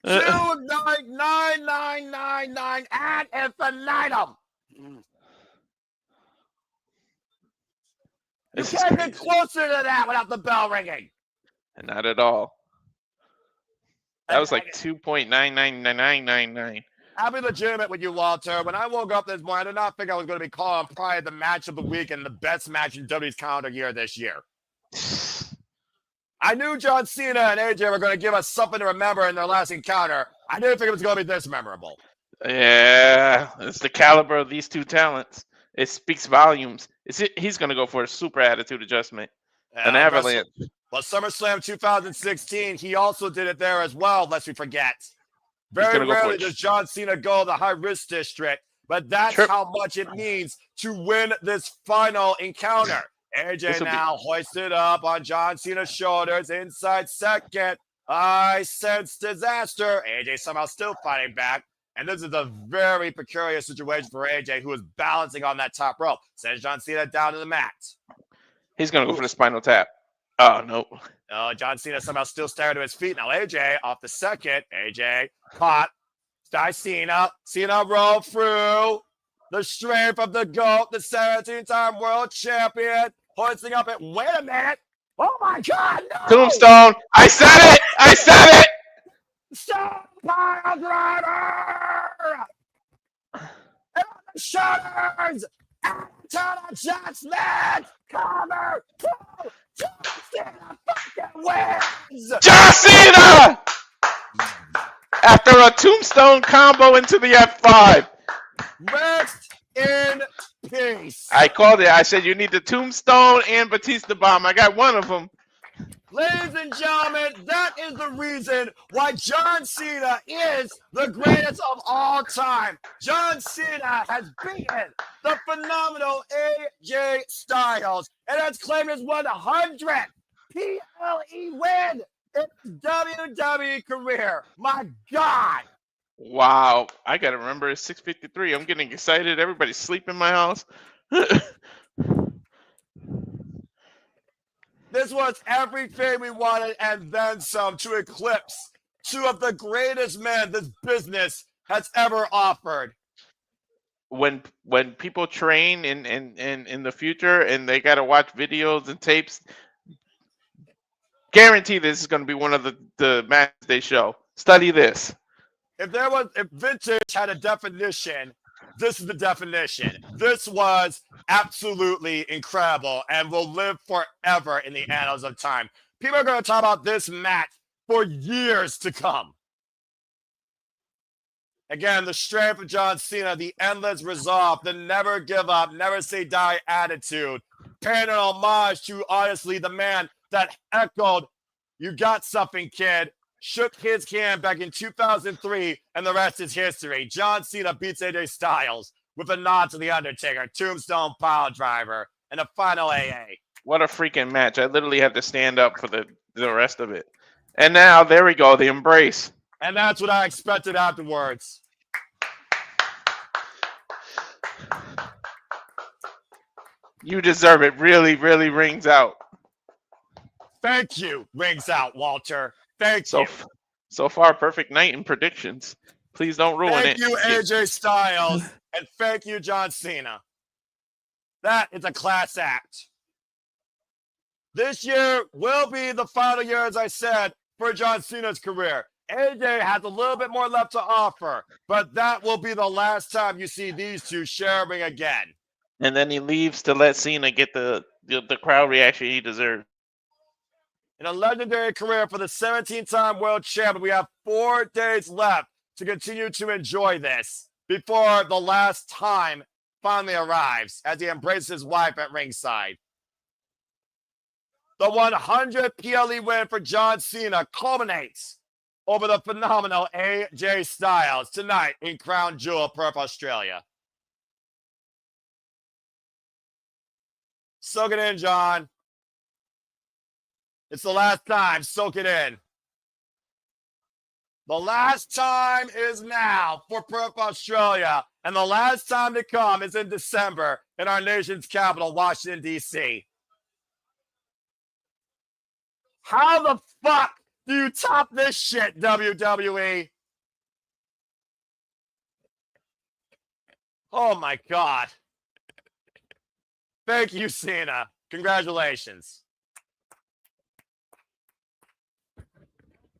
29999 ad infinitum. You can't get closer to that without the bell ringing. Not at all. That was like 2.999999. I'll be legitimate with you, Walter. When I woke up this morning, I did not think I was going to be calling probably the match of the week and the best match in WWE's calendar year this year. I knew John Cena and AJ were going to give us something to remember in their last encounter. I didn't think it was going to be this memorable. Yeah, it's the caliber of these 2 talents. It speaks volumes. He's going to go for a super attitude adjustment. An avalanche. Well, SummerSlam 2016, he also did it there as well, lest we forget. Very rarely does John Cena go the high-risk district, but that's how much it means to win this final encounter. AJ now hoisted up on John Cena's shoulders, inside second. I sense disaster. AJ somehow still fighting back. And this is a very precarious situation for AJ, who is balancing on that top rope. Sends John Cena down to the mat. He's going to go for the spinal tap. Oh, no. Oh, John Cena somehow still staring to his feet. Now AJ off the second. AJ caught. Cena. Cena rolled through. The strength of the GOAT, the 17-time world champion. Hoisting up it. Wait a minute. Oh, my God. No. Tombstone. I said it. I said it. Stop, pile driver. And on the shoulders. Turn on John Smith. Cover. John Cena fucking wins. John Cena. After a tombstone combo into the F5. Rest in peace. I called it. I said you need the tombstone and Batista bomb. I got one of them. Ladies and gentlemen, that is the reason why John Cena is the greatest of all time. John Cena has beaten the phenomenal AJ Styles and has claimed his 100th PLE win in his WWE career. My God. Wow. I got to remember it's 6:53. I'm getting excited. Everybody's sleeping in my house. This was everything we wanted and then some to eclipse two of the greatest men this business has ever offered. When people train in the future and they got to watch videos and tapes, guarantee this is going to be one of the matches they show. Study this. If vintage had a definition, this is the definition. This was absolutely incredible and will live forever in the annals of time. People are going to talk about this match for years to come. Again, the strength of John Cena, the endless resolve, the never give up, never say die attitude, paying an homage to, honestly, the man that echoed, "You got something, kid," shook his hand back in 2003, and the rest is history. John Cena beats AJ Styles with a nod to The Undertaker, tombstone pile driver, and a final AA. What a freaking match. I literally had to stand up for the rest of it. And now, there we go, the embrace. And that's what I expected afterwards. You deserve it. Really, really rings out. Thank you, rings out, Walter. Thank you. So far, perfect night in predictions. Please don't ruin it. Thank you, AJ Styles, and thank you, John Cena. That is a class act. This year will be the final year, as I said, for John Cena's career. AJ has a little bit more left to offer, but that will be the last time you see these two sharing again. And then he leaves to let Cena get the crowd reaction he deserves. In a legendary career for the 17-time world champion, we have 4 days left to continue to enjoy this before the last time finally arrives as he embraces his wife at ringside. The 100th PLE win for John Cena culminates over the phenomenal AJ Styles tonight in Crown Jewel, Perth, Australia. Soak it in, John. It's the last time. Soak it in. The last time is now for Perth, Australia. And the last time to come is in December in our nation's capital, Washington, D.C. How the fuck do you top this shit, WWE? Oh, my God. Thank you, Cena. Congratulations.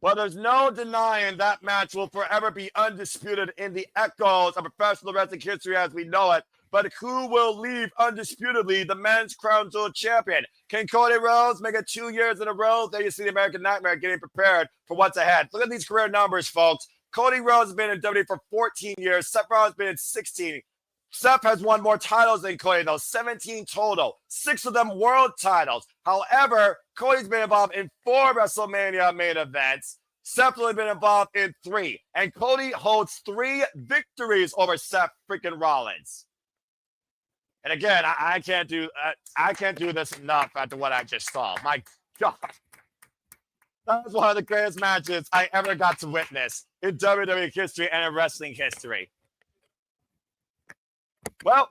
Well, there's no denying that match will forever be undisputed in the echoes of professional wrestling history as we know it. But who will leave undisputedly the men's Crown Jewel champion? Can Cody Rhodes make it 2 years in a row? There you see the American Nightmare getting prepared for what's ahead. Look at these career numbers, folks. Cody Rhodes has been in WWE for 14 years. Seth Rollins has been in 16. Seth has won more titles than Cody, though, 17 total, 6 of them world titles. However, Cody's been involved in 4 WrestleMania main events, Seth's only been involved in 3, and Cody holds 3 victories over Seth freaking Rollins. And again, I can't do this enough after what I just saw. My God, that was one of the greatest matches I ever got to witness in WWE history and in wrestling history. Well,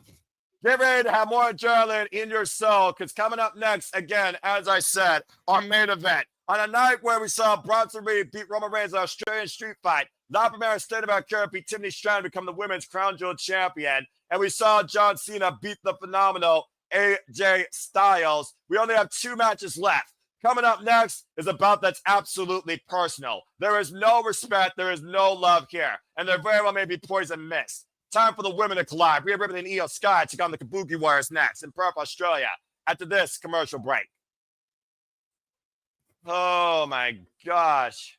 get ready to have more adrenaline in your soul, because coming up next, again, as I said, our main event. On a night where we saw Bronson beat Roman Reigns in an Australian street fight, La Primera State of Vaquer beat Tiffany Stratton to become the women's Crown Jewel champion, and we saw John Cena beat the phenomenal AJ Styles. We only have 2 matches left. Coming up next is a bout that's absolutely personal. There is no respect, there is no love here, and there very well may be poison mist. Time for the women to collide. Rhea, Ripley, and Auska take on the Kabuki Warriors next in Perth, Australia, after this commercial break. Oh my gosh.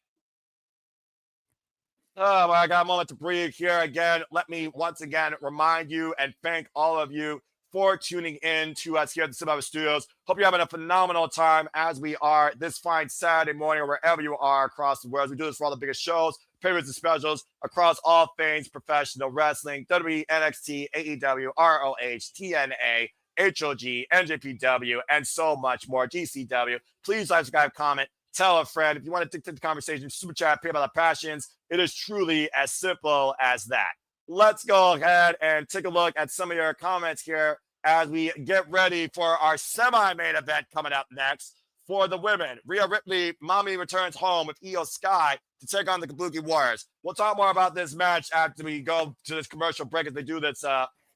Oh, well, I got a moment to breathe here again. Let me once again remind you and thank all of you for tuning in to us here at the Survivor Studios. Hope you're having a phenomenal time as we are this fine Saturday morning or wherever you are across the world. We do this for all the biggest shows, favorites, and specials across all things professional wrestling, WWE, NXT, AEW, ROH, TNA, HOG, NJPW, and so much more, GCW. Please like, subscribe, comment, tell a friend. If you want to dictate the conversation, super chat, pay by the passions. It is truly as simple as that. Let's go ahead and take a look at some of your comments here as we get ready for our semi-main event coming up next for the women. Rhea Ripley, mommy returns home with Io Sky to take on the Kabuki Warriors. We'll talk more about this match after we go to this commercial break as they do this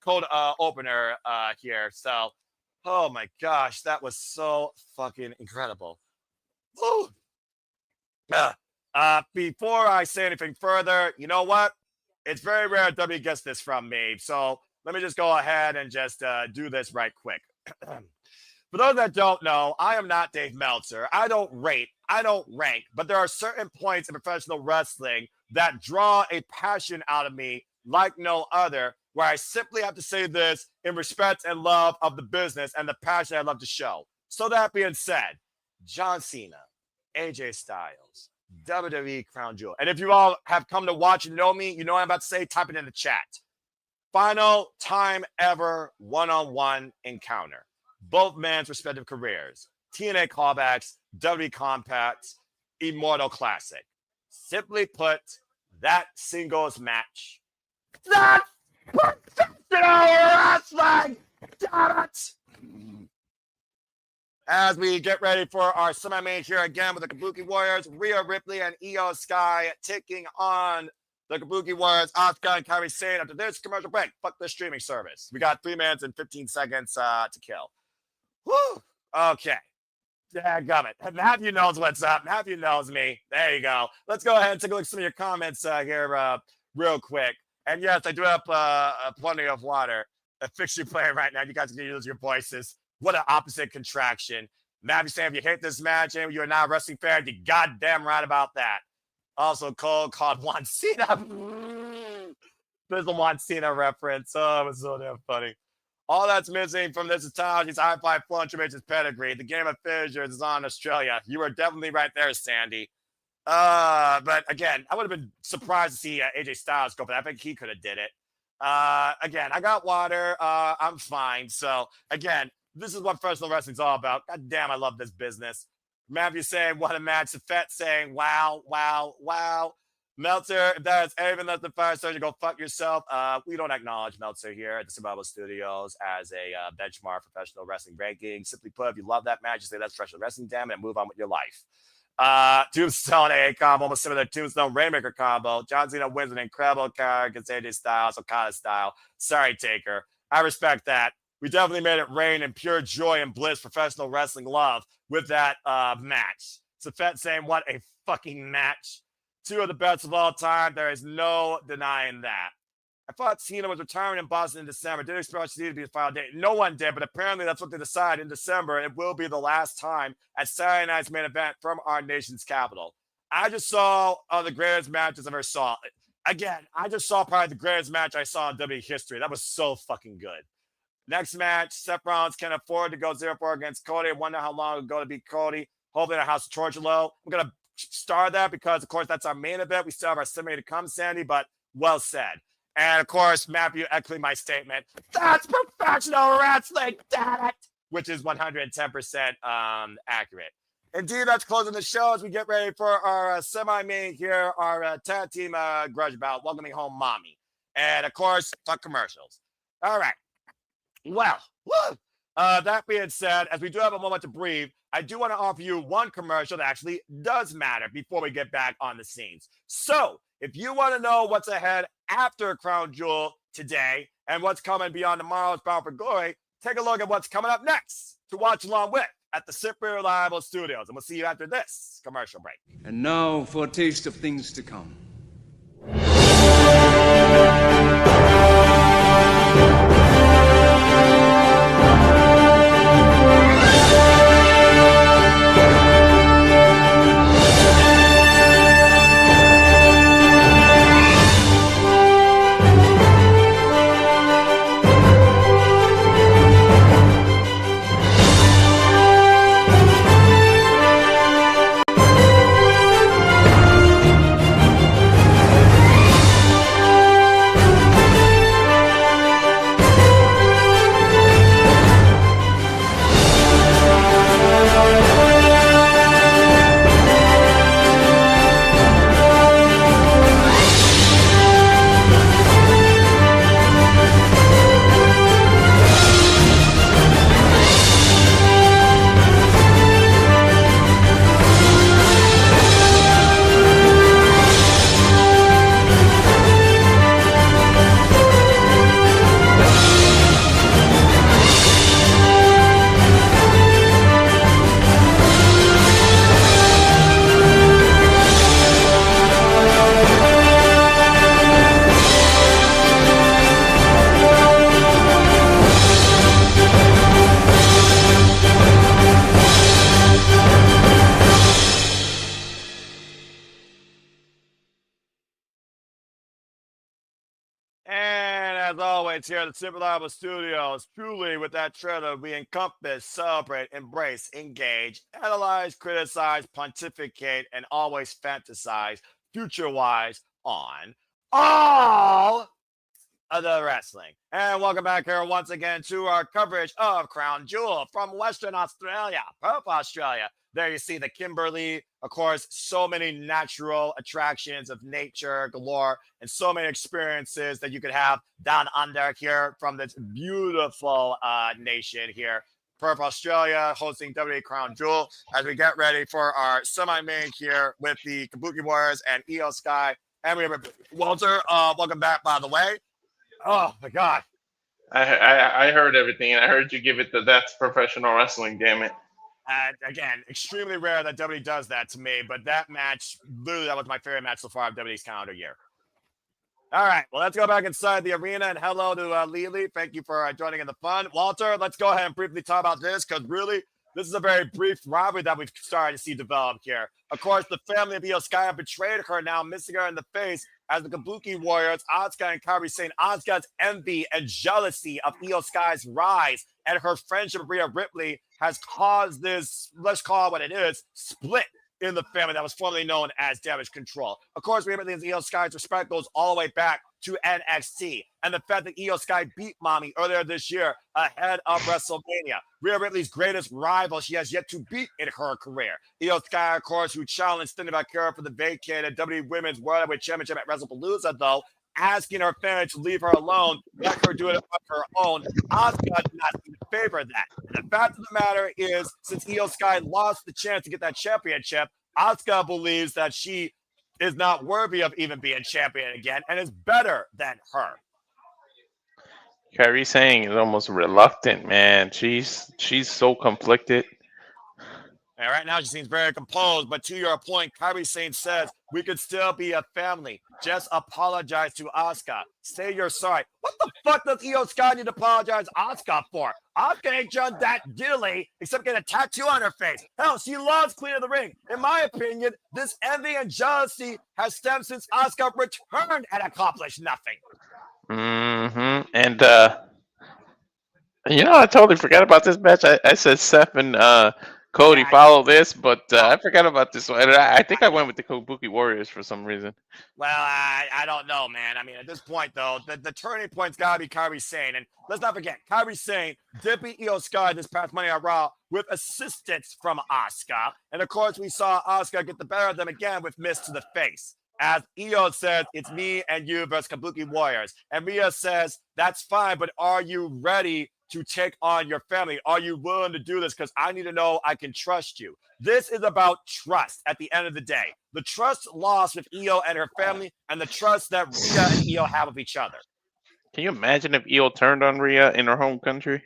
cold opener here. So, oh my gosh, that was so fucking incredible. Woo. Before I say anything further, you know what? It's very rare W gets this from me. So let me just go ahead and just do this right quick. For those that don't know, I am not Dave Meltzer. I don't rate, I don't rank, but there are certain points in professional wrestling that draw a passion out of me like no other, where I simply have to say this in respect and love of the business and the passion I love to show. So that being said, John Cena, AJ Styles, WWE Crown Jewel. And if you all have come to watch and know me, you know what I'm about to say, type it in the chat. Final time ever one-on-one encounter. Both men's respective careers. TNA callbacks, WWE compacts, Immortal Classic. Simply put, that singles match. That's professional wrestling! Damn it! As we get ready for our semi-main here again with the Kabuki Warriors, Rhea Ripley and Io Sky taking on the Kabuki Warriors, Auska and Kairi Sane after this commercial break. Fuck the streaming service. We got 3 minutes and 15 seconds to kill. Woo! Okay. Dadgummit. Half you knows what's up. Half you knows me. There you go. Let's go ahead and take a look at some of your comments here real quick. And yes, I do have plenty of water. A fixture playing right now. You guys can use your voices. What an opposite contraction. Matthew saying, if you hate this match and you're not a wrestling fan, you goddamn right about that. Also, Cole called Juan Cena. There's a Juan Cena reference. Oh, it was so damn funny. All that's missing from this is high-five flow and Tremendous pedigree. The game of fissures is on Australia. You were definitely right there, Sandy. But again, I would have been surprised to see AJ Styles go, but I think he could have did it. Again, I got water. I'm fine. So again, this is what professional wrestling's all about. God damn, I love this business. Matthew saying, what a match. Seth saying, wow, wow, wow. Meltzer, if that is anything less than 5 stars, you go fuck yourself. We don't acknowledge Meltzer here at the Survival Studios as a benchmark professional wrestling ranking. Simply put, if you love that match, you say that's professional wrestling, damn it, and move on with your life. Tombstone AA combo, almost similar to Tombstone Rainmaker combo. John Cena wins an incredible card against AJ Styles, Okada style. Sorry, Taker. I respect that. We definitely made it rain in pure joy and bliss, professional wrestling love with that match. Seth saying, what a fucking match. 2 of the best of all time. There is no denying that. I thought Cena was retiring in Boston in December. Didn't expect Cena to be the final date. No one did, but apparently that's what they decided in December. It will be the last time at Saturday night's main event from our nation's capital. I just saw the greatest matches I've ever saw. Again, I just saw probably the greatest match I saw in WWE history. That was so fucking good. Next match, Seth Rollins can afford to go 0-4 against Cody. I wonder how long it'll go to beat Cody. Hopefully in a House of Torture low. We're going to star that because, of course, that's our main event. We still have our semi to come, Sandy, but well said. And, of course, Matthew echoing my statement. That's professional wrestling, damn it! Which is 110% accurate. Indeed, that's closing the show as we get ready for our semi-main here, our tag team grudge bout, welcoming home Mommy. And, of course, fuck commercials. All right. Well, that being said, as we do have a moment to breathe, I do want to offer you one commercial that actually does matter before we get back on the scenes. So, if you want to know what's ahead after Crown Jewel today and what's coming beyond tomorrow's Bound for Glory, take a look at what's coming up next to watch along with at the Simply Reliable Studios. And we'll see you after this commercial break. And now for a taste of things to come. Here at the Simply Reliable Studios, truly with that trailer, we encompass, celebrate, embrace, engage, analyze, criticize, pontificate, and always fantasize future-wise on all of the wrestling. And welcome back here once again to our coverage of Crown Jewel from Western Australia, Perth, Australia. There you see the Kimberley, of course, so many natural attractions of nature galore and so many experiences that you could have down under here from this beautiful nation here. Perth, Australia, hosting WWE Crown Jewel as we get ready for our semi-main here with the Kabuki Warriors and Io Sky. And we have Walter, welcome back, by the way. Oh, my God. I heard everything, and I heard you give it the that's professional wrestling, damn it. Again, extremely rare that WWE does that to me, but that match, literally, that was my favorite match so far of WWE's calendar year. All right, well, let's go back inside the arena, and hello to Lily. Thank you for joining in the fun. Walter, let's go ahead and briefly talk about this, because really, this is a very brief rivalry that we've started to see develop here. Of course, the family of Io Sky have betrayed her now, missing her in the face as the Kabuki Warriors, Auska and Kairi, saying Auska's envy and jealousy of Io Sky's rise and her friendship with Rhea Ripley has caused this, let's call it what it is, split in the family that was formerly known as Damage Control. Of course, Rhea Ripley and Io Sky's respect goes all the way back to NXT. And the fact that Io Sky beat Mommy earlier this year ahead of WrestleMania. Rhea Ripley's greatest rival she has yet to beat in her career. Io Sky, of course, who challenged Vaquer for the vacated WWE Women's World Heavyweight Championship at WrestlePalooza, though, asking her fans to leave her alone, let her do it on her own. Auska did not seem to favor that. And the fact of the matter is, since Io Sky lost the chance to get that championship, Auska believes that she is not worthy of even being champion again and is better than her. Kairi Sane is almost reluctant, man. She's so conflicted. And right now she seems very composed, but to your point, Kairi Sane says we could still be a family. Just apologize to Auska. Say you're sorry. What the fuck does Io Sky need to apologize to Auska for? Auska ain't done that diddly except get a tattoo on her face. Hell, she loves Queen of the Ring. In my opinion, this envy and jealousy has stemmed since Auska returned and accomplished nothing. Mm-hmm. And I totally forgot about this match. I said Seth and Cody Yeah, follow this, but I forgot about this one. I think I went with the Kabuki Warriors for some reason. Well, I don't know, man. I mean, at this point, though, the turning point's got to be Kairi Sane. And let's not forget, Kairi Sane did beat Io Sky this past Monday Night Raw with assistance from Auska. And, of course, we saw Auska get the better of them again with miss to the face. As Io says, it's me and you versus Kabuki Warriors. And Rhea says, that's fine, but are you ready to take on your family? Are you willing to do this? Because I need to know I can trust you. This is about trust at the end of the day. The trust lost with Io and her family, and the trust that Rhea and Io have with each other. Can you imagine if Io turned on Rhea in her home country?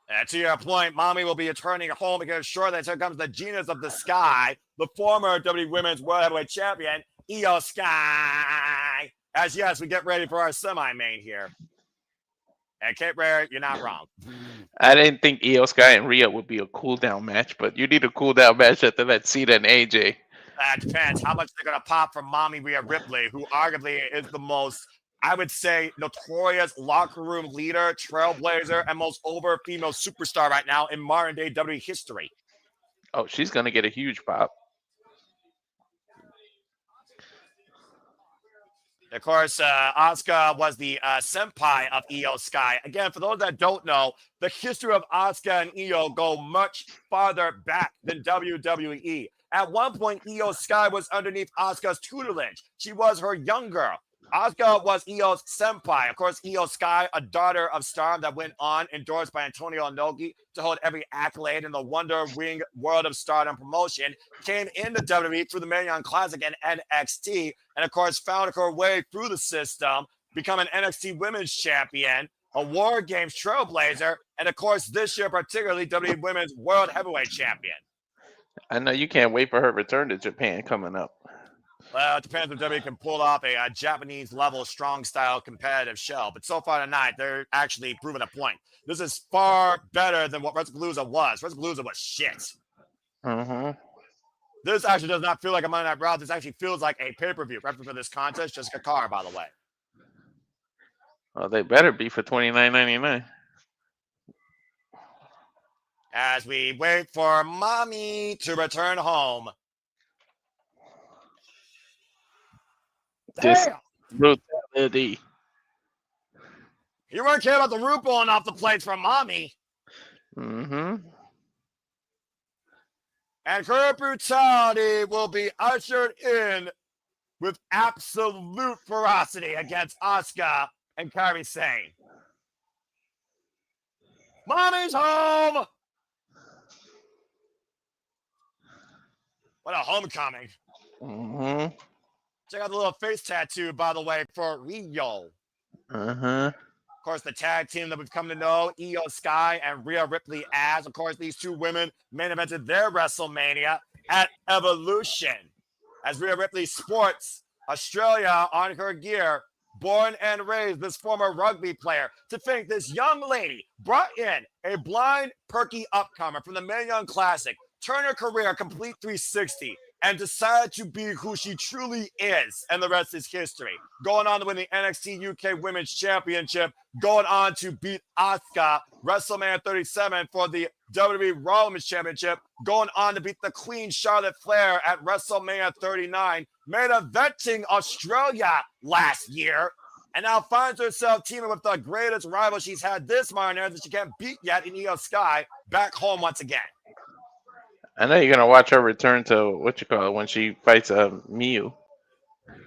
And to your point, Mommy will be returning home because sure that here comes the genius of the sky, the former WWE Women's World Heavyweight Champion, Io Sky. As yes, we get ready for our semi-main here. And Kate Rare, you're not wrong. I didn't think Io Sky and Rhea would be a cool down match, but you need a cool down match after that Cena and AJ. That depends how much they're going to pop from Mommy Rhea Ripley, who arguably is the most, I would say, notorious locker room leader, trailblazer, and most over female superstar right now in modern day WWE history. Oh, she's going to get a huge pop. Of course, Auska was the senpai of Io Sky. Again, for those that don't know, the history of Auska and Io go much farther back than WWE. At one point, Io Sky was underneath Asuka's tutelage. She was her young girl. Auska was Io's senpai. Of course, Io Sky, a daughter of Stardom that went on, endorsed by Antonio Inoki to hold every accolade in the Wonder Wing World of Stardom promotion, came into WWE through the Marion Classic and NXT, and of course, found her way through the system, become an NXT Women's Champion, a War Games Trailblazer, and of course, this year particularly, WWE Women's World Heavyweight Champion. I know you can't wait for her return to Japan coming up. Well, it depends if WWE can pull off a Japanese level, strong style competitive show. But so far tonight, they're actually proving a point. This is far better than what WrestlePalooza was. WrestlePalooza was shit. Mm-hmm. This actually does not feel like a Monday Night Raw. This actually feels like a pay-per-view. Reference for this contest, Jessica Carr, by the way. Well, they better be for $29.99. As we wait for Mommy to return home. This Damn! brutality. You weren't caring about the root blowing off the plates from Mommy. Mm-hmm. And her brutality will be ushered in with absolute ferocity against Auska and Kairi Sane. Mommy's home! What a homecoming. Mm-hmm. Check out the little face tattoo, by the way, for Rio. Uh-huh. Of course, the tag team that we've come to know, Io Sky and Rhea Ripley as. Of course, these two women main evented their WrestleMania at Evolution. As Rhea Ripley sports Australia on her gear, born and raised this former rugby player. To think this young lady brought in a blind, perky upcomer from the Mae Young Classic, turned her career a complete 360, and decided to be who she truly is, and the rest is history. Going on to win the NXT UK Women's Championship, going on to beat Auska, WrestleMania 37 for the WWE Raw Women's Championship, going on to beat the Queen Charlotte Flair at WrestleMania 39, main eventing Australia last year, and now finds herself teaming with the greatest rival she's had this modern era that she can't beat yet in Io Sky, back home once again. I know you're gonna watch her return to when she fights Miyu.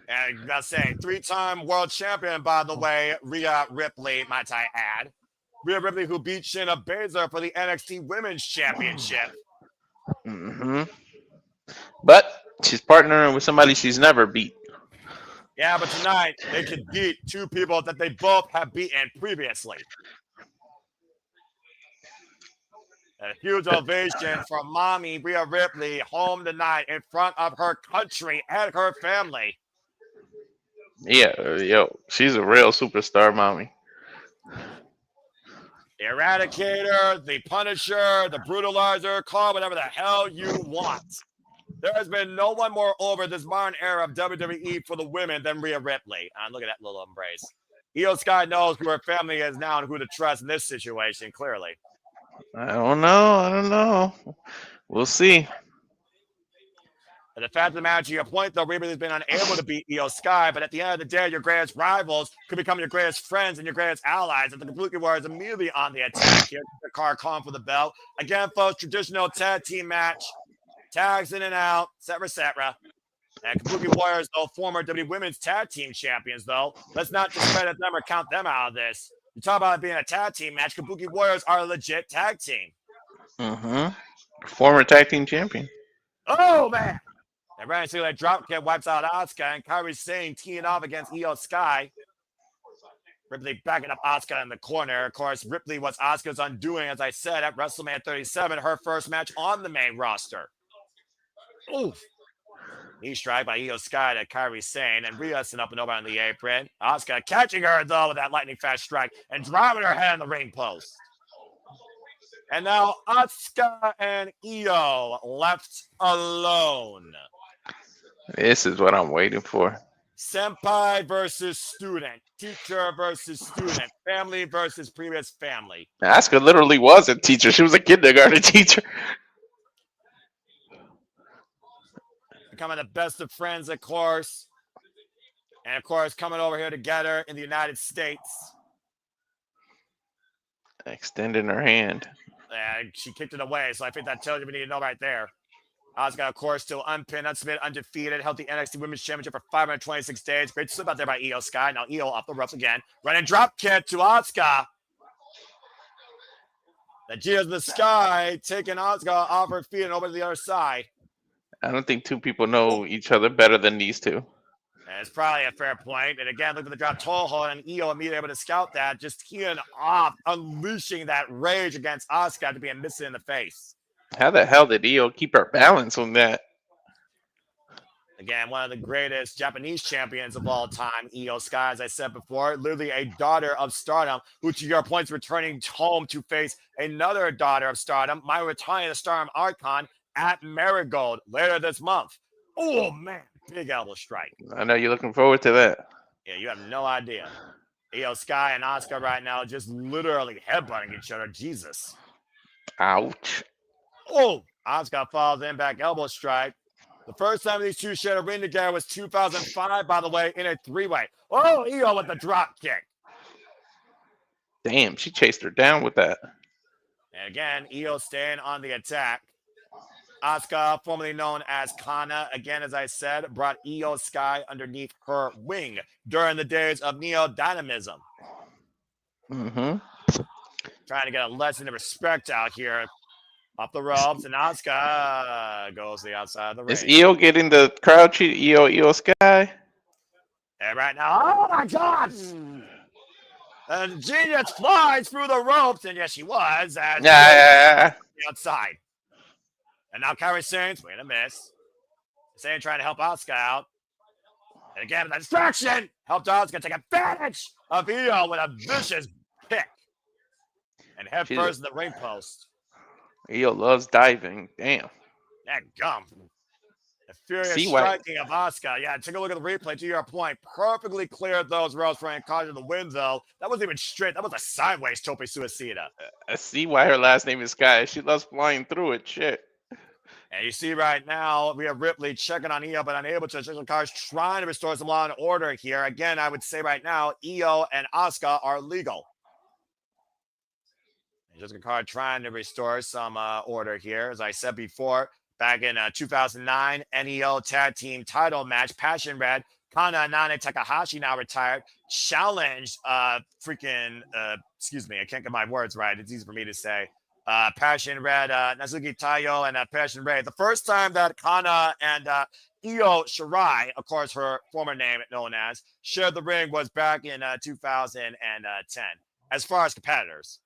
And I gotta say, three-time world champion, by the way, Rhea Ripley, might I add. Rhea Ripley, who beat Shayna Baszler for the NXT Women's Championship. Mm-hmm. But she's partnering with somebody she's never beat. Yeah, but tonight they could beat two people that they both have beaten previously. A huge ovation for Mommy Rhea Ripley home tonight in front of her country and her family. Yeah, yo, she's a real superstar, Mommy. The Eradicator, the Punisher, the Brutalizer, call whatever the hell you want. There has been no one more over this modern era of WWE for the women than Rhea Ripley. And look at that little embrace. Io Sky knows who her family is now and who to trust in this situation, clearly. I don't know. We'll see. But the fact of the matter, to your point, though, Ripley has been unable to beat Io Sky, but at the end of the day, your greatest rivals could become your greatest friends and your greatest allies. And the Kabuki Warriors immediately on the attack here. The car calling for the bell. Again, folks, traditional tag team match. Tags in and out, etc. And Kabuki Warriors, though, former WWE Women's Tag Team Champions, though. Let's not discredit them or count them out of this. You talk about it being a tag team match. Kabuki Warriors are a legit tag team. Former tag team champion. Oh, man. And Ryan see that dropkick wipes out Auska, and Kairi Sane teeing off against Io Sky. Ripley backing up Auska in the corner. Of course, Ripley was Asuka's undoing, as I said, at WrestleMania 37, her first match on the main roster. Oof. Knee strike by Io Sky to Kairi Sane, and Rhea sitting up and over on the apron. Auska catching her, though, with that lightning fast strike and driving her head in the ring post. And now Auska and Io left alone. This is what I'm waiting for. Senpai versus student, teacher versus student, family versus previous family. Asuka literally was a teacher. She was a kindergarten teacher. Becoming the best of friends, of course. And, of course, coming over here together in the United States. Extending her hand. And she kicked it away, so I think that tells you we need to know right there. Auska, of course, still unpinned, unsubmitted, undefeated. Held the NXT Women's Championship for 526 days. Great slip out there by Io Sky. Now Io off the ropes again. Running drop kick to Auska. The Gears of the Sky taking Auska off her feet and over to the other side. I don't think two people know each other better than these two. And it's probably a fair point. And again, look at the drop toe hold, and Io immediately able to scout that, just teeing off, unleashing that rage against Auska to be missing in the face. How the hell did Io keep her balance on that? Again, one of the greatest Japanese champions of all time, Io Sky, as I said before, literally a daughter of Stardom, who to your points returning home to face another daughter of Stardom, my returning to Stardom Archon at Marigold later this month. Oh, man, big elbow strike. I know you're looking forward to that. Yeah, you have no idea. Io Sky and Auska right now just literally headbutting each other. Jesus. Ouch. Oh, Auska falls in, back elbow strike. The first time these two shared a ring together was 2005, by the way, in a three-way. Oh, Io with the drop kick. Damn, she chased her down with that. And again, Io staying on the attack. Auska, formerly known as Kana, again, as I said, brought Io Sky underneath her wing during the days of Neo Dynamism. Trying to get a lesson of respect out here. Off the ropes, and Auska goes to the outside of the ring. Is Io getting the crowd cheat? Io Sky? And right now, oh my God! And Genius flies through the ropes, and yes, she was. Yeah. Outside. And now Kairi Sane, wait a miss. Sane trying to help Auska out. And again, the distraction helped Auska take advantage of Io with a vicious kick. And head first in the ring post. Io loves diving. Damn. That gum. The furious striking of Auska. Yeah, take a look at the replay. To your point, perfectly cleared those ropes for caught in the wind, though. That wasn't even straight. That was a sideways tope suicida. I see why her last name is Sky. She loves flying through it. Shit. And you see right now, we have Ripley checking on Io, but unable to. Jessica Carr's trying to restore some law and order here. Again, I would say right now, Io and Auska are legal. Jessica Carr trying to restore some order here. As I said before, back in 2009, NEO Tag Team title match, Passion Red, Kana Nane Takahashi, now retired, challenged excuse me, I can't get my words right. It's easy for me to say. Passion Red, Nazuki Tayo, and Passion Red. The first time that Kana and Io Shirai, of course, her former name known as, shared the ring was back in 2010. As far as competitors.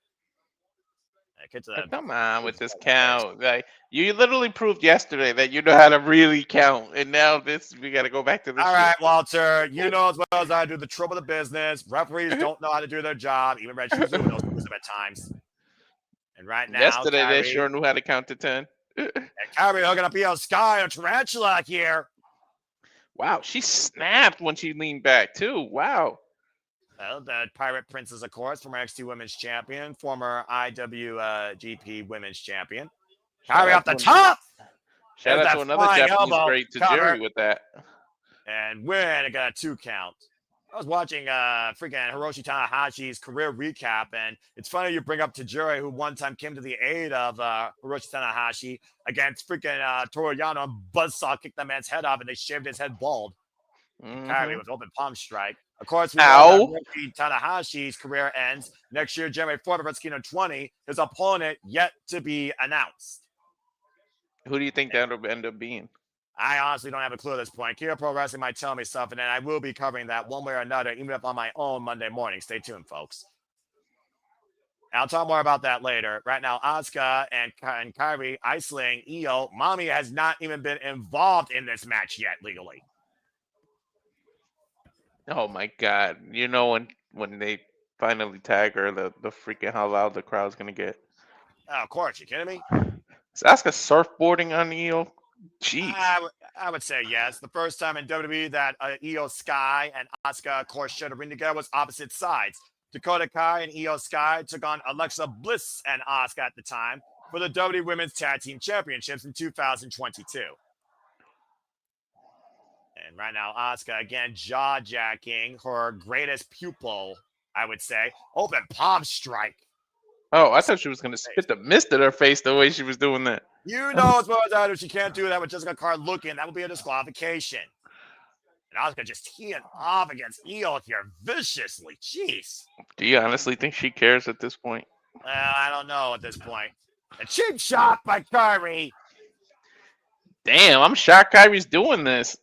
Come on with this count. Like, you literally proved yesterday that you know how to really count, and now we got to go back to this. All right, Walter, you know as well as I do the trouble of the business. Referees don't know how to do their job. Even Red Shoes knows them at times. And right now, yesterday Kairi, they sure knew how to count to 10. And Kairi hooking up Io Sky and Tarantula here. Wow, she snapped when she leaned back too. Wow. Well, the Pirate Princess, of course, former NXT Women's Champion, former IWGP Women's Champion. Shout Kairi out off the to top. shout There's out to that another flying Japanese elbow great to cover. Jerry with that. And win. It got a 2 count. I was watching freaking Hiroshi Tanahashi's career recap, and it's funny you bring up Tajiri, who one time came to the aid of Hiroshi Tanahashi against freaking Toru Yano, and buzzsaw kicked that man's head off, and they shaved his head bald. Kairi with open palm strike. Of course, we know that Hiroshi Tanahashi's career ends next year, January 4th, versus Kino 20. His opponent yet to be announced. Who do you think that'll end up being? I honestly don't have a clue at this point. Kia Pro Wrestling might tell me something, and I will be covering that one way or another, even if on my own Monday morning. Stay tuned, folks. I'll talk more about that later. Right now, Auska and Kairi isolating Io. Mommy has not even been involved in this match yet legally. Oh my God! You know when they finally tag her, the freaking how loud the crowd's gonna get. Oh, of course, you kidding me? Is Asuka surfboarding on Io? Jeez. I would say yes. The first time in WWE that Io Sky and Auska, of course, shared a ring together was opposite sides. Dakota Kai and Io Sky took on Alexa Bliss and Auska at the time for the WWE Women's Tag Team Championships in 2022. And right now, Auska again jaw-jacking her greatest pupil, I would say. Open palm strike. Oh, I thought she was gonna spit the mist in her face the way she was doing that. You know as well as I do, she can't do that with Jessica Carr looking. That would be a disqualification. And Auska just teeing off against Io here viciously. Jeez. Do you honestly think she cares at this point? I don't know at this point. A cheap shot by Kairi. Damn, I'm shocked Kairi's doing this.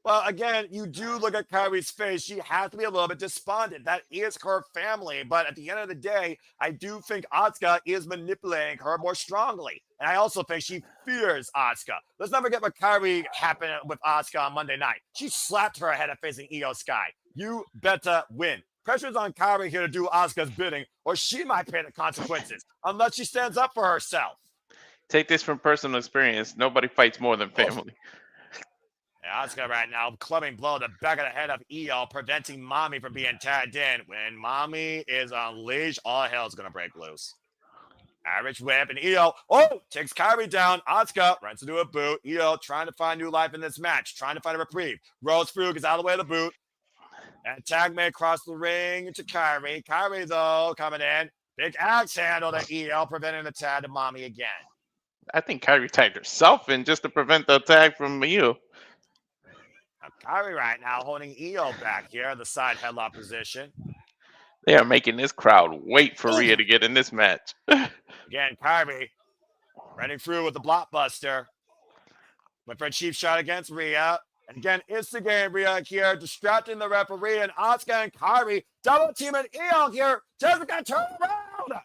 Well, again, you do look at Kairi's face. She has to be a little bit despondent. That is her family. But at the end of the day, I do think Auska is manipulating her more strongly. And I also think she fears Auska. Let's not forget what Kairi happened with Auska on Monday night. She slapped her head at facing Io Sky. You better win. Pressure's on Kairi here to do Asuka's bidding, or she might pay the consequences, unless she stands up for herself. Take this from personal experience. Nobody fights more than family. Auska right now clubbing blow to the back of the head of Io, preventing Mommy from being tagged in. When Mommy is unleashed, all hell's going to break loose. Irish whip, and Io, takes Kairi down. Auska runs into a boot. Io trying to find new life in this match, trying to find a reprieve. Rhodes Frug is out of the way of the boot. And tag may across the ring to Kairi. Kairi, though, coming in. Big axe handle to Io, preventing the tag to Mommy again. I think Kairi tagged herself in just to prevent the tag from Io. Now, Kairi right now holding Io back here, the side headlock position. They are making this crowd wait for Rhea to get in this match. Again, Kairi running through with the blockbuster. Went for a cheap shot against Rhea. And again, instigating Rhea here, distracting the referee, and Auska and Kairi double teaming Io here. Jessica, turn around!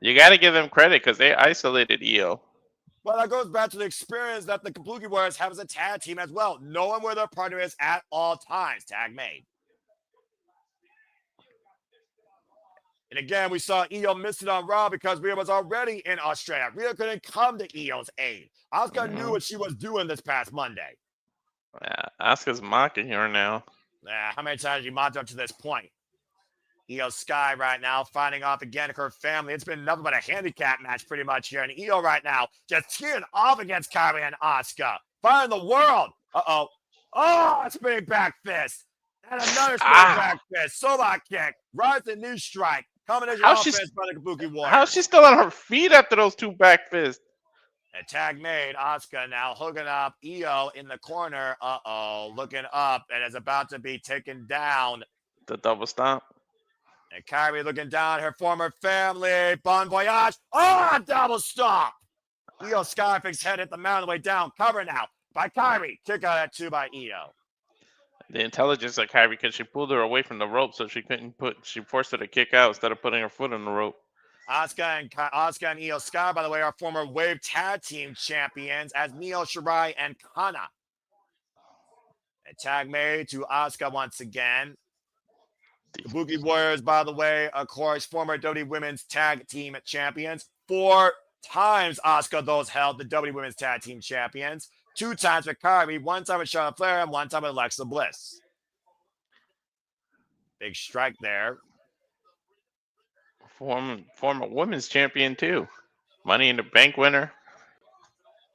You got to give them credit because they isolated Io. Well, that goes back to the experience that the Kabuki Warriors have as a tag team as well, knowing where their partner is at all times. Tag made. And again, we saw Io miss it on Raw because Rhea was already in Australia. Rhea couldn't come to Io's aid. Auska knew what she was doing this past Monday. Asuka's mocking her now. How many times have you mocked up to this point? Io Sky right now fighting off again her family. It's been nothing but a handicap match pretty much here. And Io right now just teeing off against Kairi and Auska. Fighting the world. Uh-oh. Oh, spinning back fist. And another spinning back fist. Soba kick. Rising knee strike. Combination offense by the Kabuki Warriors. How's she still on her feet after those two back fists? A tag made. Auska now hooking up Io in the corner. Uh-oh. Looking up and is about to be taken down. The double stomp. And Kairi looking down her former family. Bon voyage. Oh, double stomp. Io Skyfix head hit the mountain way down. Cover now by Kairi. Kick out at 2 by Io. The intelligence of Kairi, because she pulled her away from the rope so she couldn't she forced her to kick out instead of putting her foot on the rope. Auska and Io Sky, by the way, are former Wave Tag Team champions as Mio Shirai and Kana. A tag made to Auska once again. The Kabuki Warriors, by the way, of course, former WWE Women's Tag Team champions. 4 times Auska those held the WWE Women's Tag Team champions. 2 times with Kairi, 1 time with Charlotte Flair, and 1 time with Alexa Bliss. Big strike there. Former women's champion too. Money in the Bank winner.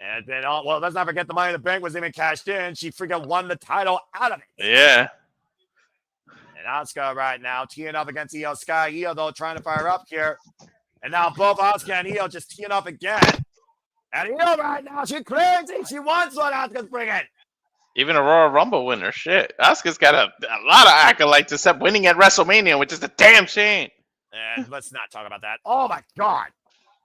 And then, well, let's not forget the Money in the Bank was even cashed in. She freaking won the title out of it. Yeah. And Auska right now teeing up against Io Sky. Io, though, trying to fire up here. And now both Auska and Io just teeing up again. And Io right now, she's crazy. She wants what Auska's bringing. Even a Royal Rumble winner. Shit. Asuka's got a lot of accolades except winning at WrestleMania, which is a damn shame. And let's not talk about that. Oh, my God.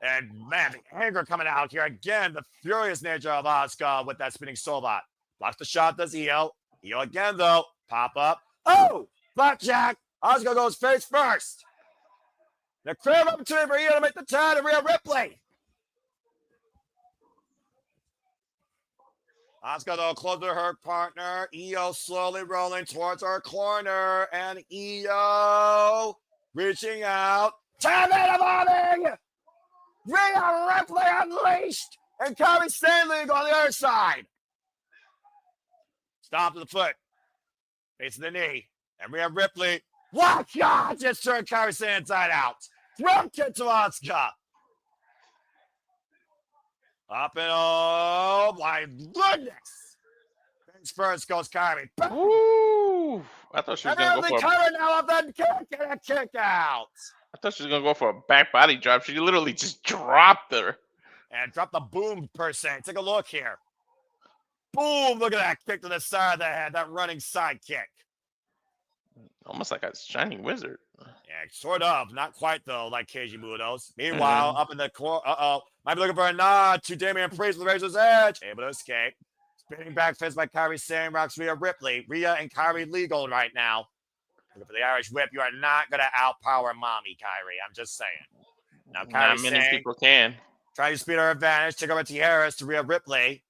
And, man, the anger coming out here. Again, the furious nature of Auska with that spinning soulbot. Blocks the shot, does Io. Io again, though. Pop up. Oh, blackjack. Auska goes face first. The clear opportunity for Io to make the tag to Rhea Ripley. Auska, though, close to her partner. Io slowly rolling towards her corner. And Io reaching out. Tag in the morning! Rhea Ripley unleashed! And Kairi Sane on the other side. Stomp to the foot. Facing the knee. And Rhea Ripley, what God just turned Kairi Sane inside out. Drop kick to Auska. Up and oh my goodness. Face first goes Kairi. Ooh. I thought she was going to go for Kairi now off that kick and a kick out. I thought she was going to go for a back body drop. She literally just dropped her. And dropped the boom per se. Take a look here. Boom. Look at that kick to the side of the head. That running side kick. Almost like a shining wizard. Yeah, sort of. Not quite, though, like Keiji Muto's. Meanwhile, up in the corner, might be looking for a nod to Damian Priest with Razor's Edge. Able to escape. Spinning back fist by Kairi Sane rocks Rhea Ripley. Rhea and Kairi legal right now. Looking for the Irish whip. You are not going to outpower Mommy, Kairi. I'm just saying. Now, Kairi Not many Sane people can. trying to speed her advantage. Take over Tijeras to Rhea Ripley.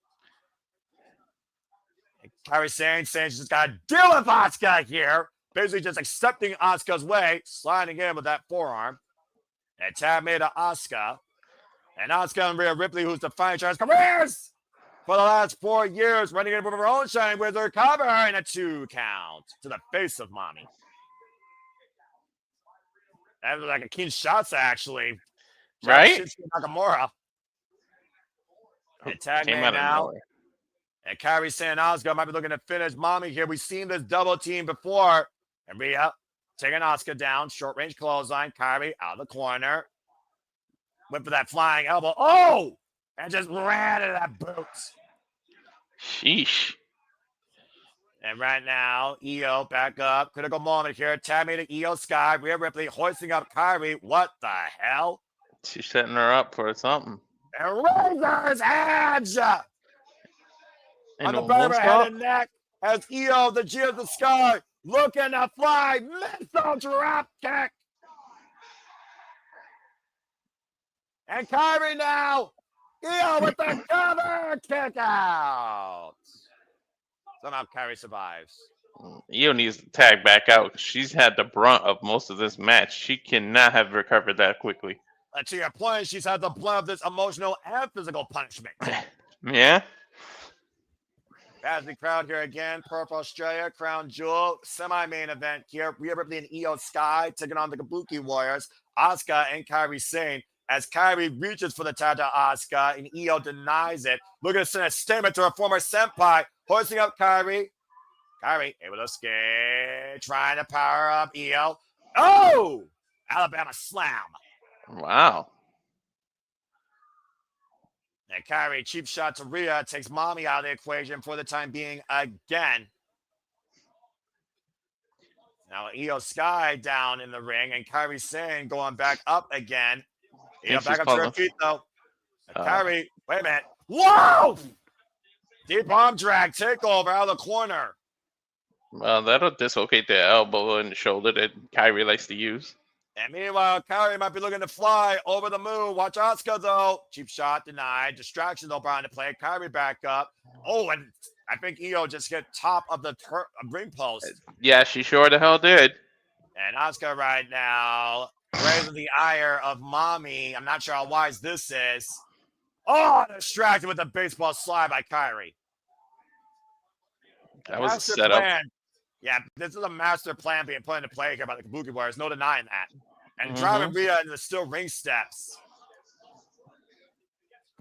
And Kairi Sane saying she's got to deal with Auska here. Basically just accepting Auska's way, sliding in with that forearm. And tag made to Auska. And Auska and Rhea Ripley, who's defining each other's careers for the last 4 years, running in with her own shining wizard cover and a 2 count to the face of Mommy. That was like a Kinshasa, actually. Right? Shinsuke Nakamura. And tag Came made out of now. nowhere. And Kairi Sane and Auska might be looking to finish Mommy here. We've seen this double team before. And Rhea taking Auska down. Short range clothesline. Kairi out of the corner. Went for that flying elbow. Oh! And just ran into that boot. Sheesh. And right now, Io back up. Critical moment here. Tag made to Io Sky. Rhea Ripley hoisting up Kairi. What the hell? She's setting her up for something. And Razor's Edge! On the no back of her head stop? and neck as Io, the G of the Sky, looking to fly. Missile drop kick. And Kairi now. Io with the cover kick out. Somehow Kairi survives. Io needs to tag back out. She's had the brunt of most of this match. She cannot have recovered that quickly. To your point, she's had the brunt of this emotional and physical punishment. Yeah? As the crowd here again, Perth, Australia, Crown Jewel, semi-main event here. Rhea Ripley and Io Sky taking on the Kabuki Warriors, Auska and Kairi Sane. As Kairi reaches for the tag to Auska and Io denies it. Looking to send a statement to her former senpai, hoisting up Kairi. Kairi able to escape, trying to power up Io. Oh! Alabama slam. Wow. And Kairi, cheap shot to Rhea, takes Mommy out of the equation for the time being again. Now Io Sky down in the ring, and Kairi Sane going back up again. Io back up to her feet, though. And Kairi, wait a minute. Whoa! Deep arm drag, takeover out of the corner. Well, that'll dislocate the elbow and the shoulder that Kairi likes to use. And meanwhile, Kairi might be looking to fly over the moon. Watch Auska, though. Cheap shot denied. Distraction, though, behind the play. Kairi back up. Oh, and I think Io just hit top of the ring post. Yeah, she sure the hell did. And Auska right now, raising the ire of Mommy. I'm not sure how wise this is. Oh, distracted with the baseball slide by Kairi. That was a setup. Yeah, this is a master plan being put into play here by the Kabuki Warriors. No denying that. And driving Rhea into the steel ring steps.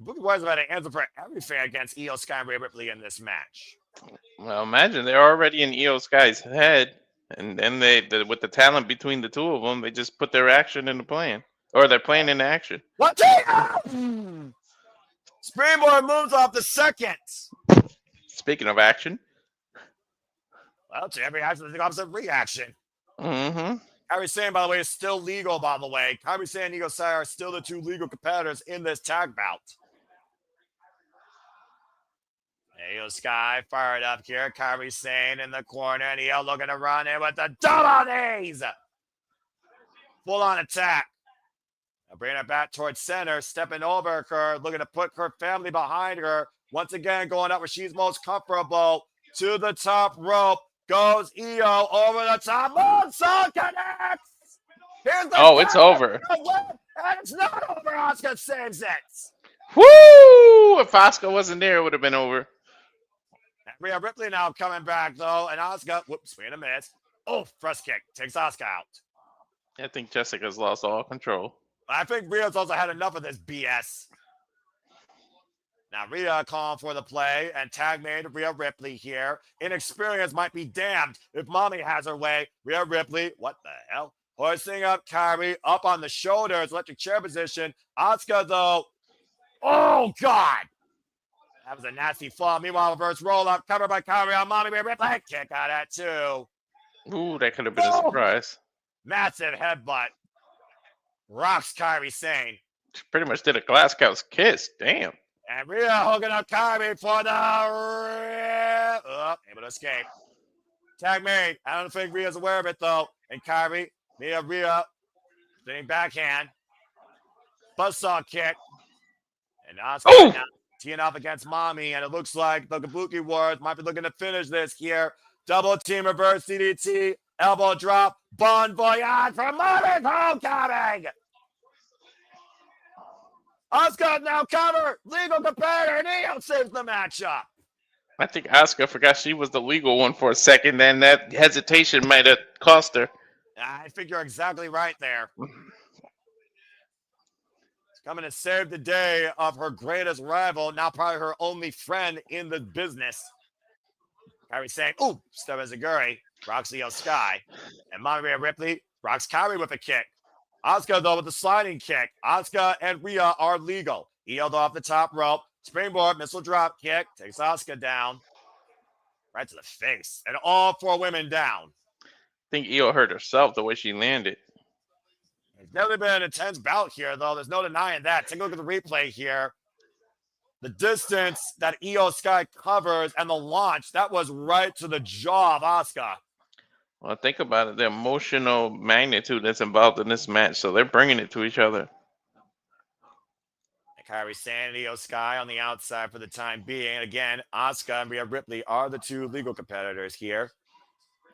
Kabuki Warriors have had to answer for everything against Io Sky and Rhea Ripley in this match. Well, imagine they're already in Io Sky's head, and then with the talent between the two of them, they just put their action into plan, or they're playing into action. What? Springboard moves off the second. Speaking of action. Well, to every action, there's the opposite reaction. Mm-hmm. Kairi Sane, by the way, is still legal, by the way. Kairi Sane and Io Sky are still the two legal competitors in this tag bout. Io Sky fired up here. Kairi Sane in the corner, and Io looking to run in with the double knees. Full-on attack. Now bringing her back towards center, stepping over her, looking to put her family behind her. Once again, going up where she's most comfortable. To the top rope goes Io over the top. Moonsault connects. Here's the It's over. And it's not over. Auska saves it. Woo! If Auska wasn't there, it would have been over. Rhea Ripley now coming back, though. And Auska, swing and a miss. Oh, thrust kick. Takes Auska out. I think Jessica's lost all control. I think Rhea's also had enough of this BS. Now, Rhea calling for the play, and tag made Rhea Ripley here. Inexperience might be damned if Mommy has her way. Rhea Ripley, what the hell? Hoisting up Kairi, up on the shoulders, electric chair position. Auska, though, oh, God. That was a nasty fall. Meanwhile, reverse roll-up, covered by Kairi on Mommy Rhea Ripley. Kick out at 2. Ooh, that could have been a surprise. Massive headbutt. Rocks Kairi Sane. She pretty much did a glass house kiss. Damn. And Rhea hooking up Kairi for the able to escape. Tag made. I don't think Rhea's aware of it though. And Kairi, Rhea, sitting backhand. Buzzsaw kick. And Auska now teeing up against Mommy. And it looks like the Kabuki Warriors might be looking to finish this here. Double team reverse DDT. Elbow drop. Bon voyage from Mommy's homecoming. Auska now cover. Legal competitor. And Io saves the matchup. I think Auska forgot she was the legal one for a second, and that hesitation might have cost her. I think you're exactly right there. She's coming to save the day of her greatest rival, now probably her only friend in the business. Kairi saying, ooh, step as a Guri, rocks Io Sky. And Mommy Rhea Ripley rocks Kairi with a kick. Auska, though, with the sliding kick. Auska and Rhea are legal. Io, though, off the top rope. Springboard, missile drop kick. Takes Auska down. Right to the face. And all 4 women down. I think Io hurt herself the way she landed. It's definitely been an intense bout here, though. There's no denying that. Take a look at the replay here. The distance that Io Sky covers and the launch, that was right to the jaw of Auska. Well, think about it. The emotional magnitude that's involved in this match. So they're bringing it to each other. Kairi Sane and Io Sky on the outside for the time being. And again, Auska and Rhea Ripley are the 2 legal competitors here.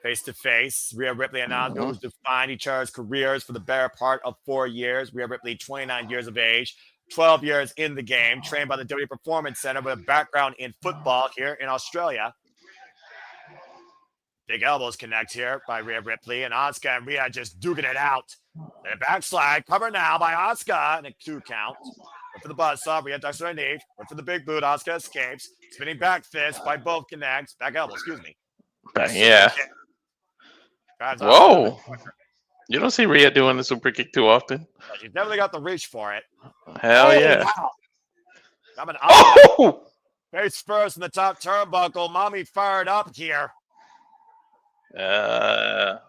Face to face, Rhea Ripley and Auska, who's defined each other's careers for the better part of 4 years. Rhea Ripley, 29 years of age, 12 years in the game, trained by the WWE Performance Center with a background in football here in Australia. Big elbows connect here by Rhea Ripley, and Auska and Rhea just duking it out. And a backslide, cover now by Auska, and a 2 count. Went for the buzzsaw, Rhea ducks her knee. Went for the big boot, Auska escapes. Spinning back fist by both connects. Back elbow, excuse me. Yeah. Whoa. You don't see Rhea doing the super kick too often. She's definitely got the reach for it. Hell yeah. Wow. Coming up. Oh! Face first in the top turnbuckle. Mommy fired up here. There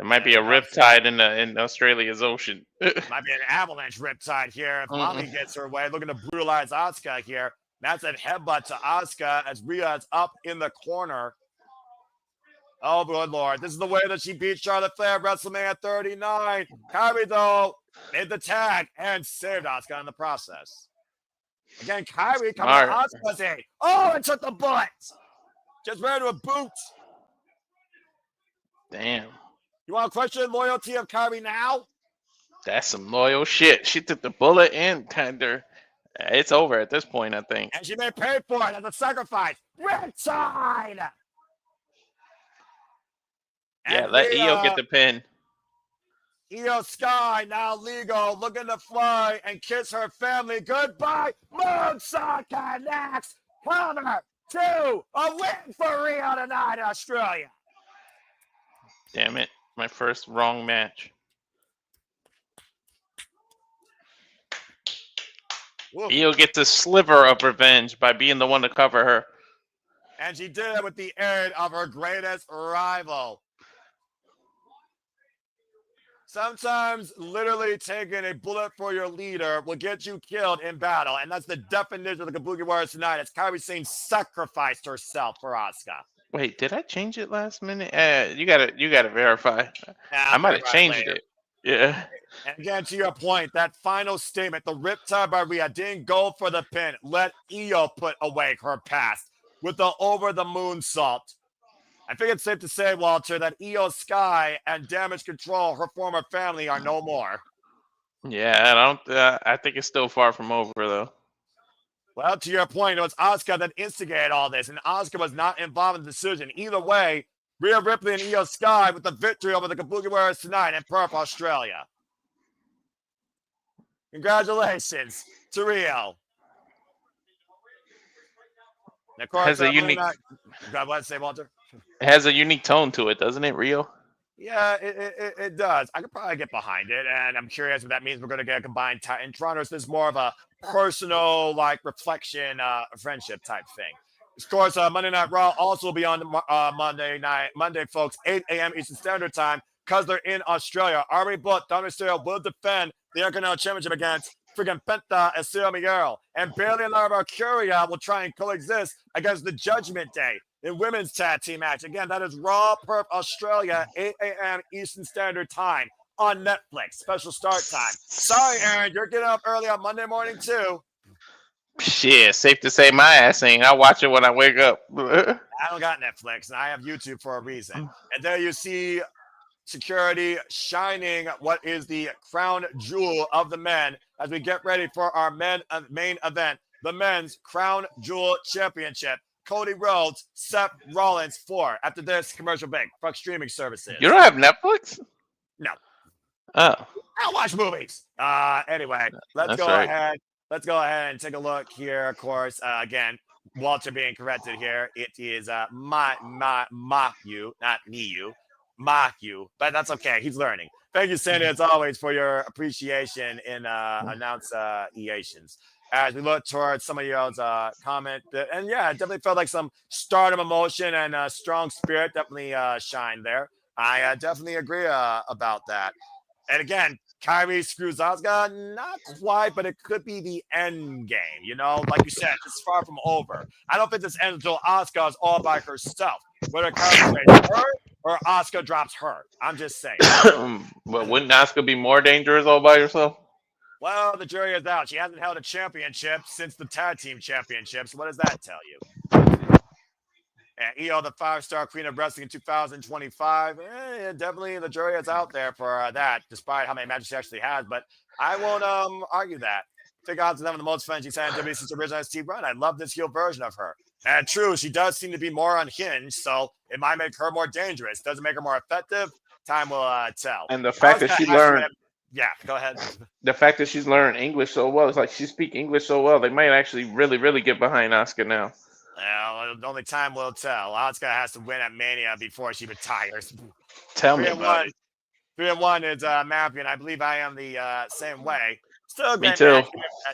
might be a riptide in Australia's ocean. Might be an avalanche riptide here if Mommy gets her way. Looking to brutalize Auska here. That's a headbutt to Auska as Rhea is up in the corner. Oh, good Lord. This is the way that she beat Charlotte Flair at WrestleMania 39. Kairi, though, made the tag and saved Auska in the process. Again, Kairi coming to Auska's aid. Oh, it took the bullet. Just ran to a boot. Damn. You want to question loyalty of Kairi now? That's some loyal shit. She took the bullet and tender. It's over at this point, I think. And she may pay for it as a sacrifice. Riptide! Yeah, And let Io get the pin. Io Sky now legal, looking to fly and kiss her family goodbye. Moonsault connects. Cover 2. A win for Rhea tonight in Australia. Damn it. My first wrong match. Woof. Io gets a sliver of revenge by being the one to cover her. And she did it with the aid of her greatest rival. Sometimes literally taking a bullet for your leader will get you killed in battle. And that's the definition of the Kabuki Warriors tonight. As Kairi Sane sacrificed herself for Auska. Wait, did I change it last minute? You gotta verify. I might have changed it. Yeah. And again, to your point, that final statement, the riptide by Rhea didn't go for the pin. Let Io put away her past with the over the moonsault. I think it's safe to say, Walter, that Io Sky and Damage Control, her former family, are no more. Yeah, I don't. I think it's still far from over though. Well, to your point, it was Auska that instigated all this, and Auska was not involved in the decision. Either way, Rhea Ripley and Io Sky with the victory over the Kabuki Warriors tonight in Perth, Australia. Congratulations to Rio. And of course, Has a unique. God bless, say Walter. It has a unique tone to it, doesn't it, Rio? Yeah, it does. I could probably get behind it, and I'm curious what that means. We're going to get a combined Titan Toronto. So this is more of a personal, reflection, friendship type thing. Of course, Monday Night Raw also will be on Monday, folks, 8 a.m. Eastern Standard Time, because they're in Australia. Already booked, Dominic Mysterio will defend the Intercontinental Championship against Freakin Penta and Cena Miguel. And Bayley and Lara Curia will try and coexist against the Judgment Day in women's tag team match. Again, that is Raw Perth Australia, 8 a.m. Eastern Standard Time on Netflix. Special start time. Sorry, Aaron, you're getting up early on Monday morning too. Shit, safe to say my ass ain't. I watch it when I wake up. I don't got Netflix, and I have YouTube for a reason. And there you see security shining what is the crown jewel of the men as we get ready for our main event, the Men's Crown Jewel Championship. Cody Rhodes, Seth Rollins 4 after this commercial break. Fuck streaming services. You don't have Netflix? No. Oh. I don't watch movies. Anyway, let's go ahead and take a look here. Of course, again, Walter being corrected here. It is Maku, not Miyu. Maku, but that's okay. He's learning. Thank you, Sandy, as always, for your appreciation in announce-iations. As we look towards some of y'all's comment, and yeah, it definitely felt like some stardom emotion and strong spirit definitely shined there. I definitely agree about that. And again, Kairi screws Auska, not quite, but it could be the end game. You know, like you said, it's far from over. I don't think this ends until Auska is all by herself. Whether Kairi trades her or Auska drops her. I'm just saying. But wouldn't Auska be more dangerous all by herself? Well, the jury is out. She hasn't held a championship since the tag team championships. What does that tell you? And Io, the 5-star queen of wrestling in 2025. Definitely the jury is out there for that, despite how many matches she actually has. But I won't argue that. I think Auska's having the most fun she's had in WWE since the original Steve Run. I love this heel version of her. And true, she does seem to be more unhinged, so it might make her more dangerous. Does it make her more effective? Time will tell. And the fact that she learned... Yeah, go ahead. The fact that she's learned English so well, it's like she speaks English so well, they might actually really, really get behind Auska now. Well, only time will tell. Auska has to win at Mania before she retires. Tell me about it. 3-1 is Matthew, and I believe I am the same way. Still a great Me too. match,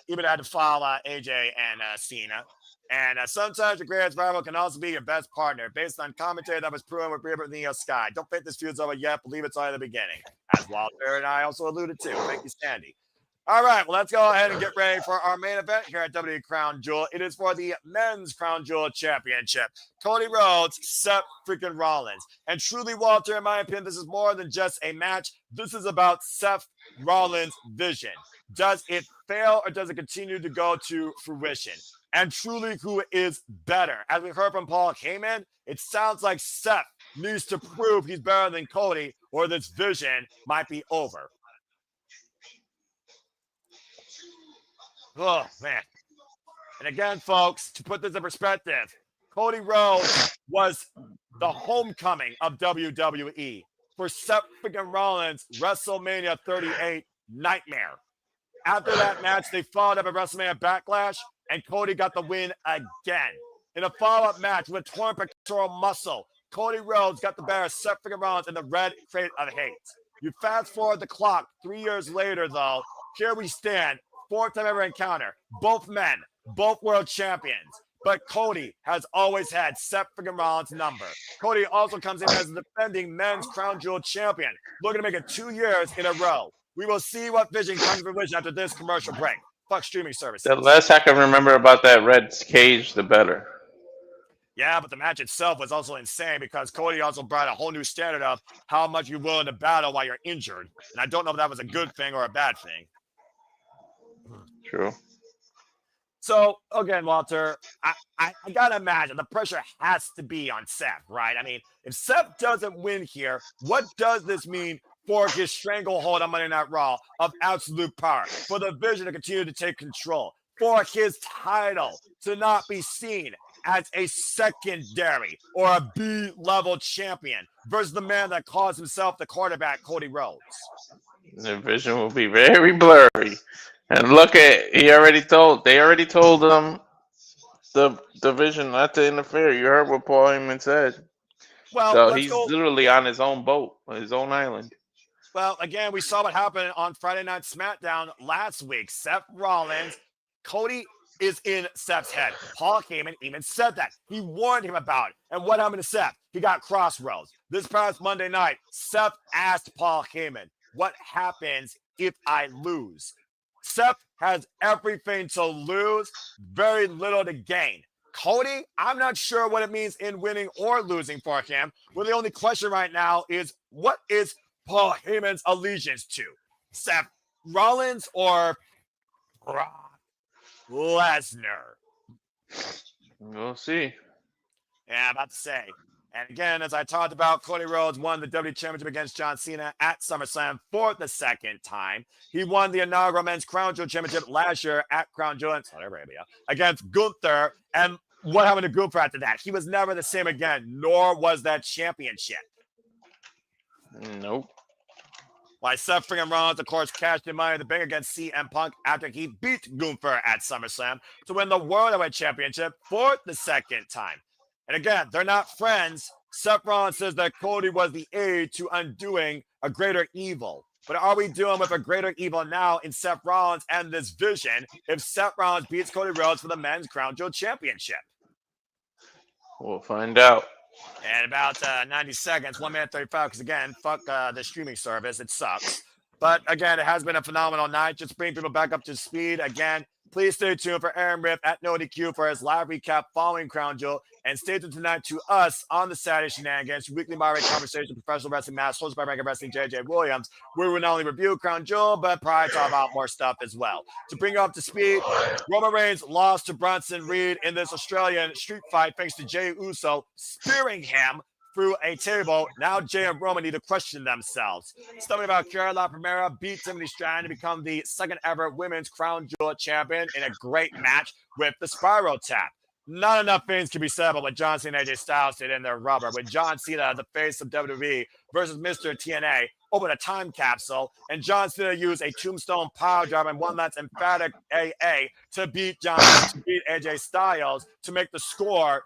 even had to follow AJ and Cena. And sometimes your greatest rival can also be your best partner, based on commentary that was proven with Rhea and Io Sky. Don't think this feud's over yet. Believe it's only the beginning, as Walter and I also alluded to. Thank you, Sandy. All right, well, let's go ahead and get ready for our main event here at WWE Crown Jewel. It is for the Men's Crown Jewel Championship. Cody Rhodes, Seth freaking Rollins. And truly, Walter, in my opinion, this is more than just a match. This is about Seth Rollins' vision. Does it fail or does it continue to go to fruition? And truly, who is better? As we heard from Paul Heyman, it sounds like Seth needs to prove he's better than Cody, or this vision might be over. Oh, man. And again, folks, to put this in perspective, Cody Rhodes was the homecoming of WWE for Seth freaking Rollins, WrestleMania 38 Nightmare. After that match, they followed up at WrestleMania Backlash, and Cody got the win again. In a follow-up match with torn pectoral muscle, Cody Rhodes got the better of Seth freaking Rollins in the red crate of hate. You fast forward the clock 3 years later, though, here we stand, fourth time ever encounter, both men, both world champions. But Cody has always had Seth freaking Rollins' number. Cody also comes in as the defending men's Crown Jewel champion, looking to make it 2 years in a row. We will see what vision comes to fruition after this commercial break. Fuck streaming services. The less I can remember about that red cage, the better. Yeah, but the match itself was also insane because Cody also brought a whole new standard of how much you're willing to battle while you're injured. And I don't know if that was a good thing or a bad thing. True. So, again, Walter, I got to imagine the pressure has to be on Seth, right? I mean, if Seth doesn't win here, what does this mean for his stranglehold on Monday Night Raw of absolute power, for the Vision to continue to take control, for his title to not be seen as a secondary or a B-level champion versus the man that calls himself the quarterback, Cody Rhodes? The vision will be very blurry. And look at, they already told the Vision not to interfere. You heard what Paul Heyman said. Well, so he's literally on his own boat, on his own island. Well, again, we saw what happened on Friday Night SmackDown last week. Seth Rollins, Cody is in Seth's head. Paul Heyman even said that. He warned him about it. And what happened to Seth? He got crossroads. This past Monday night, Seth asked Paul Heyman, what happens if I lose? Seth has everything to lose, very little to gain. Cody, I'm not sure what it means in winning or losing for him. Well, the only question right now is, what is Paul Heyman's allegiance to? Seth Rollins or Brock Lesnar? We'll see. Yeah, I'm about to say. And again, as I talked about, Cody Rhodes won the WWE Championship against John Cena at SummerSlam for the second time. He won the inaugural Men's Crown Jewel Championship last year at Crown Jewel in Saudi Arabia against Gunther. And what happened to Gunther after that? He was never the same again, nor was that championship. Nope. Why Seth freaking Rollins, of course, cashed in Money in the Bank against CM Punk after he beat Gunther at SummerSlam to win the World Heavyweight Championship for the second time. And again, they're not friends. Seth Rollins says that Cody was the aid to undoing a greater evil. But are we dealing with a greater evil now in Seth Rollins and this Vision if Seth Rollins beats Cody Rhodes for the Men's Crown Jewel Championship? We'll find out. And about 90 seconds, 1 minute 35, because again, fuck the streaming service. It sucks. But again, it has been a phenomenal night. Just bring people back up to speed. Again, please stay tuned for Aaron Riff at NoDQ for his live recap following Crown Jewel. And stay tuned tonight to us on the Saturday Shenanigans, weekly moderated conversation, professional wrestling match, hosted by Rankin Wrestling JJ Williams, where we not only review Crown Jewel, but probably talk about more stuff as well. To bring you up to speed, Roman Reigns lost to Bronson Reed in this Australian street fight thanks to Jey Uso spearing him through a table. Now Jey and Roman need to question themselves. Something about Carla Primera beat Tiffany Stratton to become the second ever women's Crown Jewel champion in a great match with the Spiral Tap. Not enough things can be said about what John Cena and AJ Styles did in their rubber. With John Cena, the face of WWE, versus Mr. TNA, open a time capsule, and John Cena used a tombstone power drive and one that's emphatic AA to beat AJ Styles to make the score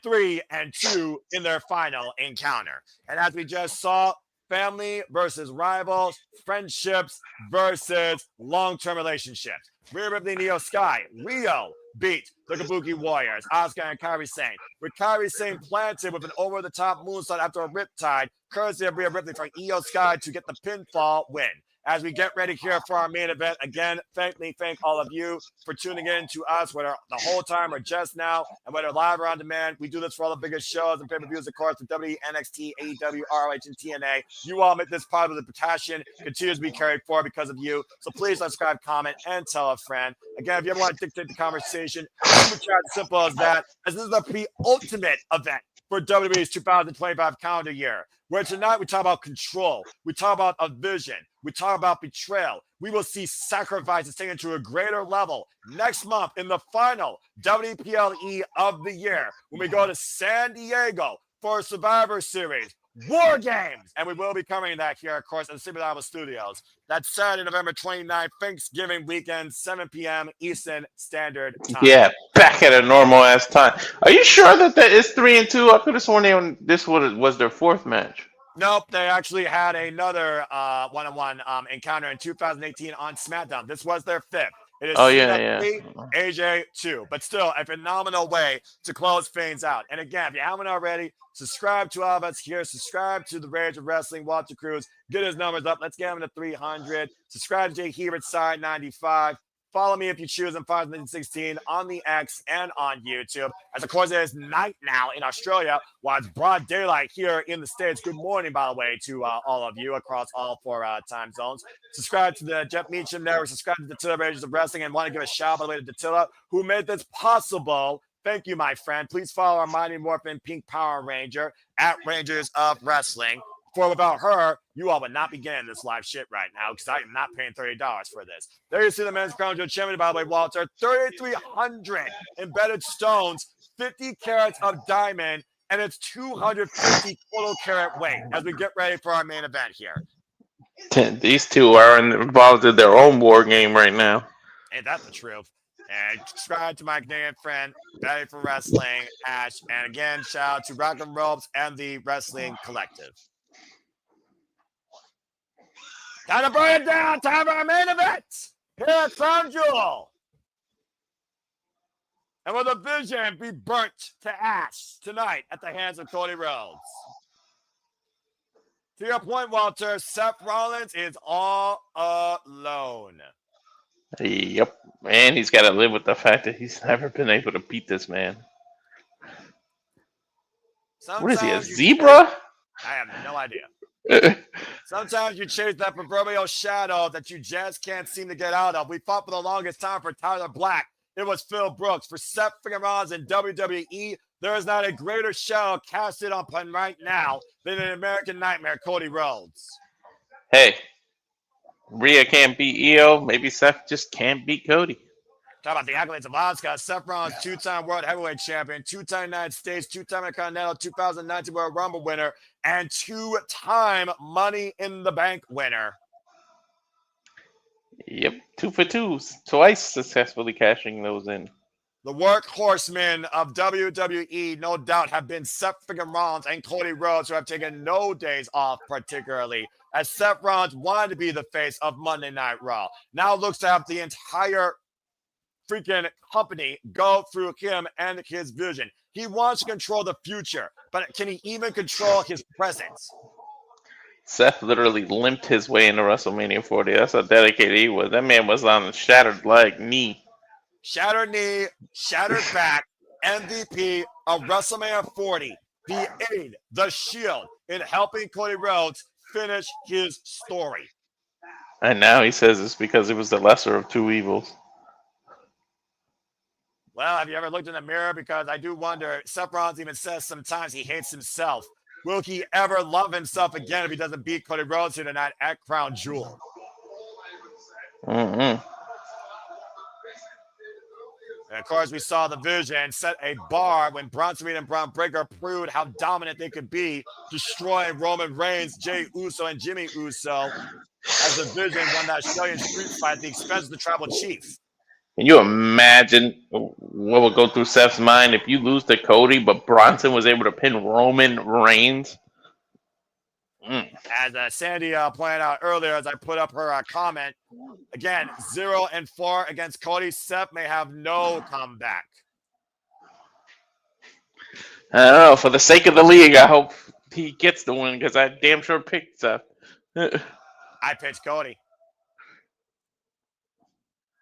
3-2 in their final encounter. And as we just saw, family versus rivals, friendships versus long-term relationships. Rhea Ripley and Io Sky. Rio beat the Kabuki Warriors, Auska and Kairi Sane. With Kairi Sane planted with an over-the-top moonsault after a riptide, courtesy of Rhea Ripley for Io Sky to get the pinfall win. As we get ready here for our main event, again, thank all of you for tuning in to us, whether the whole time or just now, and whether live or on demand. We do this for all the biggest shows and pay-per-views, of course, with WWE, NXT, AEW, ROH, and TNA. You all make this part of the passion continues to be carried forward because of you. So please subscribe, comment, and tell a friend. Again, if you ever want to dictate the conversation, super chat, simple as that, as this is the pre-ultimate event for WWE's 2025 calendar year, where tonight we talk about control, we talk about a vision, we talk about betrayal. We will see sacrifices taken to a greater level next month in the final WPLE of the year when we go to San Diego for Survivor Series War Games. And we will be covering that here, of course, at the Super Bible Studios. That's Saturday, November 29th, Thanksgiving weekend, 7 p.m. Eastern Standard Time. Yeah, back at a normal ass time. Are you sure that is 3-2? I could have sworn this was their fourth match. Nope, they actually had another one-on-one encounter in 2018 on SmackDown. This was their fifth. It is Cena 3, AJ 2. But still, a phenomenal way to close things out. And again, if you haven't already, subscribe to all of us here. Subscribe to The Rage of Wrestling, Walter Cruz. Get his numbers up. Let's get him to 300. Subscribe to Jay Hebert, Side 95. Follow me if you choose in 2016 on the X and on YouTube. As of course, it is night now in Australia, while it's broad daylight here in the States. Good morning, by the way, to all of you across all 4 time zones. Subscribe to the Jeff Meacham Network. Subscribe to the Tilla Rangers of Wrestling, and want to give a shout out, by the way, to Tilla, who made this possible. Thank you, my friend. Please follow our Mighty Morphin Pink Power Ranger at Rangers of Wrestling. For without her, you all would not be getting this live shit right now because I am not paying $30 for this. There you see the men's Crown Jewel champion, by the way, Walter. 3,300 embedded stones, 50 carats of diamond, and it's 250 total carat weight as we get ready for our main event here. These two are involved in their own war game right now. Ain't that the truth? And subscribe to my Canadian friend, Ready for Wrestling, Ash. And again, shout out to Rock and Ropes and the Wrestling Collective. Time to burn it down. Time for our main event here at Crown Jewel. And will the vision be burnt to ash tonight at the hands of Cody Rhodes? To your point, Walter, Seth Rollins is all alone. Yep. And he's got to live with the fact that he's never been able to beat this man. What is he, a zebra? I have no idea. Sometimes you chase that proverbial shadow that you just can't seem to get out of. We fought for the longest time for Tyler Black. It was Phil Brooks. For Seth Rollins in WWE, there is not a greater shadow casted upon right now than an American Nightmare, Cody Rhodes. Hey, Rhea can't beat Io. Maybe Seth just can't beat Cody. Talk about the accolades of Auska. Seth Rollins, 2-time World Heavyweight Champion, 2-time United States, 2-time Intercontinental, 2019 World Rumble winner, and 2-time Money in the Bank winner. Yep, 2 for 2s. Twice successfully cashing those in. The workhorsemen of WWE, no doubt, have been Seth Rollins and Cody Rhodes, who have taken no days off particularly, as Seth Rollins wanted to be the face of Monday Night Raw. Now looks to have the entire freaking company go through him and his vision. He wants to control the future, but can he even control his presence? Seth literally limped his way into WrestleMania 40. That's how dedicated he was. That man was on a shattered knee. Shattered knee, shattered back, MVP of WrestleMania 40. The aid, the shield in helping Cody Rhodes finish his story. And now he says it's because it was the lesser of two evils. Well, have you ever looked in the mirror? Because I do wonder, Seth Rollins even says sometimes he hates himself. Will he ever love himself again if he doesn't beat Cody Rhodes here tonight at Crown Jewel? Mm-hmm. And of course, we saw the vision set a bar when Bronson and Braun Breaker proved how dominant they could be, destroying Roman Reigns, Jey Uso, and Jimmy Uso as the vision won that Australian street fight at the expense of the Tribal Chief. Can you imagine what would go through Seth's mind if you lose to Cody, but Bronson was able to pin Roman Reigns? As Sandy pointed out earlier, as I put up her comment, again, 0-4 against Cody. Seth may have no comeback. I don't know. For the sake of the league, I hope he gets the win because I damn sure picked Seth. I picked Cody.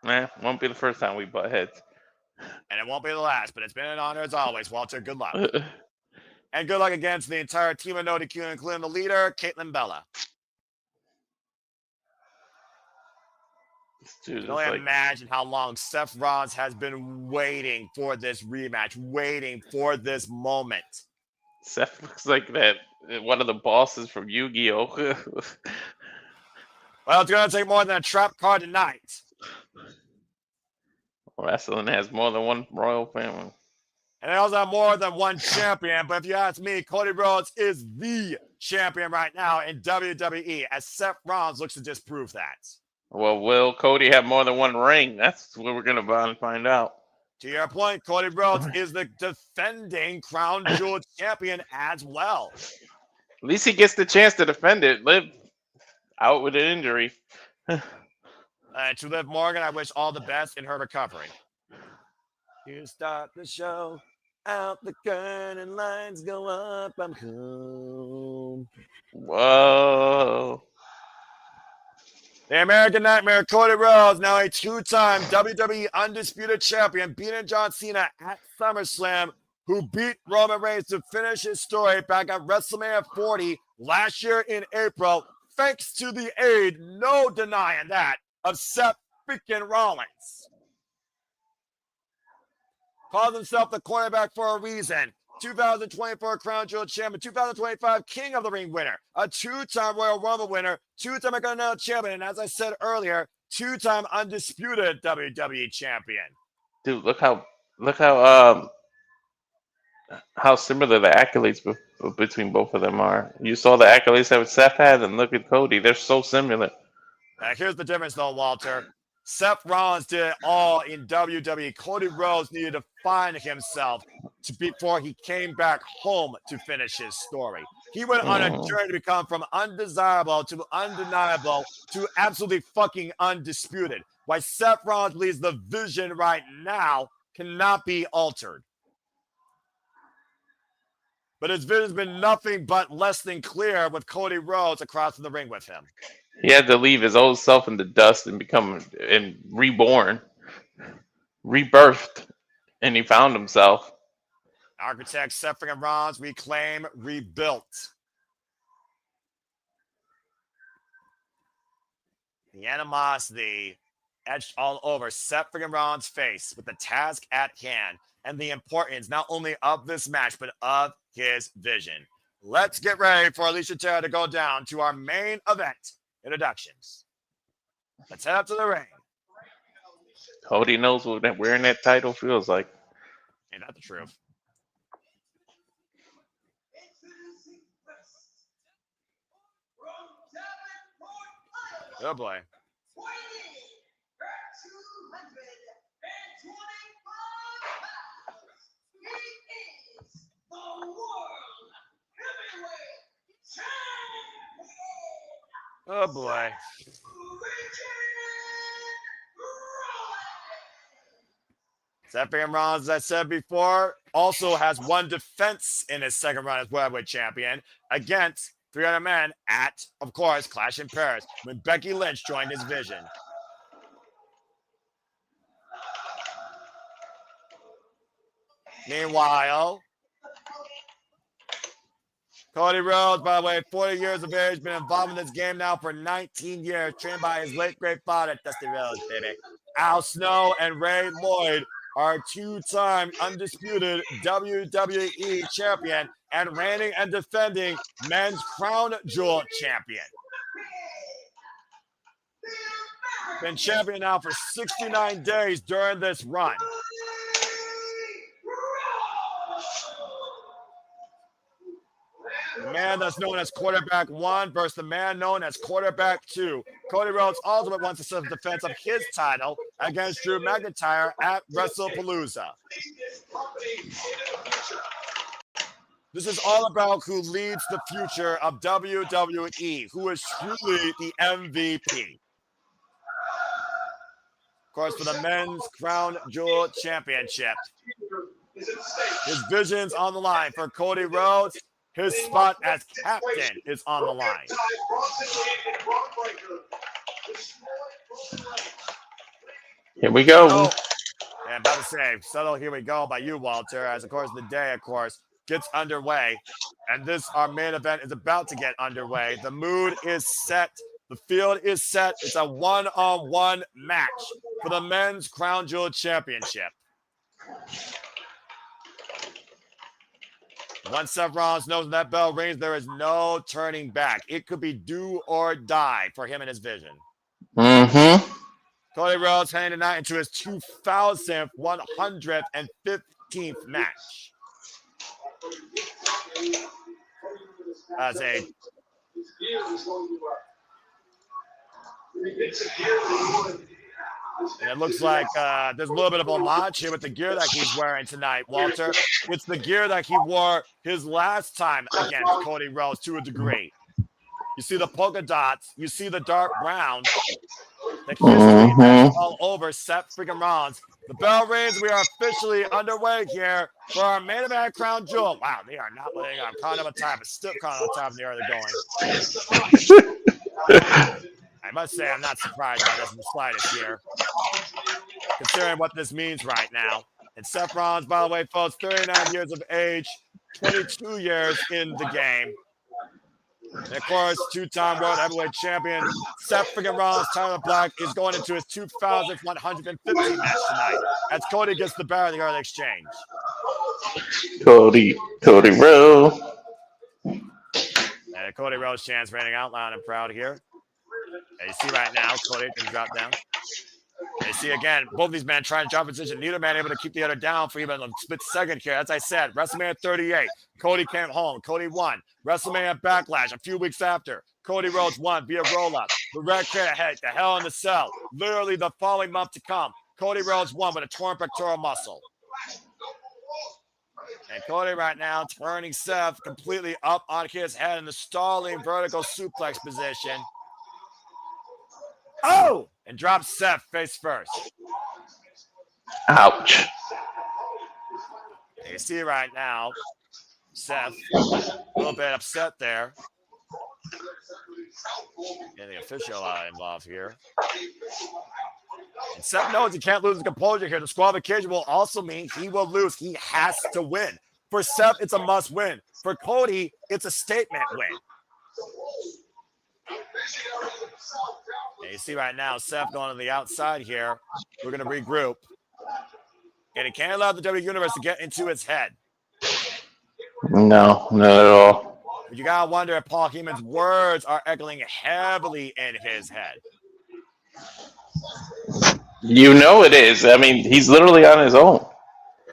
Won't be the first time we butt heads. And it won't be the last, but it's been an honor as always, Walter. Good luck. And good luck again to the entire team of No DQ, including the leader, Caitlin Bella. You can only imagine how long Seth Rollins has been waiting for this rematch, waiting for this moment. Seth looks like that one of the bosses from Yu-Gi-Oh! Well, it's going to take more than a trap card tonight. Wrestling has more than one royal family. And they also have more than one champion. But if you ask me, Cody Rhodes is the champion right now in WWE, as Seth Rollins looks to disprove that. Well, will Cody have more than one ring? That's what we're going to find out. To your point, Cody Rhodes is the defending Crown Jewel champion as well. At least he gets the chance to defend it. Live out with an injury. To Liv Morgan, I wish all the best in her recovery. You start the show, out the curtain lines go up, I'm home. Whoa. The American Nightmare, Cody Rhodes, now a two-time WWE Undisputed Champion, beating John Cena at SummerSlam, who beat Roman Reigns to finish his story back at WrestleMania 40 last year in April, thanks to the aid, no denying that, of Seth freaking Rollins. Calls himself the quarterback for a reason. 2024 Crown Jewel champion, 2025 King of the Ring winner, a two-time Royal Rumble winner, two-time Intercontinental champion, and as I said earlier, two-time undisputed WWE champion. Dude, look how similar the accolades between both of them are. You saw the accolades that Seth had, and look at Cody. They're so similar. Here's the difference, though, Walter. Seth Rollins did it all in WWE. Cody Rhodes needed to find himself before he came back home to finish his story. He went on a journey to become from undesirable to undeniable to absolutely fucking undisputed. Why Seth Rollins believes the vision right now cannot be altered. But his vision's been nothing but less than clear with Cody Rhodes across the ring with him. He had to leave his old self in the dust and become reborn, rebirthed, and he found himself. Architect Seth Rollins, reclaim, rebuilt. The animosity etched all over Seth Rollins' face with the task at hand and the importance not only of this match, but of his vision. Let's get ready for Alicia Terra to go down to our main event introductions. Let's head up to the ring. Cody knows what wearing that title feels like. Ain't that the truth? Oh boy. Oh boy. Seth Rollins, as I said before, also has one defense in his second run as Worldwide Champion against 300 men at, of course, Clash in Paris when Becky Lynch joined his vision. Meanwhile, Cody Rhodes, by the way, 40 years of age, been involved in this game now for 19 years, trained by his late great father, Dusty Rhodes, baby. Al Snow and Ray Lloyd are two-time undisputed WWE champion and reigning and defending men's Crown Jewel champion. Been champion now for 69 days during this run. The man that's known as quarterback 1 versus the man known as quarterback 2. Cody Rhodes ultimately wants to set the defense of his title against Drew McIntyre at WrestlePalooza. This is all about who leads the future of WWE, who is truly the MVP. Of course, for the men's Crown Jewel Championship. His vision's on the line for Cody Rhodes. His spot as captain is on the line. Here we go. Oh, yeah, about to say, subtle here we go by you, Walter, as of course the day, of course, gets underway. And this, our main event, is about to get underway. The mood is set. The field is set. It's a one-on-one match for the men's Crown Jewel Championship. Once Seth Rollins knows that bell rings, there is no turning back. It could be do or die for him and his vision. Mm-hmm. Cody Rhodes heading tonight into his 2,115th 15th match. As a and it looks like there's a little bit of homage here with the gear that he's wearing tonight, Walter. It's the gear that he wore his last time against Cody Rhodes to a degree. You see the polka dots. You see the dark brown. The history that's all over Seth freaking Rollins. The bell rings. We are officially underway here for our main event Crown Jewel. Wow, they are not letting on count of time, but still count of time in the air they're going. I must say I'm not surprised by this in the slightest here, considering what this means right now. And Seth Rollins, by the way, folks, 39 years of age, 22 years in the game. And of course, two-time World Heavyweight Champion Seth freaking Rollins, Tyler Black, is going into his 2,150 match tonight as Cody gets the better of the early exchange. Cody Rhodes. And Cody Rhodes chants raining out loud and proud here. And you see right now, Cody can drop down. And you see again, both of these men trying to drop position. Neither man able to keep the other down for even a split second here. As I said, WrestleMania 38, Cody came home. Cody won. WrestleMania Backlash a few weeks after, Cody Rhodes won via roll-up. The red carrot head, the Hell in the Cell. Literally the following month to come, Cody Rhodes won with a torn pectoral muscle. And Cody right now turning Seth completely up on his head in the stalling vertical suplex position. Oh! And drops Seth face first. Ouch. And you see right now, Seth a little bit upset there. Getting the official involved here. And Seth knows he can't lose his composure here. The disqualification will also mean he will lose. He has to win. For Seth, it's a must win. For Cody, it's a statement win. And you see right now, Seth going to the outside here. We're going to regroup. And he can't allow the WWE Universe to get into his head. No, not at all. But you got to wonder if Paul Heyman's words are echoing heavily in his head. You know it is. I mean, he's literally on his own.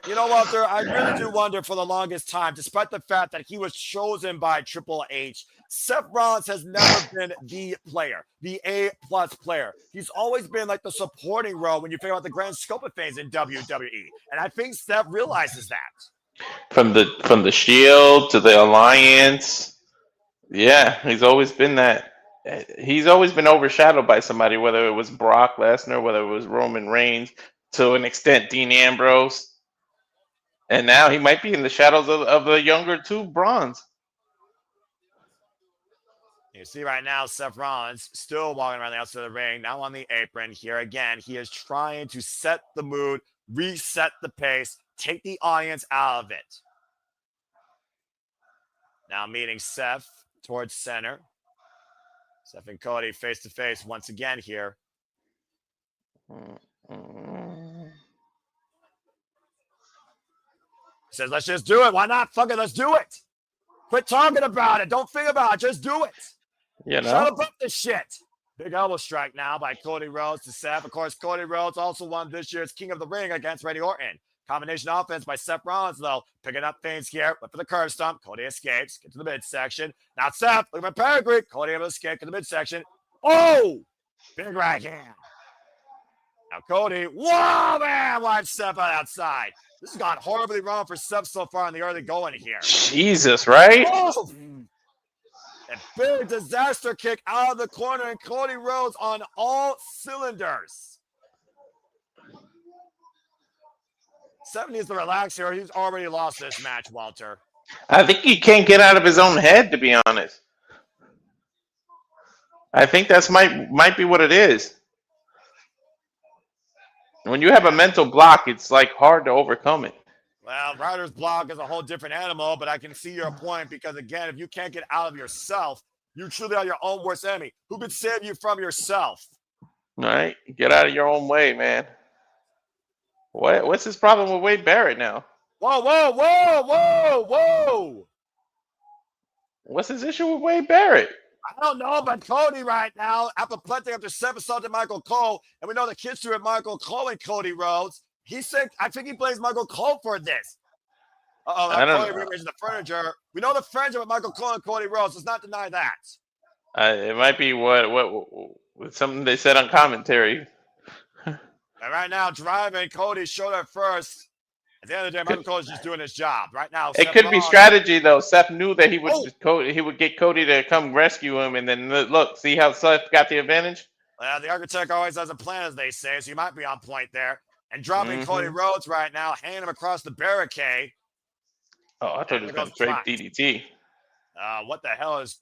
You know, Walter, I really do wonder for the longest time, despite the fact that he was chosen by Triple H, Seth Rollins has never been the player, the A-plus player. He's always been like the supporting role when you figure out the grand scope of things in WWE. And I think Seth realizes that. From the Shield to the Alliance. Yeah, he's always been that. He's always been overshadowed by somebody, whether it was Brock Lesnar, whether it was Roman Reigns, to an extent Dean Ambrose. And now he might be in the shadows of the younger two Bronze. You see right now, Seth Rollins still walking around the outside of the ring, now on the apron here. Again, he is trying to set the mood, reset the pace, take the audience out of it. Now meeting Seth towards center. Seth and Cody face to face once again here. He says, let's just do it. Why not? Fuck it, let's do it. Quit talking about it. Don't think about it. Just do it. You know? Shut up this shit. Big elbow strike now by Cody Rhodes to Seth. Of course, Cody Rhodes also won this year's King of the Ring against Randy Orton. Combination offense by Seth Rollins, though. Picking up things here. Went for the curve stomp. Cody escapes. Get to the midsection. Now Seth, look at my pedigree. Cody able to escape to the midsection. Oh! Big right hand. Now Cody. Whoa, man! Watch Seth outside. This has gone horribly wrong for Seth so far in the early going here. Jesus, right? Oh! A big disaster kick out of the corner, and Cody Rhodes on all cylinders. Seth needs to relax here. He's already lost this match, Walter. I think he can't get out of his own head, to be honest. I think that's might be what it is. When you have a mental block, it's like hard to overcome it. Well, writer's block is a whole different animal, but I can see your point because, again, if you can't get out of yourself, you truly are your own worst enemy. Who could save you from yourself? All right? Get out of your own way, man. What's his problem with Wade Barrett now? Whoa, whoa, whoa, whoa, whoa. What's his issue with Wade Barrett? I don't know, but Cody right now, apoplectic after Seth assaulted Michael Cole, and we know the kids threw at Michael Cole and Cody Rhodes. He said, I think he blames Michael Cole for this. I don't Cody know. rearranging the furniture. We know the friendship with Michael Cole and Cody Rhodes. Let's not deny that. It might be what something they said on commentary. And right now, driving Cody's shoulder first. At the end of the day, Michael Cole is just doing his job. Right now, It Seth could be Rollins- strategy though. Seth knew that he would Oh! he would get Cody to come rescue him, and then look, see how Seth got the advantage. Well, the architect always has a plan, as they say, so you might be on point there. And dropping Cody Rhodes right now, hanging him across the barricade. Oh, I thought it was going to straight DDT. What the hell is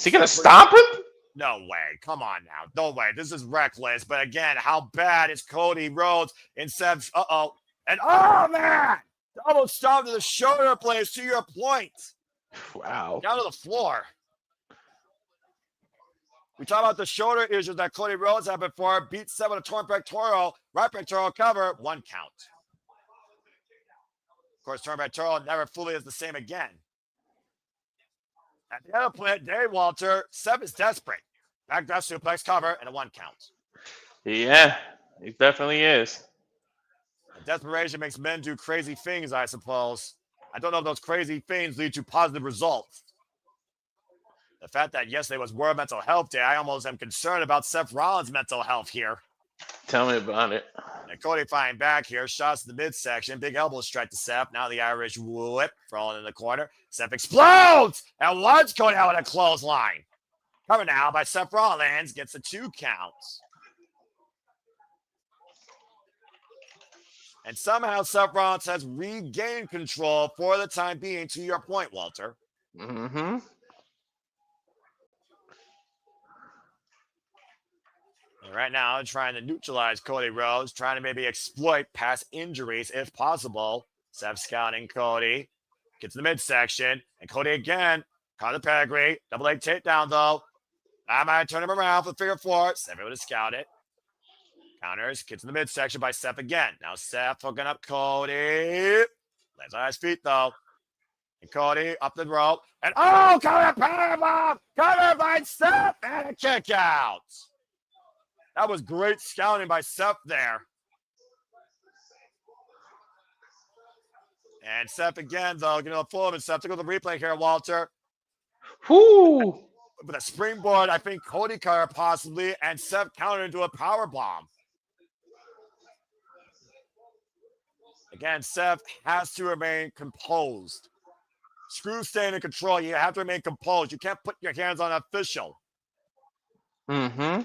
he going to stomp him? No way. Come on now. No way. This is reckless. But again, how bad is Cody Rhodes in Seth's? And oh, man! Double stomp to the shoulder blades, to your point. Wow. Down to the floor. We talk about the shoulder issues that Cody Rhodes had before. Beat Seth with a torn pectoral. Right pectoral cover. 1 count. Of course, torn pectoral never fully is the same again. At the other point, Dave Walter, Seth is desperate. Backdraft suplex cover and a 1 count. Yeah, he definitely is. Desperation makes men do crazy things, I suppose. I don't know if those crazy things lead to positive results. The fact that yesterday was World Mental Health Day, I almost am concerned about Seth Rollins' mental health here. Tell me about it. And Cody fighting back here. Shots to the midsection. Big elbow strike to Seth. Now the Irish whip thrown in the corner. Seth explodes and launches Cody out with a clothesline. Covered now by Seth Rollins. Gets the 2 counts. And somehow Seth Rollins has regained control for the time being, to your point, Walter. Mm-hmm. And right now, trying to neutralize Cody Rhodes, trying to maybe exploit past injuries if possible. Seth scouting Cody. Gets to the midsection. And Cody again. Caught the pedigree. Double leg takedown, though. I might turn him around for the figure 4. Seth able to scout it. Counters, gets in the midsection by Seth again. Now Seth hooking up Cody. Lands on his feet, though. And Cody up the rope. And Cody powerbomb! Covered by Seth! And a kick out. That was great scouting by Seth there. And Seth again, though, getting a full of himself. Took the replay here, Walter. Whoo! With a springboard, I think Cody cover possibly, and Seth countered into a powerbomb. Again, Seth has to remain composed. Screw staying in control. You have to remain composed. You can't put your hands on an official. Mm-hmm.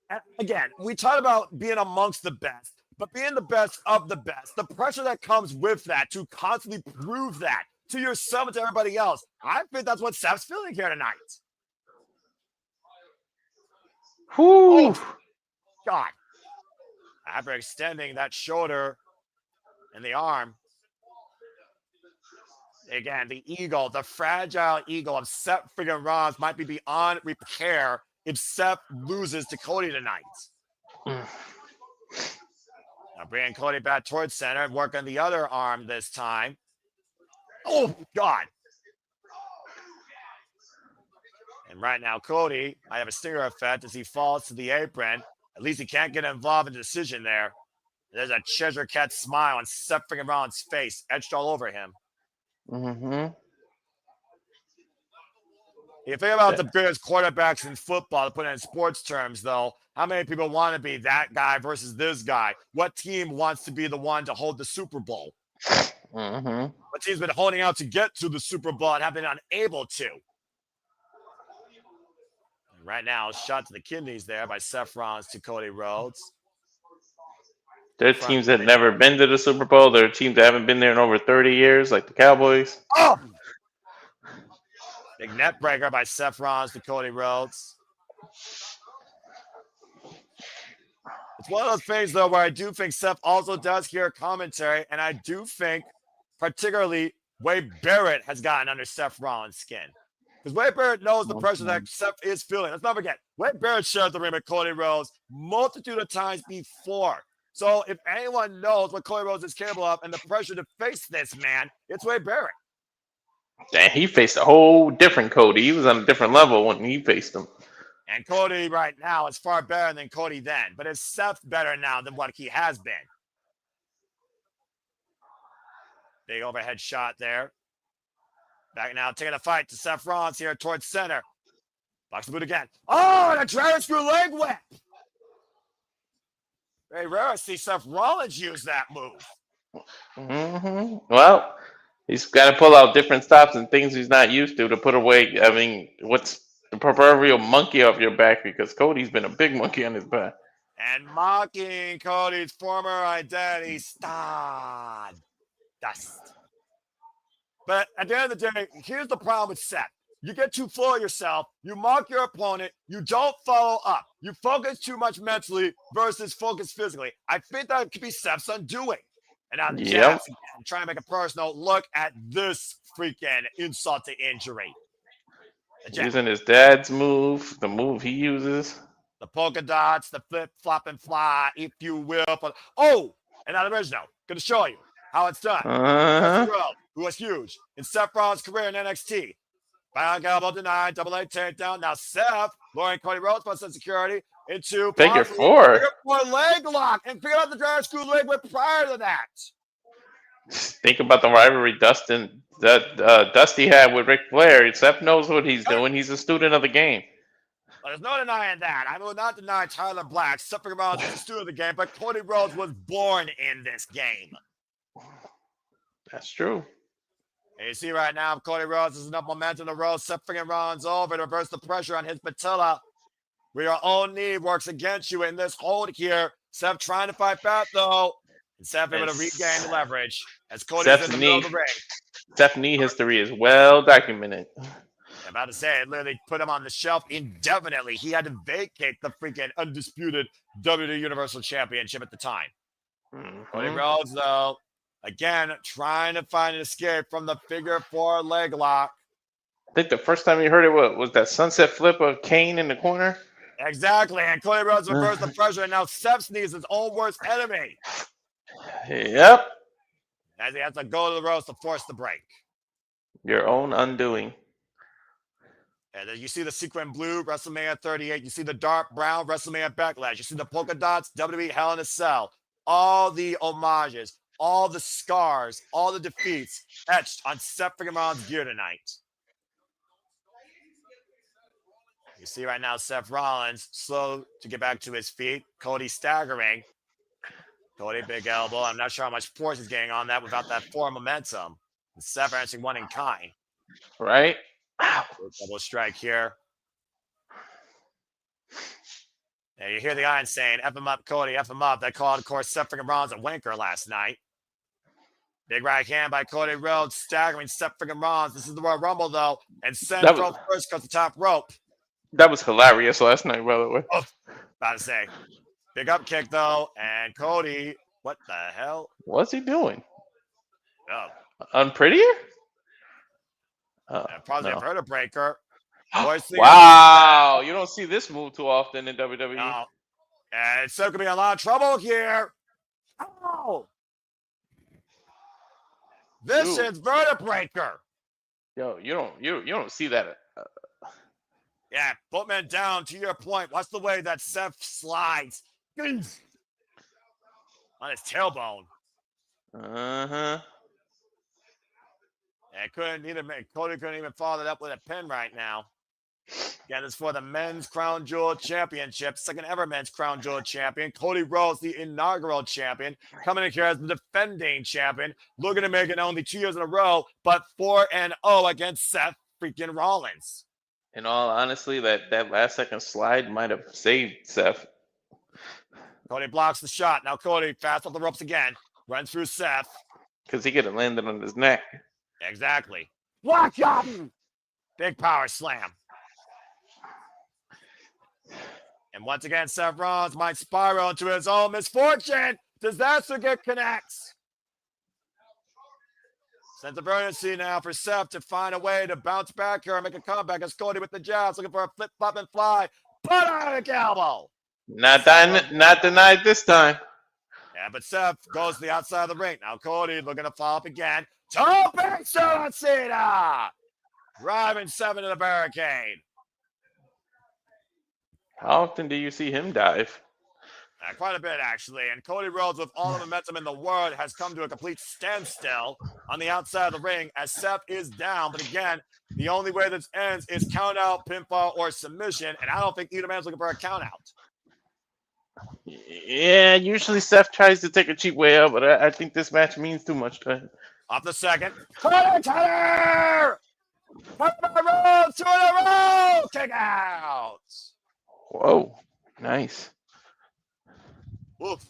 And again, we talk about being amongst the best, but being the best of the best, the pressure that comes with that to constantly prove that to yourself and to everybody else. I think that's what Seth's feeling here tonight. Whoo! Oh, God. After extending that shoulder and the arm. Again, the ego, the fragile ego of Seth freaking Rollins might be beyond repair if Seth loses to Cody tonight. Now bringing Cody back towards center and working the other arm this time. Oh, God. And right now, Cody might have a stinger effect as he falls to the apron. At least he can't get involved in the decision there. There's a Cheshire Cat smile on Seth freaking Rollins' face, etched all over him. Mm-hmm. You think about the greatest quarterbacks in football, to put it in sports terms, though. How many people want to be that guy versus this guy? What team wants to be the one to hold the Super Bowl? Mm-hmm. What team's been holding out to get to the Super Bowl and have been unable to? And right now, shot to the kidneys there by Seth Rollins to Cody Rhodes. There are teams that have never been to the Super Bowl. There are teams that haven't been there in over 30 years, like the Cowboys. Oh! Big net breaker by Seth Rollins to Cody Rhodes. It's one of those things, though, where I do think Seth also does hear commentary, and I do think, particularly, Wade Barrett has gotten under Seth Rollins' skin. Because Wade Barrett knows the pressure that Seth is feeling. Let's not forget, Wade Barrett shared the ring with Cody Rhodes multitude of times before. So if anyone knows what Cody Rhodes is capable of and the pressure to face this man, it's Wade Barrett. And he faced a whole different Cody. He was on a different level when he faced him. And Cody right now is far better than Cody then. But is Seth better now than what he has been? Big overhead shot there. Back now, taking a fight to Seth Rollins here towards center. Box the boot again. Oh, and a dragon screw leg whip. Very rare to see Seth Rollins use that move. Well, he's got to pull out different stops and things he's not used to put away. I mean, what's the proverbial monkey off your back? Because Cody's been a big monkey on his back. And mocking Cody's former identity, Stardust. But at the end of the day, here's the problem with Seth. You get too full of yourself. You mock your opponent. You don't follow up. You focus too much mentally versus focus physically. I think that could be Seth's undoing. And now the jabs again, trying to make a personal look at this freaking insult to injury. Using his dad's move, the move he uses. The polka dots, the flip, flop, and fly, if you will. But, oh, and now the original. Going to show you how it's done. Who was huge in Seth Rollins' career in NXT. Bionic elbow denied, double leg takedown. Now Seth, luring Cody Rhodes plus security into figure four leg lock, and figure out the dragon screw leg whip prior to that. Think about the rivalry Dusty had with Ric Flair. Seth knows what he's doing. He's a student of the game. Well, there's no denying that. I will not deny Tyler Black. Seth Rollins was a student of the game, but Cody Rhodes was born in this game. That's true. And you see right now, Cody Rhodes has enough momentum to roll Seth Rollins over to reverse the pressure on his patella. Where your own knee works against you in this hold here. Seth trying to fight back, though. And Seth able to regain the leverage as Cody's in the middle of the ring. Seth's knee history is well documented. I'm about to say, it literally put him on the shelf indefinitely. He had to vacate the freaking undisputed WWE Universal Championship at the time. Cody Rhodes, though, again, trying to find an escape from the figure four leg lock. I think the first time you heard it was that sunset flip of Kane in the corner. Exactly, and Cody Rhodes reversed the pressure, and now Seth's knee is his own worst enemy. Yep. As he has to go to the ropes to force the break. Your own undoing. And then you see the sequin blue, WrestleMania 38. You see the dark brown, WrestleMania Backlash. You see the polka dots, WWE Hell in a Cell. All the homages, all the scars, all the defeats etched on Seth Rollins' gear tonight. You see right now Seth Rollins slow to get back to his feet. Cody staggering. Cody, big elbow. I'm not sure how much force he's getting on that without that forward momentum. And Seth answering one in kind. Right? Double strike here. And you hear the iron saying, F him up, Cody, F him up. That called, of course, Seth Rollins a wanker last night. Big right hand by Cody Rhodes, staggering Seth Rollins. This is the Royal Rumble, though. And Central first cuts the top rope. That was hilarious last night, by the way. Oh, about to say. Big up kick, though. And Cody, what the hell? What's he doing? Oh. Unprettier? Probably a vertebra breaker. Wow. You don't see this move too often in WWE. No. And it's still going to be a lot of trouble here. Oh. This is vertebra breaker. Yo, you don't see that. Yeah, Boatman down to your point. Watch the way that Seth slides on his tailbone. Uh-huh. And Cody couldn't even follow that up with a pin right now. Again, it's for the Men's Crown Jewel Championship. Second ever Men's Crown Jewel Champion. Cody Rhodes, the inaugural champion. Coming in here as the defending champion. Looking to make it only 2 years in a row, but 4-0 against Seth freaking Rollins. In all honesty, that last second slide might have saved Seth. Cody blocks the shot. Now Cody fast off the ropes again. Runs through Seth. Because he could have landed on his neck. Exactly. Watch out! Big power slam. And once again, Seth Rollins might spiral into his own misfortune. Disaster get connects. Sense of urgency now for Seth to find a way to bounce back here and make a comeback as Cody with the jabs, looking for a flip, flop, and fly. Bionic elbow. Not denied this time. Yeah, but Seth goes to the outside of the ring. Now Cody looking to follow up again. Topic on Cena. Driving Seth into the barricade. How often do you see him dive? Quite a bit, actually. And Cody Rhodes, with all the momentum in the world, has come to a complete standstill on the outside of the ring as Seth is down. But again, the only way this ends is count out, pinfall, or submission. And I don't think either man's looking for a count out. Yeah, usually Seth tries to take a cheap way out, but I think this match means too much to him. Off the second. Cutter! Put by Rhodes, 2 in a row! Kick out! Whoa, nice. Oof.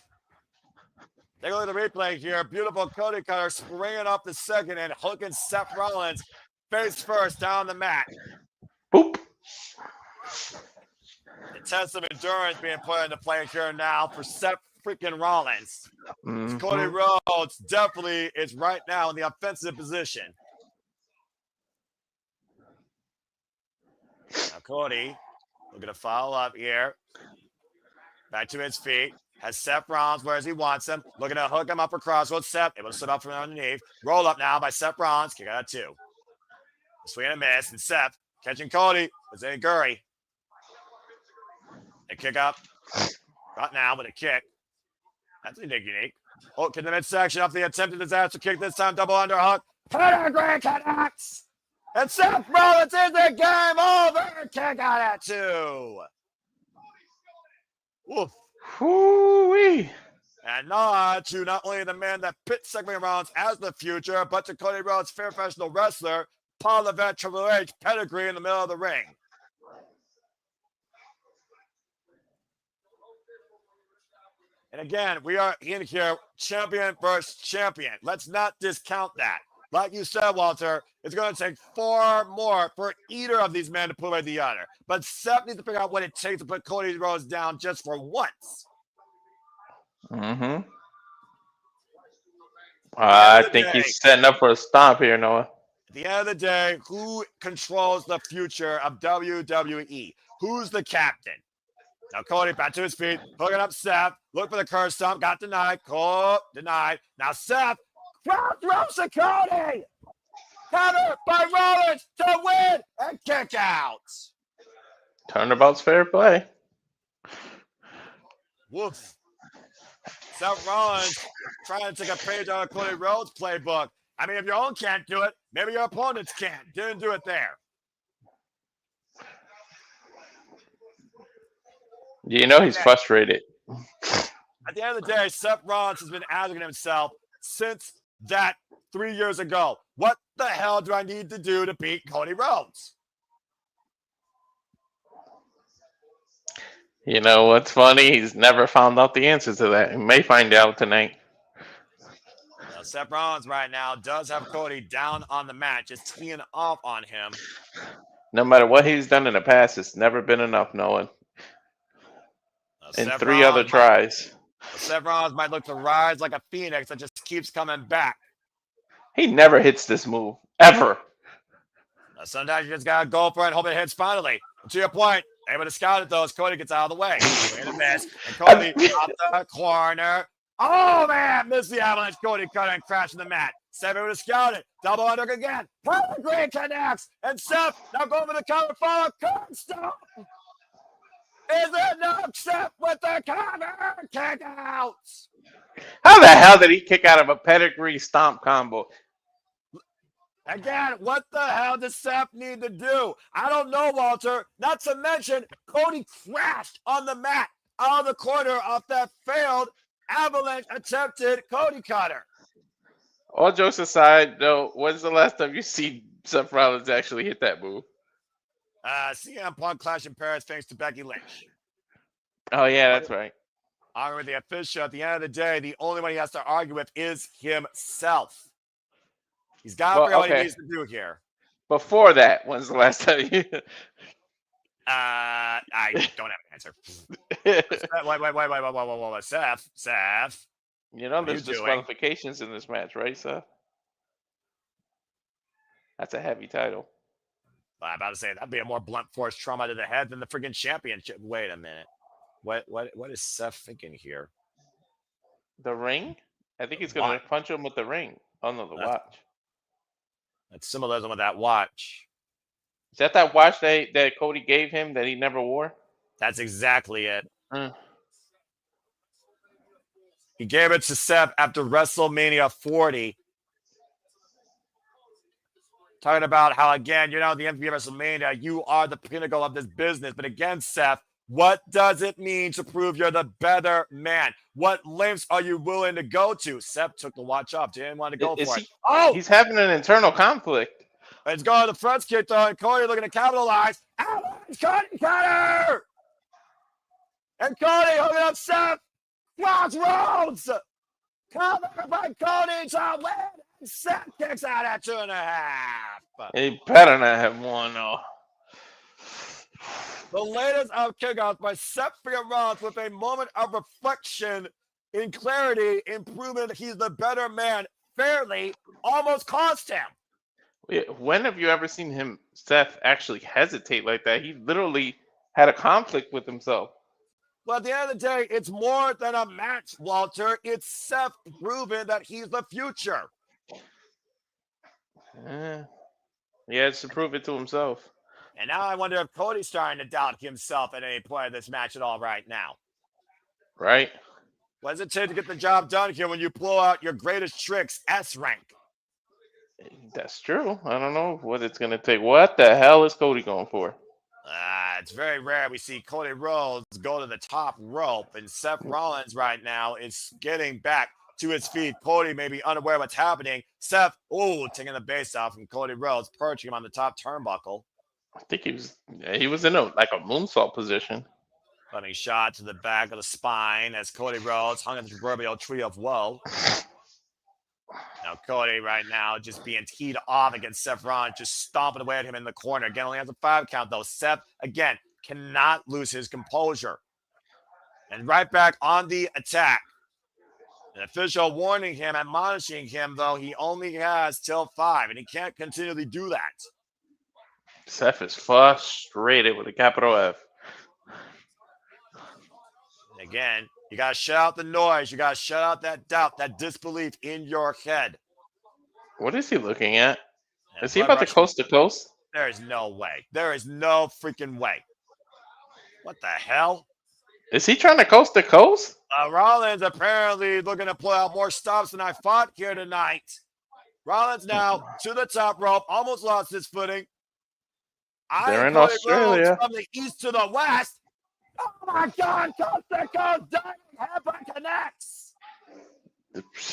Take a look at the replay here. Beautiful Cody cutter springing off the second and hooking Seth Rollins face first down the mat. Boop. The test of endurance being put into play here now for Seth freaking Rollins. Mm-hmm. Cody Rhodes definitely is right now in the offensive position. Now Cody looking to follow up here. Back to his feet. Has Seth Rollins where he wants him. Looking to hook him up for crossroads. Seth able to sit up from underneath. Roll up now by Seth Rollins. Kick out at 2. Swing and a miss. And Seth catching Cody. It's a Gurry. A kick up. Not now, but a kick. That's unique. Hook in the midsection off the attempted disaster kick. This time double underhook. Pedigree connects. And Seth Rollins is the game over. Kick out at 2. Woof. Whoo-wee. And nod to not only the man that pits segment rounds as the future, but to Cody Rhodes, fair professional wrestler, Paul Levesque Triple H pedigree in the middle of the ring. And again, we are in here, champion versus champion. Let's not discount that. Like you said, Walter, it's going to take far more for either of these men to put away the other. But Seth needs to figure out what it takes to put Cody Rhodes down just for once. Mm-hmm. I think he's setting up for a stomp here, Noah. At the end of the day, who controls the future of WWE? Who's the captain? Now Cody back to his feet, hooking up Seth. Look for the curse stomp. Got denied. Cole denied. Now Seth. Crowd throws to Cody. Cover by Rollins to win and kick out. Turnabout's fair play. Woof. Seth Rollins trying to take a page out of Cody Rhodes' playbook. I mean, if your own can't do it, maybe your opponents can. Didn't do it there. You know he's frustrated. At the end of the day, Seth Rollins has been asking himself since that 3 years ago, what the hell do I need to do to beat Cody Rhodes? You know what's funny? He's never found out the answer to that. He may find out tonight. Now, Seth Rollins right now does have Cody down on the mat, just teeing off on him. No matter what he's done in the past, it's never been enough, Noah. In Seth 3 other tries. Seth Rollins might look to rise like a phoenix that just keeps coming back. He never hits this move, ever. Now, sometimes you just got to go for it and hope it hits finally. To your point, able to scout it though as Cody gets out of the way. Wait a miss. And Cody out the corner. Oh, man. Missed the avalanche. Cody cut and crashed in the mat. Seth able to scout it. Double underhook again. Pedigree connects. And Seth now going for the cover follow. Curb stomp. Is it enough? Seth with the cover. Kick out. How the hell did he kick out of a pedigree stomp combo? Again, what the hell does Seth need to do? I don't know, Walter. Not to mention, Cody crashed on the mat out of the corner off that failed avalanche attempted Cody cutter. All jokes aside, though, when's the last time you see Seth Rollins actually hit that move? CM Punk clash in Paris thanks to Becky Lynch. Oh, yeah, that's right. Arguing with the official, at the end of the day, the only one he has to argue with is himself. He's got to figure out what he needs to do here. Before that, when's the last time you... I don't have an answer. Wait. Seth. You know there's disqualifications in this match, right, Seth? That's a heavy title. I'm about to say that'd be a more blunt force trauma to the head than the freaking championship. Wait a minute. What is Seth thinking here? The ring? I think he's gonna punch him with the ring. Oh no, the watch. That's symbolism with that watch. Is that watch that Cody gave him that he never wore? That's exactly it. He gave it to Seth after WrestleMania 40. Talking about how, again, the MVP of WrestleMania, you are the pinnacle of this business. But again, Seth, what does it mean to prove you're the better man? What lengths are you willing to go to? Seth took the watch off. Didn't want to go for it. He's having an internal conflict. It's going to the front kick, though, and Cody looking to capitalize. It's Cody Cutter! And Cody hooking up Seth. Watch Rhodes! Covered by Cody to win. Seth kicks out at 2.5. He better not have won, though. The latest of kickoffs by Seth Rollins with a moment of reflection in clarity, improvement. He's the better man. Fairly, almost cost him. When have you ever seen Seth, actually hesitate like that? He literally had a conflict with himself. Well, at the end of the day, it's more than a match, Walter. It's Seth proving that he's the future. He has to prove it to himself. And now I wonder if Cody's starting to doubt himself at any point of this match at all right now. Right? What does it take to get the job done here when you pull out your greatest tricks, S rank? That's true. I don't know what it's going to take. What the hell is Cody going for? It's very rare we see Cody Rhodes go to the top rope, and Seth Rollins right now is getting back to his feet. Cody may be unaware of what's happening. Seth, taking the base off from Cody Rhodes, perching him on the top turnbuckle. I think he was in a moonsault position. Funny shot to the back of the spine as Cody Rhodes hung in the proverbial tree of woe. Now Cody right now just being teed off against Seth Rollins, just stomping away at him in the corner. Again, only has a 5 count though. Seth, again, cannot lose his composure. And right back on the attack. An official warning him, admonishing him, though he only has till 5, and he can't continually do that. Seth is frustrated with a capital F. And again, you got to shut out the noise. You got to shut out that doubt, that disbelief in your head. What is he looking at? And is he about to coast to coast? There is no way. There is no freaking way. What the hell? Is he trying to coast to coast? Rollins apparently looking to pull out more stops than I fought here tonight. Rollins now to the top rope, almost lost his footing. They're in Australia. From the east to the west. Oh my God! Coast to coast, diving headbutt connects.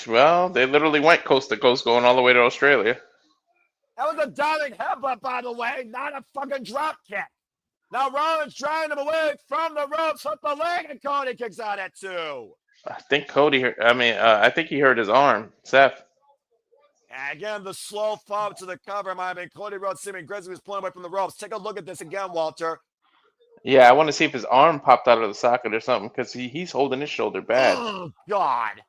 Well, they literally went coast to coast, going all the way to Australia. That was a diving headbutt, by the way, not a fucking drop kick. Now Rollins trying him away from the ropes, hook the leg, and Cody kicks out at 2. I think I think he hurt his arm, Seth. And again, the slow fall to the cover might have been Cody Rhodes seeming Grizzly was pulling away from the ropes. Take a look at this again, Walter. Yeah, I want to see if his arm popped out of the socket or something, because he's holding his shoulder bad. Oh, God.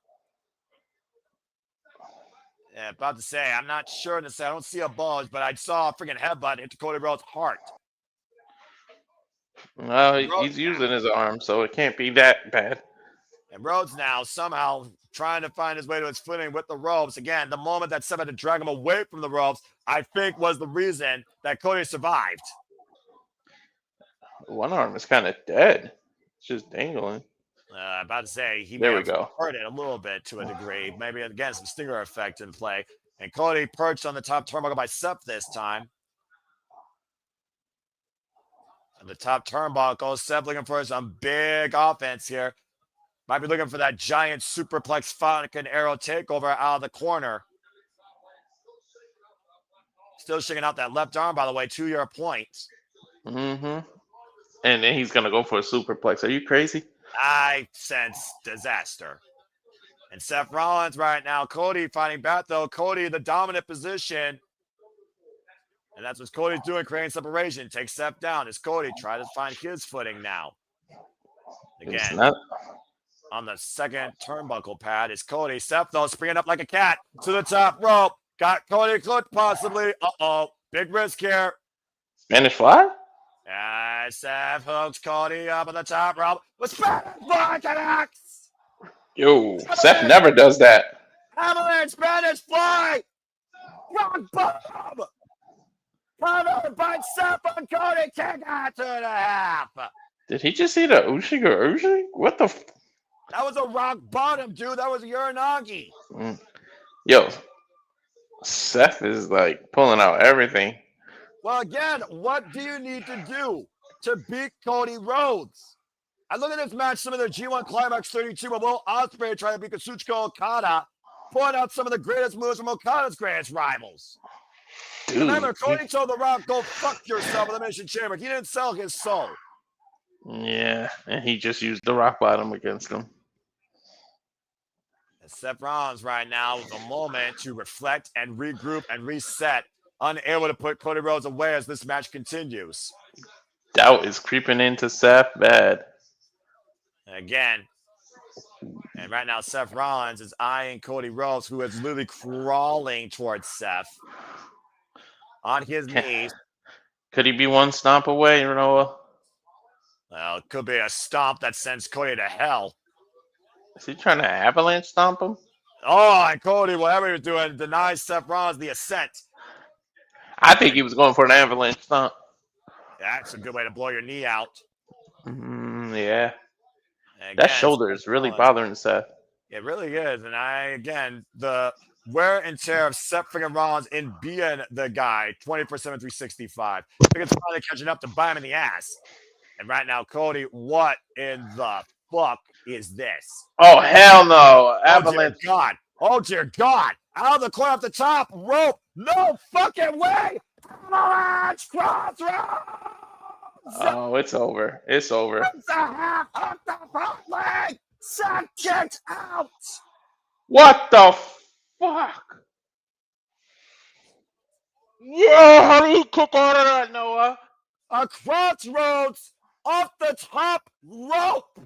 Yeah, about to say, I'm not sure to say. I don't see a bulge, but I saw a freaking headbutt hit Cody Rhodes' heart. Well, he's using his arm, so it can't be that bad. And Rhodes now somehow trying to find his way to his footing with the ropes. Again, the moment that Seth had to drag him away from the ropes, I think was the reason that Cody survived. One arm is kind of dead. It's just dangling. About to say, he there may we go. hurt it a little bit to a degree. Maybe, again, some stinger effect in play. And Cody perched on the top turnbuckle by Seth this time. And the top turnbuckle, Seth looking for some big offense here. Might be looking for that giant superplex Falcon Arrow takeover out of the corner. Still shaking out that left arm, by the way, to your point. Mm-hmm. And then he's going to go for a superplex. Are you crazy? I sense disaster. And Seth Rollins right now. Cody fighting back, though. Cody, the dominant position. And that's what Cody's doing, creating separation. Takes Seth down as Cody tries to find his footing now. Again, on the second turnbuckle pad is Cody. Seth, though, springing up like a cat to the top rope. Got Cody cooked, possibly. Uh-oh. Big risk here. Spanish fly? Seth hooks Cody up on the top rope. With Spanish fly connects. Yo, Seth never does that. Avalanche Spanish fly. Rock bottom. Covered by Seth on Cody. Kick out 2.5. Did he just see the Ushig or Ushig? What the? That was a rock bottom, dude. That was a Uranagi. Yo, Seth is like pulling out everything. Well, again, what do you need to do to beat Cody Rhodes? I look at this match, some of the G1 Climax 32, where Will Ospreay trying to beat Kazuchika Okada, pulling out some of the greatest moves from Okada's greatest rivals. Dude, Remember, Cody told The Rock, go fuck yourself in the Elimination Chamber. He didn't sell his soul. Yeah, and he just used the rock bottom against him. And Seth Rollins right now with a moment to reflect and regroup and reset, unable to put Cody Rhodes away as this match continues. Doubt is creeping into Seth bad. Again, and right now Seth Rollins is eyeing Cody Rhodes, who is literally crawling towards Seth on his knees. Could he be one stomp away, Noah? Well, it could be a stomp that sends Cody to hell. Is he trying to avalanche stomp him? Oh, and Cody, whatever he was doing, denies Seth Rollins the ascent. I think he was going for an avalanche stomp. That's a good way to blow your knee out. Yeah. Again, That shoulder is really bothering Seth. It really is. And the wear and tear of Seth freaking Rollins in being the guy 24/7, 365. I think it's finally catching up to bite him in the ass. And right now, Cody, what in the fuck is this? Oh, hell no. Avalanche. Oh, dear God. Oh, dear God. Out of the corner off the top rope. No fucking way. Avalanche crossroads. Oh, it's over. It's over. It's a half of the front leg. Seth kicked out. What the fuck? Yeah, how do you kick out of that, Noah? A crossroads off the top rope.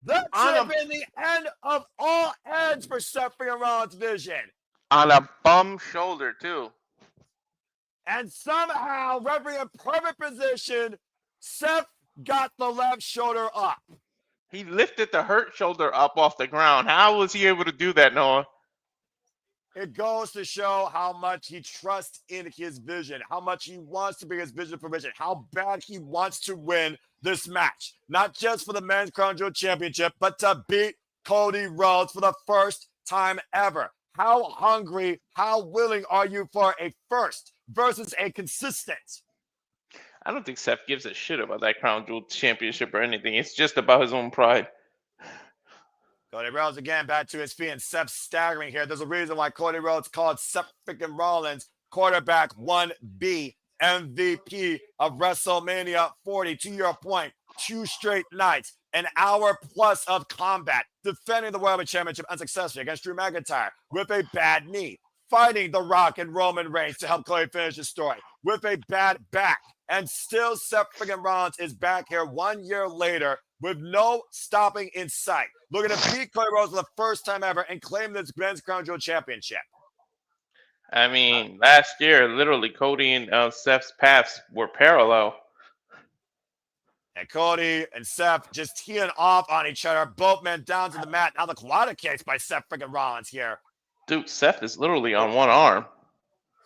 That should have been the end of all ends for Seth freaking Rollins' vision. On a bum shoulder, too. And somehow, referee in perfect position, Seth got the left shoulder up. He lifted the hurt shoulder up off the ground. How was he able to do that, Noah? It goes to show how much he trusts in his vision, how much he wants to bring his vision to fruition, how bad he wants to win this match. Not just for the Men's Crown Jewel Championship, but to beat Cody Rhodes for the first time ever. How hungry, how willing are you for a first versus a consistent? I don't think Seth gives a shit about that Crown Jewel Championship or anything. It's just about his own pride. Cody Rhodes again back to his feet, and Seth staggering here. There's a reason why Cody Rhodes called Seth freaking Rollins quarterback 1B MVP of WrestleMania 40. To your point, 2 straight nights, an hour plus of combat, defending the World Championship unsuccessfully against Drew McIntyre with a bad knee, fighting The Rock and Roman Reigns to help Cody finish his story with a bad back. And still Seth freaking Rollins is back here 1 year later with no stopping in sight, looking to beat Cody Rhodes for the first time ever and claim this Men's Crown Jewel Championship. I mean, last year, literally, Cody and Seth's paths were parallel. And Cody and Seth just teeing off on each other, both men down to the mat. Now the quad kicks by Seth freaking Rollins here. Dude, Seth is literally on one arm.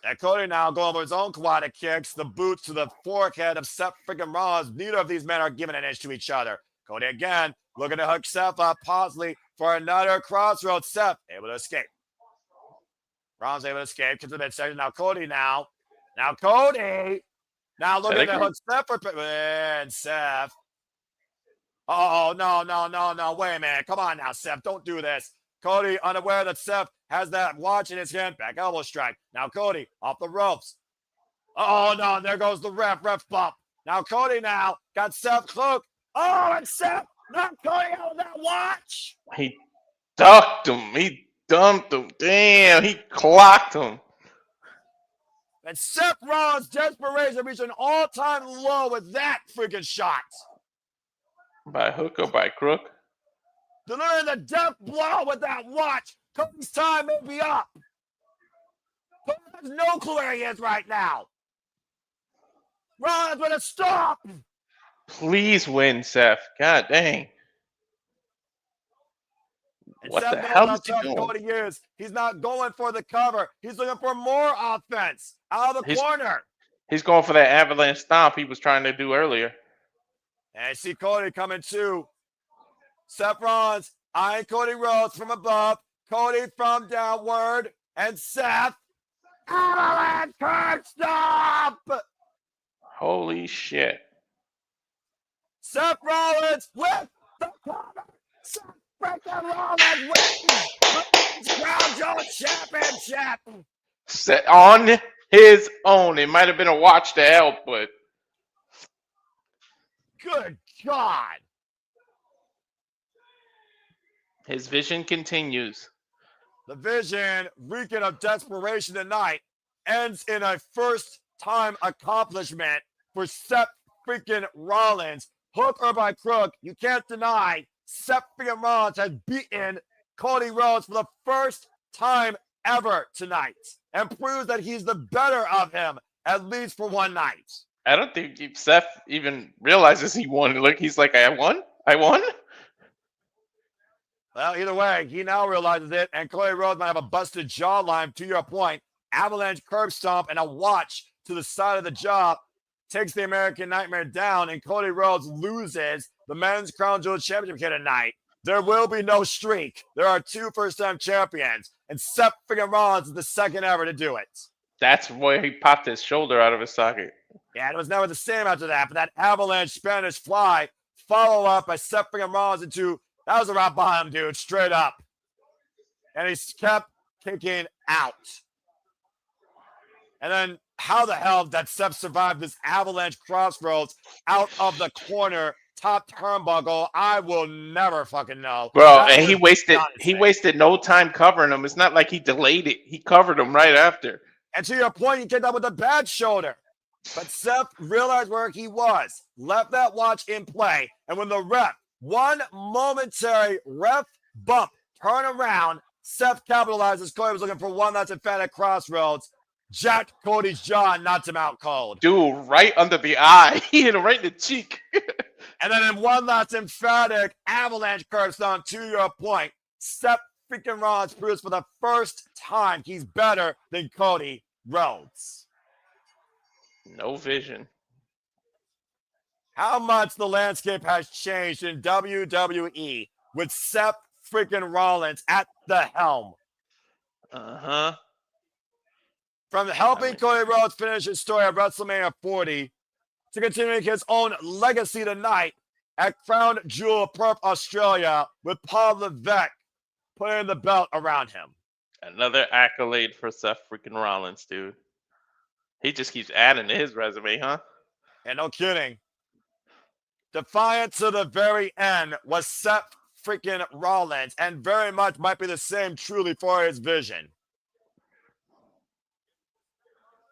And Cody now going for his own quad kicks, the boots to the forehead of Seth freaking Rollins. Neither of these men are giving an inch to each other. Cody again, looking to hook Seth up, possibly for another crossroads. Seth able to escape. Rollins able to escape to the midsection. Now Cody now. Now Cody. Now looking to hook Seth and Seth. Oh, no. Wait a minute. Come on now, Seth. Don't do this. Cody unaware that Seth has that watch in his hand. Back elbow strike. Now Cody off the ropes. Oh, no. There goes the ref. Ref bump. Now Cody now got Seth cloaked. Oh, and Seth not Cody out of that watch. He ducked him. He dumped him. Damn, he clocked him. And Seth Rollins' desperation reached an all-time low with that freaking shot. By hook or by crook? Delivering the death blow with that watch. Cody's time may be up. Cody has no clue where he is right now. Rollins with a stop. Please win, Seth. God dang. And What Seth the knows hell how is he tough doing? Cody is. He's not going for the cover. He's looking for more offense out of the corner. He's going for that avalanche stomp he was trying to do earlier. And I see Cody coming too. Seth Rollins eyeing Cody Rhodes from above, Cody from downward, and Seth. Avalanche curb stop! Holy shit. Seth Rollins with the cover. Seth freaking Rollins wins the Men's Crown Jewel Championship. Set on his own. It might have been a watch to help, but Good God. his vision continues. The vision, reeking of desperation tonight, ends in a first-time accomplishment for Seth freaking Rollins. Hook or by crook, you can't deny Seth freaking Rollins has beaten Cody Rhodes for the first time ever tonight and proves that he's the better of him, at least for one night. I don't think Seth even realizes he won. Look, he's like, I won? I won? Well, either way, he now realizes it, and Cody Rhodes might have a busted jawline, to your point. Avalanche curb stomp and a watch to the side of the jaw takes the American Nightmare down, and Cody Rhodes loses the Men's Crown Jewel Championship here tonight. There will be no streak. There are 2 first-time champions, and Seth freaking Rollins is the second ever to do it. That's why he popped his shoulder out of his socket. Yeah, it was never the same after that, but that Avalanche Spanish Fly follow up by Seth freaking Rollins into, that was a rock bottom, dude, straight up. And he kept kicking out. And then how the hell did Seth survive this Avalanche Crossroads out of the corner, top turnbuckle? I will never fucking know. Bro, That and he was wasted no time covering him. It's not like he delayed it. He covered him right after. And to your point, he kicked out with a bad shoulder. But Seth realized where he was, left that watch in play, and when the ref, one momentary ref bump, turn around, Seth capitalizes. Cody was looking for one that's emphatic crossroads, jacked Cody's jaw and knocked him out cold. Dude, right under the eye. He hit him right in the cheek. And then in one last emphatic avalanche curve stomp, to your point, Seth freaking Rollins proves for the first time he's better than Cody Rhodes. No vision. How much the landscape has changed in WWE with Seth freaking Rollins at the helm. Uh-huh. From helping Cody Rhodes finish his story at WrestleMania 40 to continuing his own legacy tonight at Crown Jewel, Perth, Australia, with Paul Levesque putting the belt around him. Another accolade for Seth freaking Rollins, dude. He just keeps adding to his resume, huh? And no kidding. Defiant to the very end was Seth freaking Rollins, and very much might be the same truly for his vision.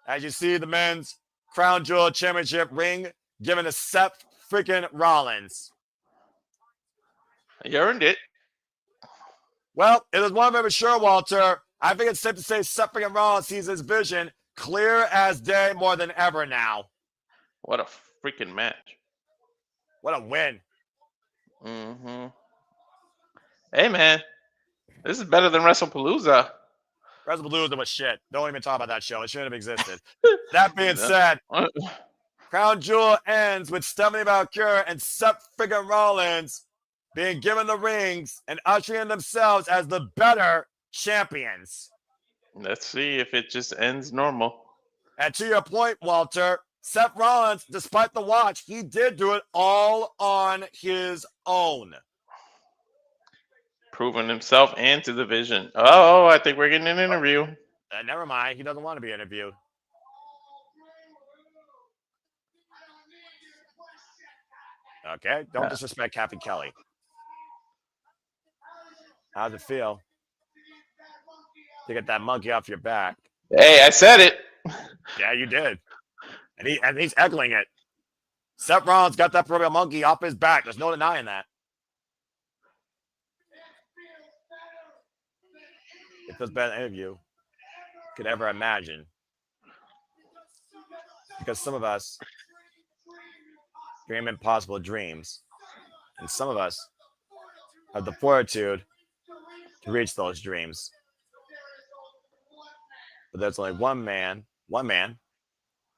As you see the men's Crown Jewel Championship ring given to Seth freaking Rollins. He earned it. Well, it is one thing for sure, Walter. I think it's safe to say Seth freaking Rollins sees his vision clear as day more than ever now. What a freaking match. What a win. Mm-hmm. Hey, man. This is better than WrestlePalooza. WrestlePalooza was shit. Don't even talk about that show. It shouldn't have existed. That being said, Crown Jewel ends with Stephanie Vaquer and Seth freaking Rollins being given the rings and ushering themselves as the better champions. Let's see if it just ends normal. And to your point, Walter, Seth Rollins, despite the watch, he did do it all on his own. Proving himself and to the vision. Oh, I think we're getting an interview. Never mind. He doesn't want to be interviewed. Okay, don't disrespect Captain Kelly. How's it feel to get that monkey off your back? Hey, I said it. Yeah, you did. And he's echoing it. Seth Rollins got that proverbial monkey off his back. There's no denying that. It feels better than any of you could ever imagine. Because some of us dream impossible dreams. And some of us have the fortitude to reach those dreams. But there's only one man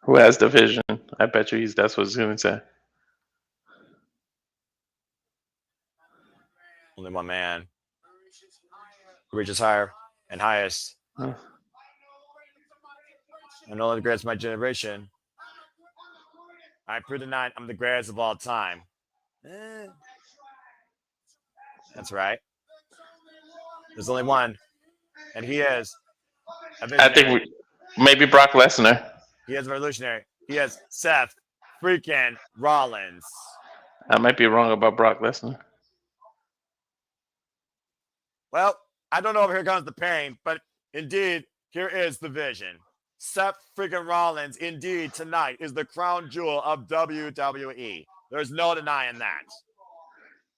who has the vision. I bet you that's what he's going to say. Only one man who reaches higher and highest. Huh. I'm only the greatest of my generation. I prove tonight I'm the greatest of all time. That's right. There's only one, and he is a I visionary. think maybe Brock Lesnar. He is revolutionary. He is Seth freaking Rollins. I might be wrong about Brock Lesnar. Well, I don't know if here comes the pain, but indeed, here is the vision. Seth freaking Rollins, indeed, tonight is the crown jewel of WWE. There's no denying that.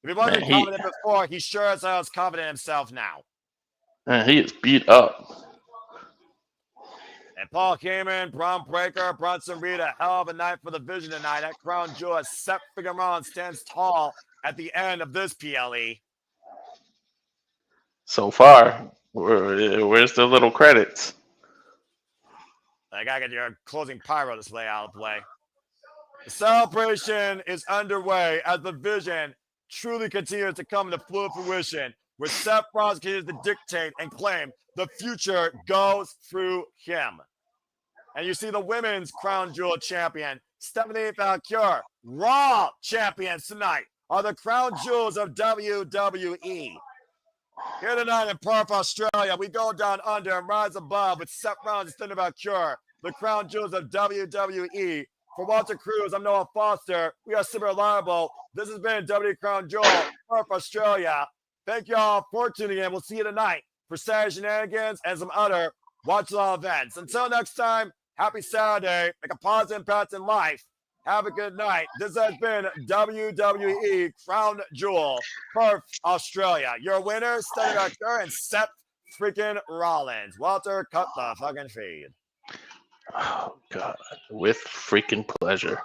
If he wasn't confident before, he sure as hell is confident in himself now. And he is beat up. And Paul Heyman, Braun Breaker, Bronson, Rhea, a hell of a night for the vision tonight. That crown jewel as Seth freaking Rollins stands tall at the end of this PLE. So far, where's the little credits? I gotta get your closing pyro display out of play. The celebration is underway as the vision truly continues to come to full fruition, where Seth Rollins continues to dictate and claim the future goes through him. And you see the women's crown jewel champion, Stephanie Vaquer, Raw champions tonight are the crown jewels of WWE. Here tonight in Perth, Australia, we go down under and rise above with Seth Rollins and Stephanie Vaquer, the crown jewels of WWE. For Walter Cruz, I'm Noah Foster. We are super reliable. This has been WWE Crown Jewel, Perth, Australia. Thank you all for tuning in. We'll see you tonight for Saturday Shenanigans and some other watch-along events. Until next time, happy Saturday. Make a positive impact in life. Have a good night. This has been WWE Crown Jewel, Perth, Australia. Your winner, Stephanie Vaquer and Seth freaking Rollins. Walter, cut the fucking feed. Oh, God. With freaking pleasure.